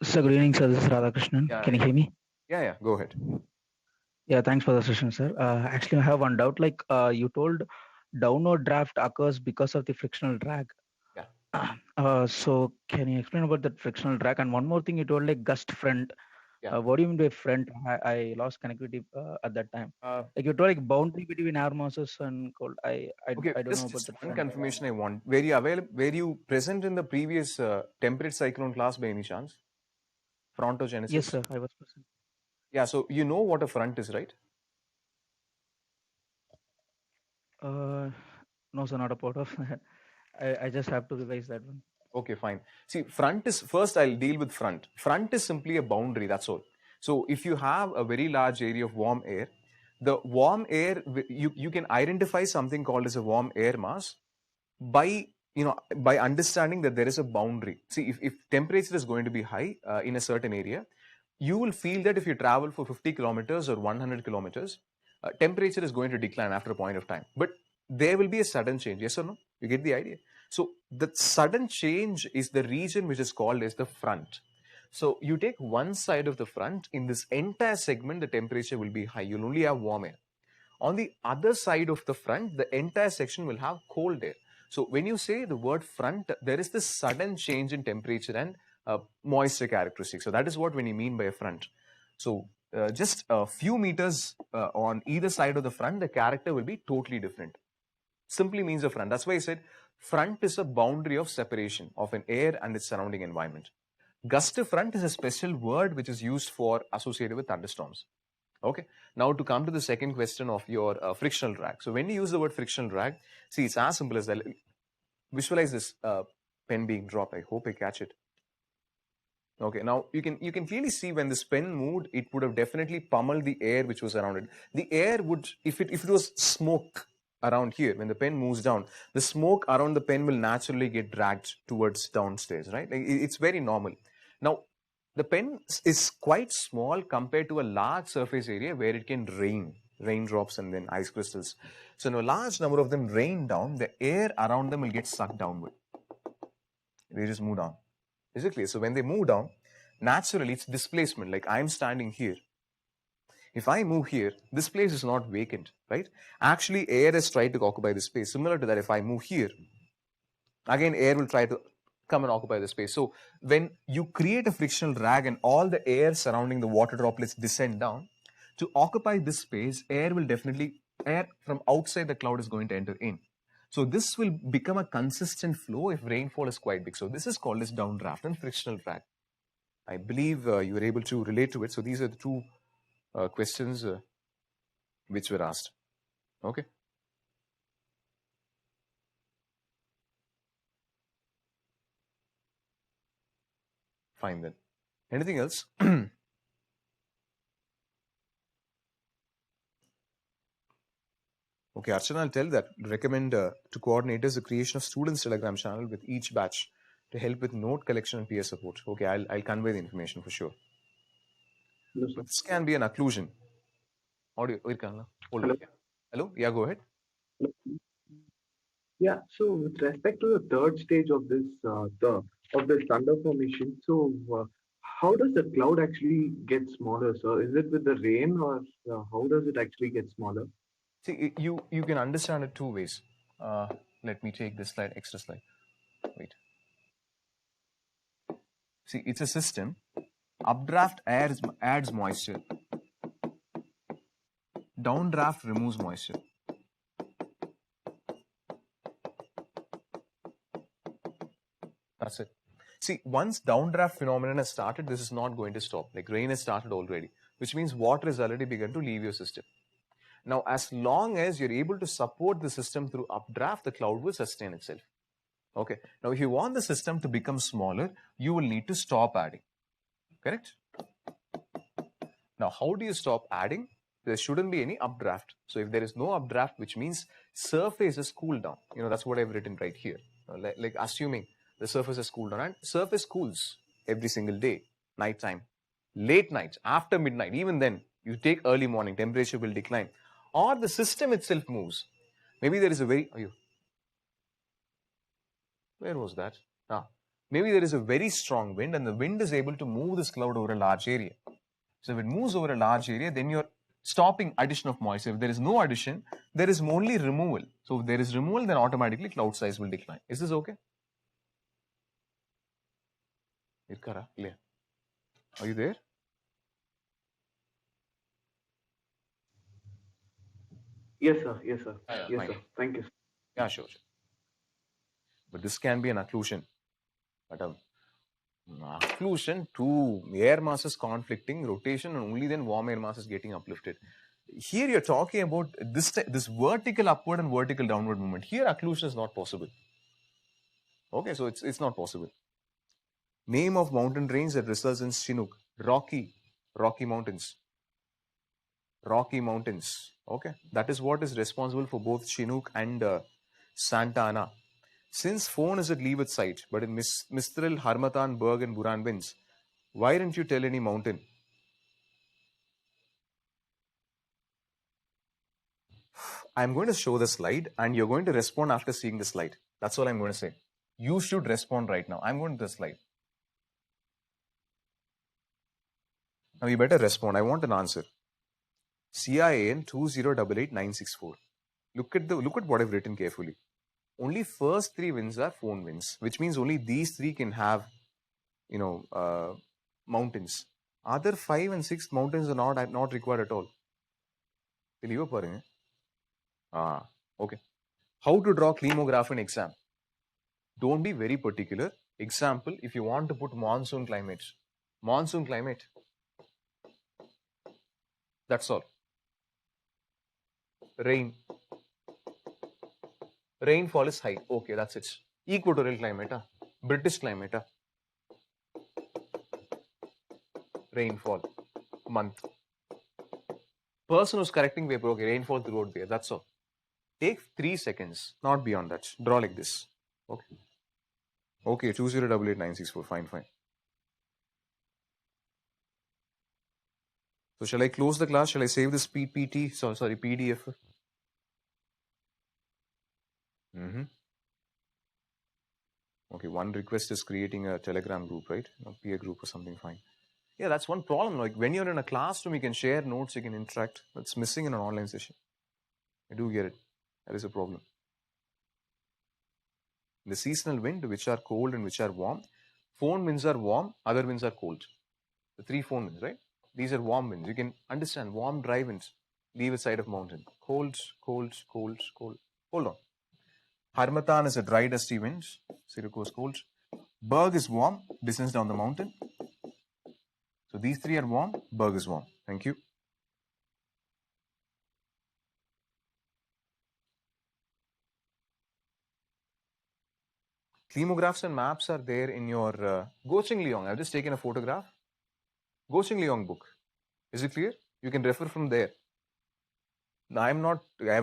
Sir, good evening, sir. This is Radhakrishnan. Yeah. Can you hear me? Yeah. Go ahead. Yeah, thanks for the session, sir. Actually, I have one doubt. Like you told, downward draft occurs because of the frictional drag. Yeah. So can you explain about that frictional drag? And one more thing, you told like gust front. Yeah. What do you mean by front? I lost connectivity at that time. Like you told like boundary between air masses and cold. I don't know about that. One confirmation I want. Were you present in the previous temperate cyclone class by any chance? Frontogenesis? Yes, sir. I was present. Yeah, so you know what a front is, right? No, sir, not a part of that. I just have to revise that one. Okay, fine. See, front is, first I'll deal with front. Front is simply a boundary, that's all. So if you have a very large area of warm air, the warm air, you can identify something called as a warm air mass by understanding that there is a boundary. See, if temperature is going to be high in a certain area, you will feel that if you travel for 50 kilometers or 100 kilometers, temperature is going to decline after a point of time. But there will be a sudden change. Yes or no? You get the idea? So the sudden change is the region which is called as the front. So you take one side of the front, in this entire segment, the temperature will be high. You'll only have warm air. On the other side of the front, the entire section will have cold air. So when you say the word front, there is this sudden change in temperature and moisture characteristics. So that is what when you mean by a front. So just a few meters on either side of the front, the character will be totally different. Simply means the front. That's why I said front is a boundary of separation of an air and its surrounding environment. Gusty front is a special word which is used for associated with thunderstorms. Okay. Now to come to the second question of your frictional drag. So when you use the word frictional drag, see, it's as simple as that. Visualize this pen being dropped. I hope I catch it. Okay, now you can clearly see when this pen moved, it would have definitely pummeled the air which was around it. The air would, if it was smoke around here, when the pen moves down, the smoke around the pen will naturally get dragged towards downstairs, right? Like, it's very normal. Now, the pen is quite small compared to a large surface area where it can raindrops and then ice crystals. So, when a large number of them rain down, the air around them will get sucked downward. They just move down. Is it clear? So when they move down, naturally it's displacement. Like I'm standing here. If I move here, this place is not vacant, right? Actually, air has tried to occupy the space. Similar to that, if I move here, again, air will try to come and occupy the space. So when you create a frictional drag and all the air surrounding the water droplets descend down, to occupy this space, air from outside the cloud is going to enter in. So this will become a consistent flow if rainfall is quite big. So this is called as downdraft and frictional drag. I believe you were able to relate to it. So these are the two questions which were asked. Okay. Fine then. Anything else? Okay, Archana, I'll tell that. Recommend to coordinators the creation of students' Telegram channel with each batch to help with note collection and peer support. Okay, I'll convey the information for sure. Yes, But this can be an occlusion. Audio. Hello. Hello? Yeah, go ahead. Yeah, so with respect to the third stage of this thunder formation, so how does the cloud actually get smaller, sir? Is it with the rain, or how does it actually get smaller? See, you can understand it two ways. Let me take this slide, extra slide. Wait. See, it's a system. Updraft adds moisture. Downdraft removes moisture. That's it. See, once downdraft phenomenon has started, this is not going to stop. Like rain has started already, which means water has already begun to leave your system. Now, as long as you're able to support the system through updraft, the cloud will sustain itself. Okay. Now, if you want the system to become smaller, you will need to stop adding. Correct? Now, how do you stop adding? There shouldn't be any updraft. So, if there is no updraft, which means surface is cooled down. That's what I've written right here. Like assuming the surface is cooled down, and surface cools every single day, night time, late night, after midnight. Even then, you take early morning, temperature will decline. Or the system itself moves. Maybe there is a very... Where was that? Maybe there is a very strong wind and the wind is able to move this cloud over a large area. So if it moves over a large area, then you're stopping addition of moisture. If there is no addition, there is only removal. So if there is removal, then automatically cloud size will decline. Is this okay? Are you there? Yes, sir. Yes, sir. Yes, fine. sir. Thank you. Yeah, sure. But this can be an occlusion. But occlusion, two air masses conflicting, rotation, and only then warm air masses getting uplifted. Here you're talking about this vertical upward and vertical downward movement. Here occlusion is not possible. Okay, so it's not possible. Name of mountain range that results in Chinook. Rocky Mountains. Rocky Mountains. Okay, that is what is responsible for both Chinook and Santa Ana. Since phone is at leeward side, but in Mistral, Harmattan, Berg, and Buran winds, why didn't you tell any mountain? I'm going to show the slide and you're going to respond after seeing the slide. That's all I'm going to say. You should respond right now. I'm going to the slide. Now you better respond. I want an answer. CIAN 2088964. Look at what I've written carefully. Only first three winds are phone winds, which means only these three can have, mountains. Other 5 and 6 mountains are not required at all. Okay. How to draw climograph in exam? Don't be very particular. Example, if you want to put monsoon climate, that's all. Rainfall is high. Okay, that's it. Equatorial climate, British climate, rainfall, month. Person who's correcting paper, okay, rainfall throughout the year, that's all. Take 3 seconds, not beyond that. Draw like this. Okay. Okay, 20888964. Fine. So shall I close the class? Shall I save this PDF? Okay, one request is creating a Telegram group, right? A peer group or something, fine. Yeah, that's one problem. Like when you're in a classroom, you can share notes, you can interact. That's missing in an online session. I do get it. That is a problem. The seasonal wind, which are cold and which are warm. Phone winds are warm, other winds are cold. The 3 phone winds, right? These are warm winds. You can understand warm, dry winds. Leave side of mountain. Cold. Hold on. Harmattan is a dry, dusty wind. Syracuse cold. Berg is warm, distance down the mountain. So these 3 are warm, Berg is warm. Thank you. Climographs and maps are there in your Gocheng Liang. I've just taken a photograph. Gocheng Liang book. Is it clear? You can refer from there. I have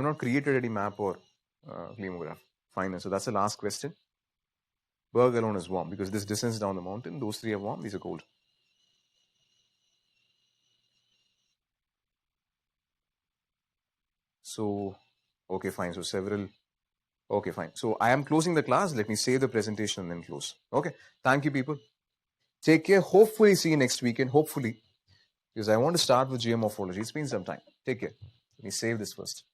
not created any map or climograph. Fine. So that's the last question. Berg alone is warm because this distance down the mountain, those 3 are warm, these are cold. So, okay, fine. So okay, fine. So I am closing the class. Let me save the presentation and then close. Okay. Thank you, people. Take care. Hopefully see you next weekend. Hopefully. Because I want to start with geomorphology. It's been some time. Take care. Let me save this first.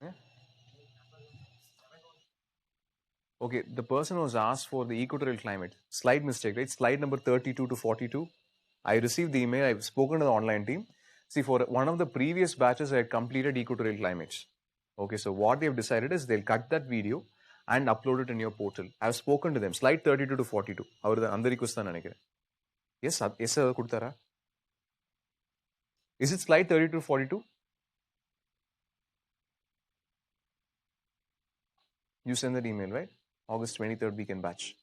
Yeah. Okay, the person was asked for the equatorial climate. Slide mistake, right? Slide number 32 to 42. I received the email. I've spoken to the online team. See, for one of the previous batches, I had completed equatorial climates. Okay, so what they've decided is they'll cut that video and upload it in your portal. I've spoken to them. Slide 32 to 42. Yes, sir. Is it slide 32 to 42? You send that email, right? August 23rd weekend batch.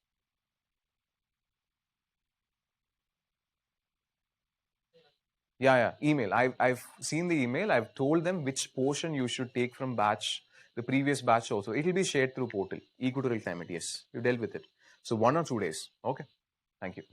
Yeah, email. I've seen the email. I've told them which portion you should take from batch, the previous batch also. It will be shared through portal. Equatorial climate, yes. You dealt with it. So 1 or 2 days. Okay. Thank you.